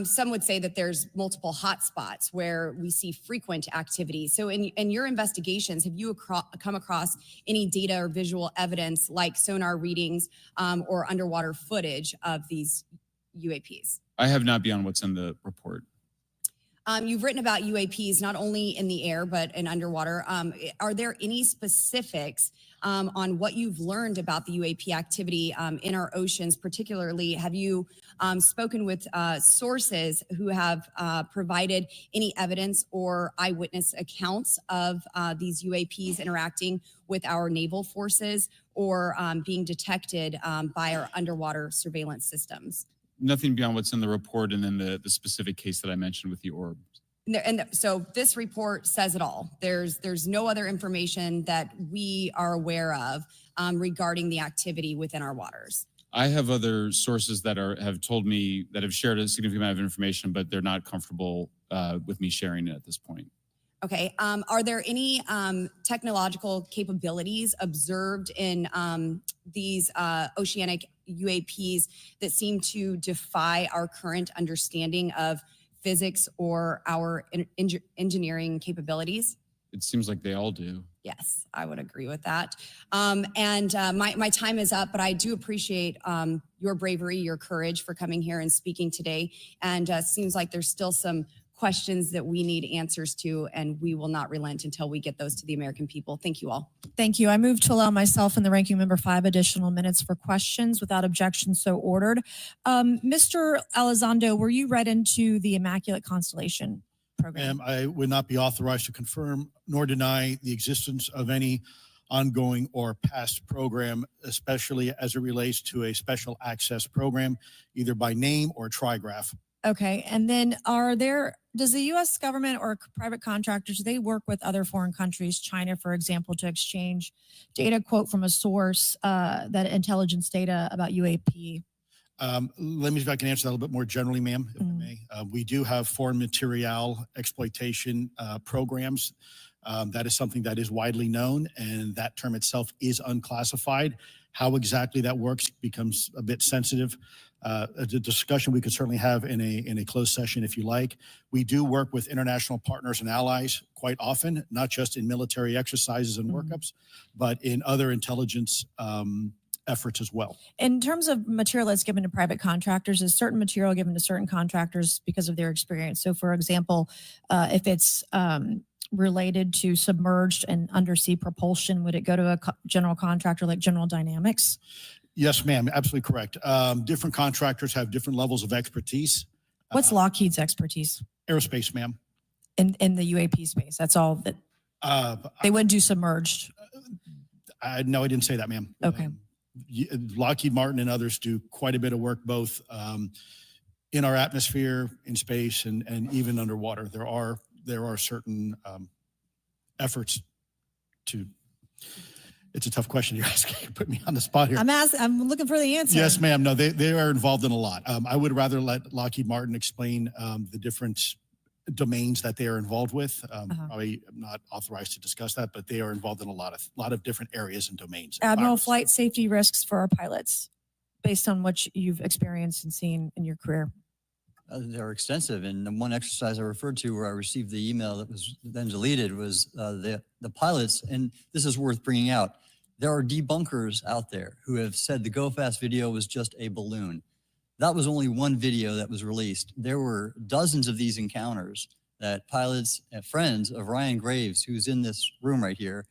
Some would say that there's multiple hotspots where we see frequent activity. So in your investigations, have you come across any data or visual evidence like sonar readings or underwater footage of these UAPs? I have not beyond what's in the report. You've written about UAPs not only in the air, but in underwater. Are there any specifics on what you've learned about the UAP activity in our oceans? Particularly, have you spoken with sources who have provided any evidence or eyewitness accounts of these UAPs interacting with our naval forces or being detected by our underwater surveillance systems? Nothing beyond what's in the report and then the specific case that I mentioned with the orb. So this report says it all. There's no other information that we are aware of regarding the activity within our waters. I have other sources that have told me that have shared a significant amount of information, but they're not comfortable with me sharing it at this point. Okay. Are there any technological capabilities observed in these oceanic UAPs that seem to defy our current understanding of physics or our engineering capabilities? It seems like they all do. Yes, I would agree with that. My time is up, but I do appreciate your bravery, your courage for coming here and speaking today. And seems like there's still some questions that we need answers to, and we will not relent until we get those to the American people. Thank you all. Thank you. I move to allow myself and the ranking member 5 additional minutes for questions without objection, so ordered. Mr. Elizondo, were you read into the Immaculate Constellation program? I would not be authorized to confirm nor deny the existence of any ongoing or past program, especially as it relates to a special access program, either by name or trigraph. Okay. And then does the U.S. government or private contractors, do they work with other foreign countries, China, for example, to exchange data, quote from a source, that intelligence data about UAP? Let me see if I can answer that a little bit more generally, ma'am, if I may. We do have foreign material exploitation programs. That is something that is widely known, and that term itself is unclassified. How exactly that works becomes a bit sensitive. A discussion we could certainly have in a closed session if you like. We do work with international partners and allies quite often, not just in military exercises and workups, but in other intelligence efforts as well. In terms of material that's given to private contractors, is certain material given to certain contractors because of their experience? So for example, if it's related to submerged and undersea propulsion, would it go to a general contractor like General Dynamics? Yes, ma'am, absolutely correct. Different contractors have different levels of expertise. What's Lockheed's expertise? Aerospace, ma'am. In the UAP space, that's all that they wouldn't do submerged. No, I didn't say that, ma'am. Okay. Lockheed Martin and others do quite a bit of work, both in our atmosphere, in space, and even underwater. There are certain efforts to. It's a tough question you're asking. You put me on the spot here. I'm looking for the answer. Yes, ma'am. No, they are involved in a lot. I would rather let Lockheed Martin explain the different domains that they are involved with. Probably not authorized to discuss that, but they are involved in a lot of different areas and domains. Admiral, flight safety risks for our pilots, based on what you've experienced and seen in your career. They're extensive, and the one exercise I referred to where I received the email that was then deleted was the pilots, and this is worth bringing out. There are debunkers out there who have said the Go Fast video was just a balloon. That was only one video that was released. There were dozens of these encounters that pilots and friends of Ryan Graves, who's in this room right here,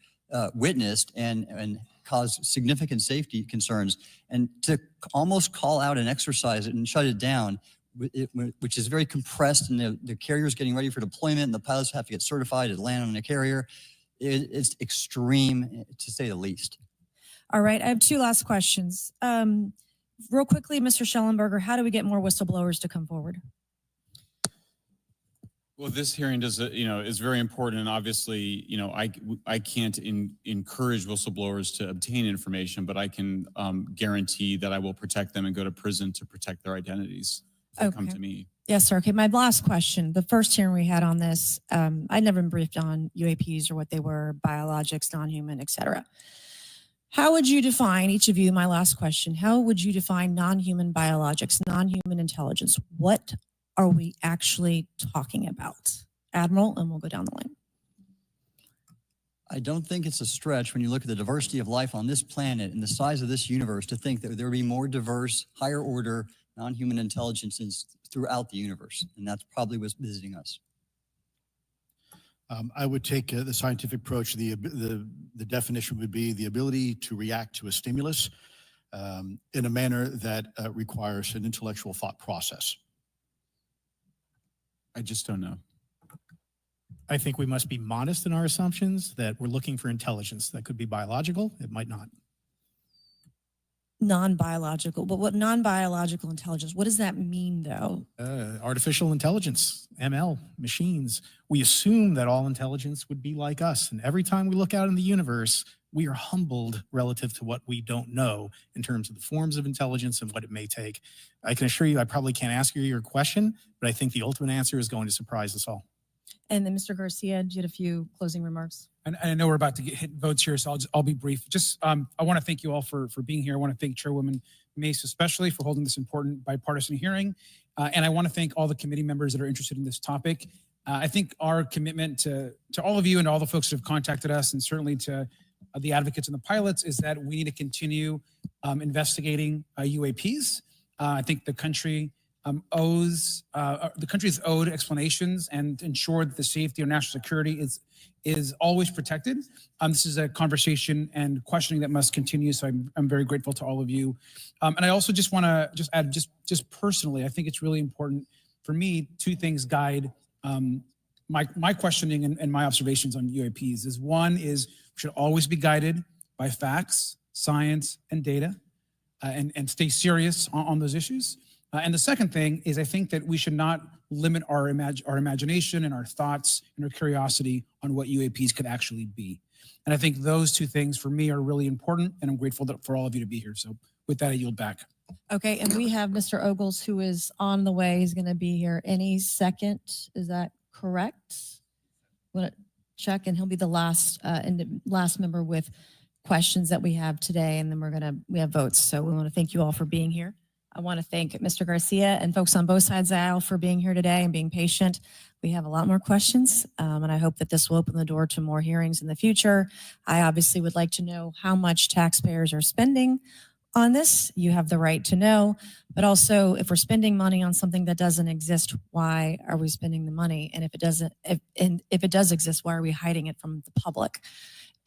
witnessed and caused significant safety concerns. And to almost call out an exercise and shut it down, which is very compressed, and the carrier's getting ready for deployment, and the pilots have to get certified to land on a carrier, it's extreme, to say the least. All right, I have two last questions. Real quickly, Mr. Schellenberger, how do we get more whistleblowers to come forward? Well, this hearing does, is very important, and obviously, I can't encourage whistleblowers to obtain information, but I can guarantee that I will protect them and go to prison to protect their identities if they come to me. Yes, sir. Okay, my last question. The first hearing we had on this, I'd never been briefed on UAPs or what they were, biologics, non-human, et cetera. How would you define, each of you, my last question, how would you define non-human biologics, non-human intelligence? What are we actually talking about? Admiral, and we'll go down the line. I don't think it's a stretch when you look at the diversity of life on this planet and the size of this universe to think that there would be more diverse, higher order, non-human intelligences throughout the universe. And that's probably what's visiting us. I would take the scientific approach. The definition would be the ability to react to a stimulus in a manner that requires an intellectual thought process. I just don't know. I think we must be modest in our assumptions that we're looking for intelligence. That could be biological, it might not. Non-biological, but what non-biological intelligence, what does that mean though? Artificial intelligence, ML, machines. We assume that all intelligence would be like us. And every time we look out in the universe, we are humbled relative to what we don't know in terms of the forms of intelligence and what it may take. I can assure you, I probably can't ask you your question, but I think the ultimate answer is going to surprise us all. And then Mr. Garcia, you had a few closing remarks. And I know we're about to hit votes here, so I'll be brief. Just I want to thank you all for being here. I want to thank Chairwoman Mace especially for holding this important bipartisan hearing. And I want to thank all the committee members that are interested in this topic. I think our commitment to all of you and all the folks that have contacted us, and certainly to the advocates and the pilots, is that we need to continue investigating UAPs. I think the country the country's owed explanations and ensure that the safety or national security is always protected. This is a conversation and questioning that must continue. So I'm very grateful to all of you. And I also just want to add, just personally, I think it's really important for me. Two things guide my questioning and my observations on UAPs. Is one is we should always be guided by facts, science, and data, and stay serious on those issues. And the second thing is I think that we should not limit our imagination and our thoughts and our curiosity on what UAPs could actually be. And I think those two things for me are really important, and I'm grateful for all of you to be here. So with that, I yield back. Okay, and we have Mr. Ogles, who is on the way. He's going to be here any second. Is that correct? I'm going to check, and he'll be the last member with questions that we have today, and then we have votes. So we want to thank you all for being here. I want to thank Mr. Garcia and folks on both sides of the aisle for being here today and being patient. We have a lot more questions, and I hope that this will open the door to more hearings in the future. I obviously would like to know how much taxpayers are spending on this. You have the right to know, but also if we're spending money on something that doesn't exist, why are we spending the money? And if it does exist, why are we hiding it from the public?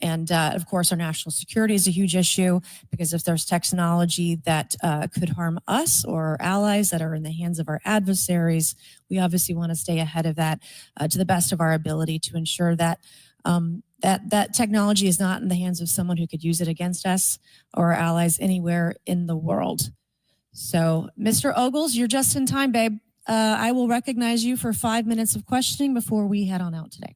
And of course, our national security is a huge issue, because if there's technology that could harm us or our allies that are in the hands of our adversaries, we obviously want to stay ahead of that to the best of our ability to ensure that that technology is not in the hands of someone who could use it against us or our allies anywhere in the world. So, Mr. Ogles, you're just in time, babe. I will recognize you for 5 minutes of questioning before we head on out today.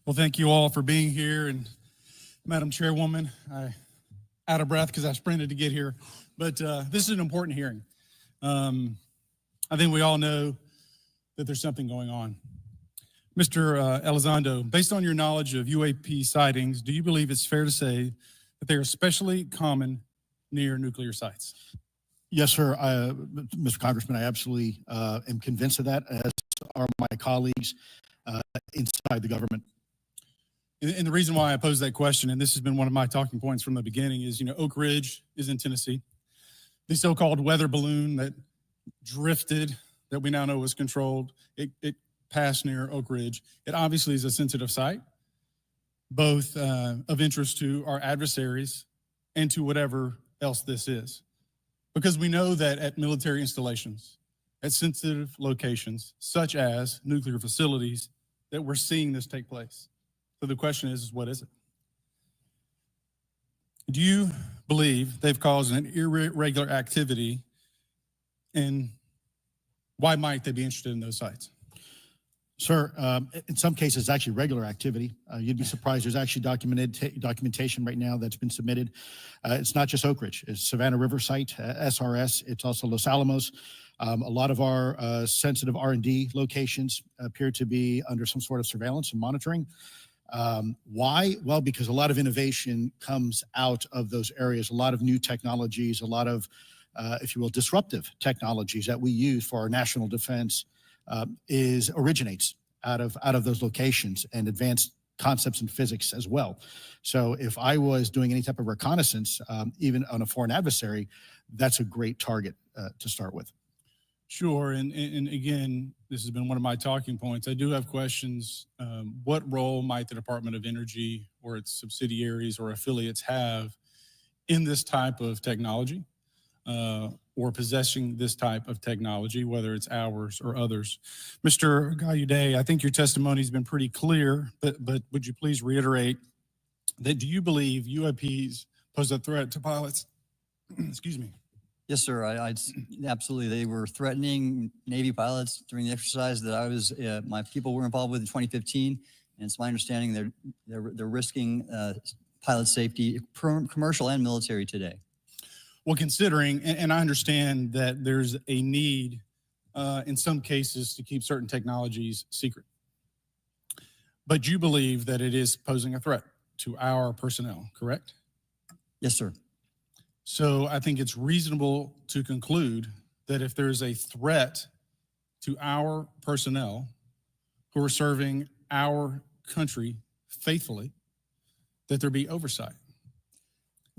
Well, thank you all for being here. And Madam Chairwoman, I'm out of breath because I sprinted to get here. But this is an important hearing. I think we all know that there's something going on. Mr. Elizondo, based on your knowledge of UAP sightings, do you believe it's fair to say that they are especially common near nuclear sites? Yes, sir. Mr. Congressman, I absolutely am convinced of that, as are my colleagues inside the government. And the reason why I pose that question, and this has been one of my talking points from the beginning, is, Oak Ridge is in Tennessee. The so-called weather balloon that drifted, that we now know was controlled, it passed near Oak Ridge. It obviously is a sensitive site, both of interest to our adversaries and to whatever else this is. Because we know that at military installations, at sensitive locations, such as nuclear facilities, that we're seeing this take place. So the question is what is it? Do you believe they've caused an irregular activity, and why might they be interested in those sites? Sir, in some cases, it's actually regular activity. You'd be surprised. There's actually documentation right now that's been submitted. It's not just Oak Ridge. It's Savannah River site, SRS. It's also Los Alamos. A lot of our sensitive R&D locations appear to be under some sort of surveillance and monitoring. Why? Well, because a lot of innovation comes out of those areas, a lot of new technologies, a lot of, if you will, disruptive technologies that we use for our national defense originates out of those locations, and advanced concepts in physics as well. So if I was doing any type of reconnaissance, even on a foreign adversary, that's a great target to start with. Sure, and again, this has been one of my talking points. I do have questions. What role might the Department of Energy or its subsidiaries or affiliates have in this type of technology, or possessing this type of technology, whether it's ours or others? Mr. Gallaudet, I think your testimony has been pretty clear, but would you please reiterate that do you believe UAPs pose a threat to pilots? Excuse me. Yes, sir. I absolutely. They were threatening Navy pilots during the exercise that I was, my people were involved with in 2015. And it's my understanding they're risking pilot safety, commercial and military today. Well, considering, and I understand that there's a need in some cases to keep certain technologies secret, but you believe that it is posing a threat to our personnel, correct? Yes, sir. So I think it's reasonable to conclude that if there's a threat to our personnel who are serving our country faithfully, that there be oversight.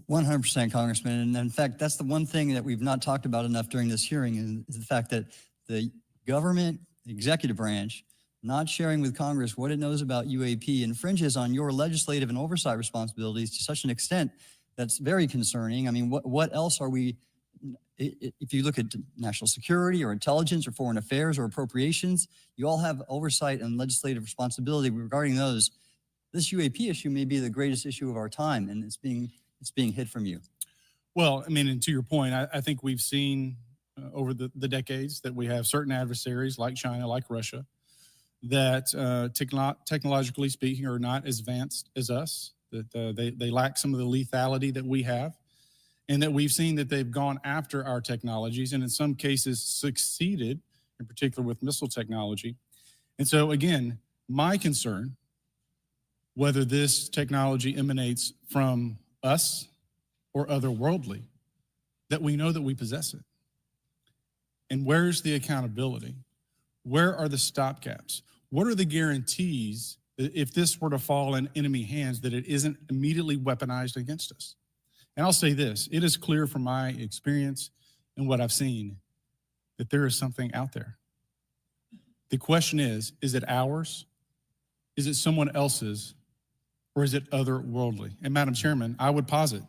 100%, Congressman. And in fact, that's the one thing that we've not talked about enough during this hearing, is the fact that the government, the executive branch, not sharing with Congress what it knows about UAP infringes on your legislative and oversight responsibilities to such an extent that's very concerning. I mean, what else are we, if you look at national security or intelligence or foreign affairs or appropriations, you all have oversight and legislative responsibility regarding those. This UAP issue may be the greatest issue of our time, and it's being hid from you. Well, I mean, and to your point, I think we've seen over the decades that we have certain adversaries like China, like Russia, that technologically speaking are not as advanced as us, that they lack some of the lethality that we have, and that we've seen that they've gone after our technologies and in some cases succeeded, in particular with missile technology. And so again, my concern, whether this technology emanates from us or otherworldly, that we know that we possess it. And where's the accountability? Where are the stopgaps? What are the guarantees that if this were to fall in enemy hands, that it isn't immediately weaponized against us? And I'll say this, it is clear from my experience and what I've seen that there is something out there. The question is it ours? Is it someone else's? Or is it otherworldly? And Madam Chairman, I would posit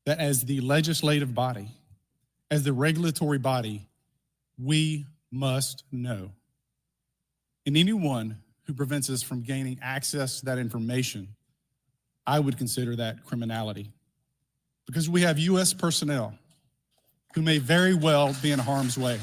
that as the legislative body, as the regulatory body, we must know. And anyone who prevents us from gaining access to that information, I would consider that criminality. Because we have U.S. personnel who may very well be in harm's way.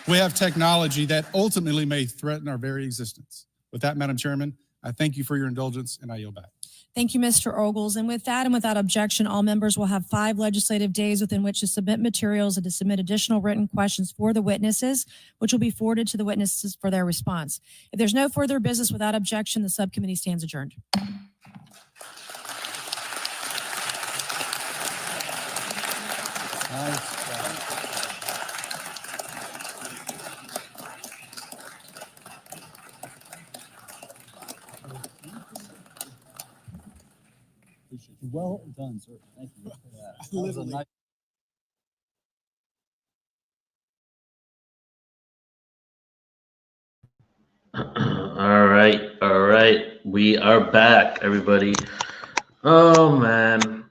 We have technology that ultimately may threaten our very existence. With that, Madam Chairman, I thank you for your indulgence, and I yield back. Thank you, Mr. Ogles. And with that and without objection, all members will have 5 legislative days within which to submit materials and to submit additional written questions for the witnesses, which will be forwarded to the witnesses for their response. If there's no further business without objection, the subcommittee stands adjourned. Well done, sir. Thank you for that. That was a nice All right. We are back, everybody. Oh man,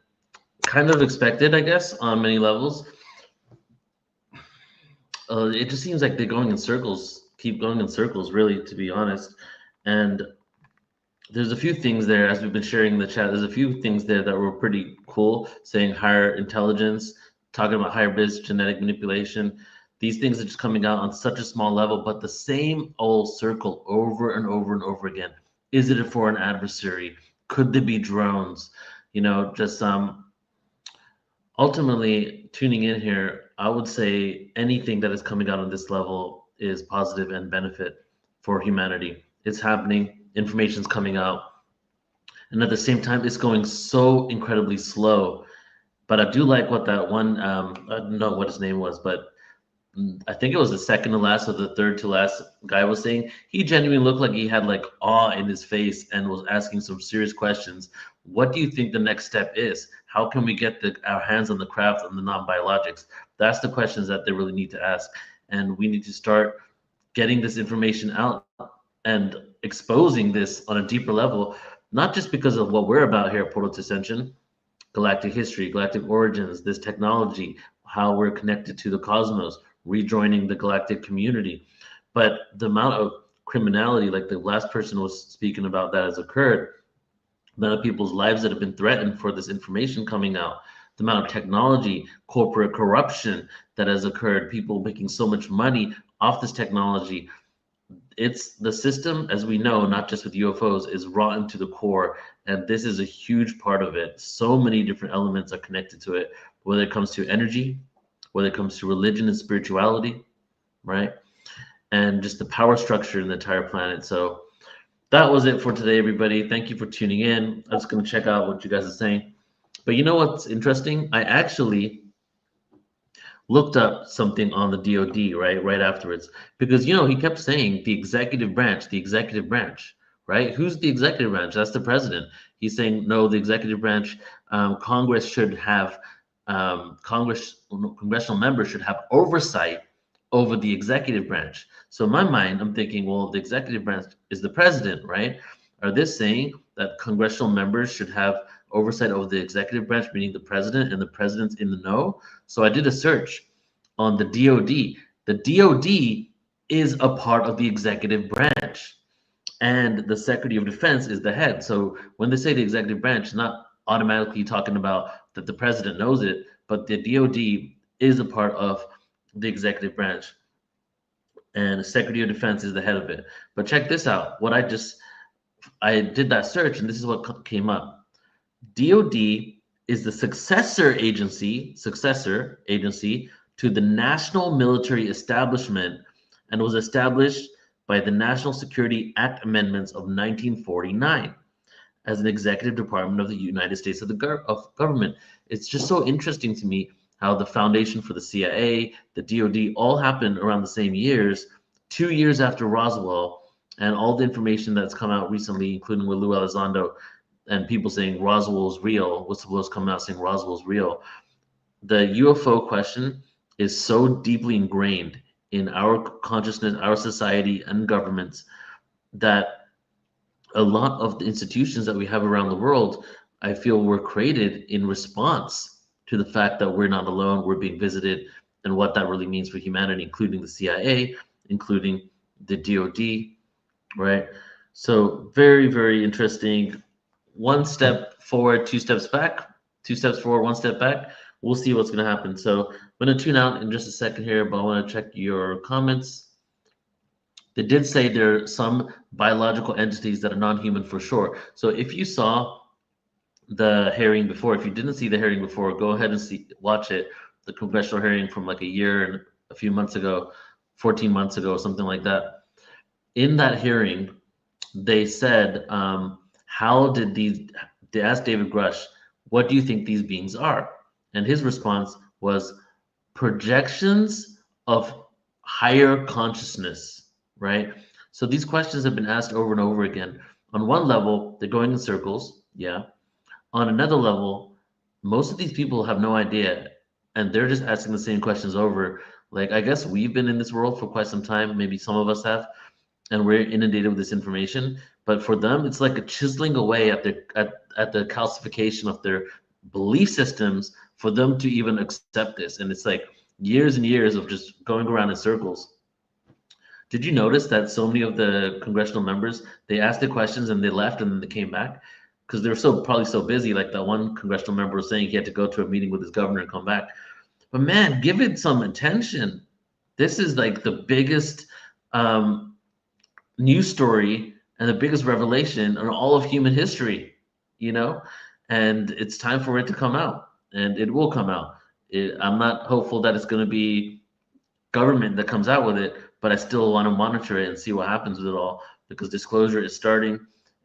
kind of expected, I guess, on many levels. It just seems like they're going in circles, keep going in circles, really, to be honest. And there's a few things there, as we've been sharing in the chat, there's a few things there that were pretty cool, saying higher intelligence, talking about higher biz, genetic manipulation. These things are just coming out on such a small level, but the same old circle over and over and over again. Is it for an adversary? Could there be drones? You know, just ultimately tuning in here, I would say anything that is coming out on this level is positive and benefit for humanity. It's happening. Information's coming out, and at the same time it's going so incredibly slow. But I do like what that one I don't know what his name was, but I think it was the second to last or the third to last guy was saying. He genuinely looked like he had like awe in his face and was asking some serious questions. What do you think the next step is? How can we get our hands on the craft and the non-biologics? That's the questions that they really need to ask, and we need to start getting this information out and exposing this on a deeper level, not just because of what we're about here at Portal to Ascension, galactic history, galactic origins, this technology, how we're connected to the cosmos, rejoining the galactic community, but the amount of criminality, like the last person was speaking about, that has occurred, the amount of people's lives that have been threatened for this information coming out, the amount of technology, corporate corruption that has occurred, people making so much money off this technology. It's the system, as we know, not just with UFOs, is rotten to the core, and this is a huge part of it. So many different elements are connected to it, whether it comes to energy, whether it comes to religion and spirituality, right? And just the power structure in the entire planet. So that was it for today, everybody. Thank you for tuning in. I'm just going to check out what you guys are saying. But you know what's interesting? I actually looked up something on the DOD right afterwards, because he kept saying the executive branch, right? Who's the executive branch? That's the president. He's saying no, the executive branch, Congress should have congressional members should have oversight over the executive branch. So in my mind, I'm thinking, well, the executive branch is the president, right? Are they saying that congressional members should have oversight over the executive branch, meaning the president, and the president's in the know? So I did a search on the DOD. The DOD is a part of the executive branch, and the Secretary of Defense is the head. So when they say the executive branch, not automatically talking about that the president knows it, but the DOD is a part of the executive branch, and the Secretary of Defense is the head of it. But check this out. I did that search, and this is what came up. DOD is the successor agency to the National Military Establishment, and was established by the National Security Act Amendments of 1949 as an executive department of the United States of government. It's just so interesting to me how the foundation for the CIA, the DOD, all happened around the same years, 2 years after Roswell, and all the information that's come out recently, including with Lou Elizondo, and people saying Roswell's real, whistleblowers coming out saying Roswell's real. The UFO question is so deeply ingrained in our consciousness, our society, and governments, that a lot of the institutions that we have around the world, I feel, were created in response to the fact that we're not alone, we're being visited, and what that really means for humanity, including the CIA, including the DOD, right? So very, very interesting. One step forward, 2 steps back, 2 steps forward, 1 step back. We'll see what's going to happen. So I'm going to tune out in just a second here, but I want to check your comments. They did say there are some biological entities that are non-human for sure. So if you saw the hearing before. If you didn't see the hearing before, go ahead and watch it. The congressional hearing from like a year and a few months ago, 14 months ago, something like that. In that hearing, they said, they asked David Grush, what do you think these beings are? And his response was projections of higher consciousness, right? So these questions have been asked over and over again. On one level, they're going in circles, yeah. On another level, most of these people have no idea, and they're just asking the same questions over. Like, I guess we've been in this world for quite some time, maybe some of us have, and we're inundated with this information. But for them, it's like a chiseling away at the calcification of their belief systems for them to even accept this. And it's like years and years of just going around in circles. Did you notice that so many of the congressional members, they asked the questions and they left and then they came back? Because they're probably so busy. Like that one congressional member was saying he had to go to a meeting with his governor and come back. But man, give it some attention. This is like the biggest news story and the biggest revelation in all of human history, you know? And it's time for it to come out, and it will come out. I'm not hopeful that it's going to be government that comes out with it, but I still want to monitor it and see what happens with it all, because disclosure is starting,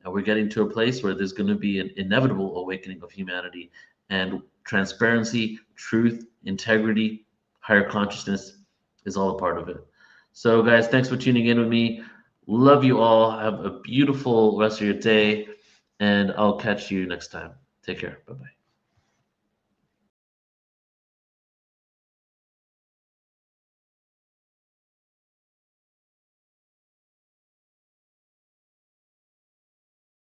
and we're getting to a place where there's going to be an inevitable awakening of humanity, and transparency, truth, integrity, higher consciousness is all a part of it. So guys, thanks for tuning in with me. Love you all. Have a beautiful rest of your day, and I'll catch you next time. Take care. Bye-bye.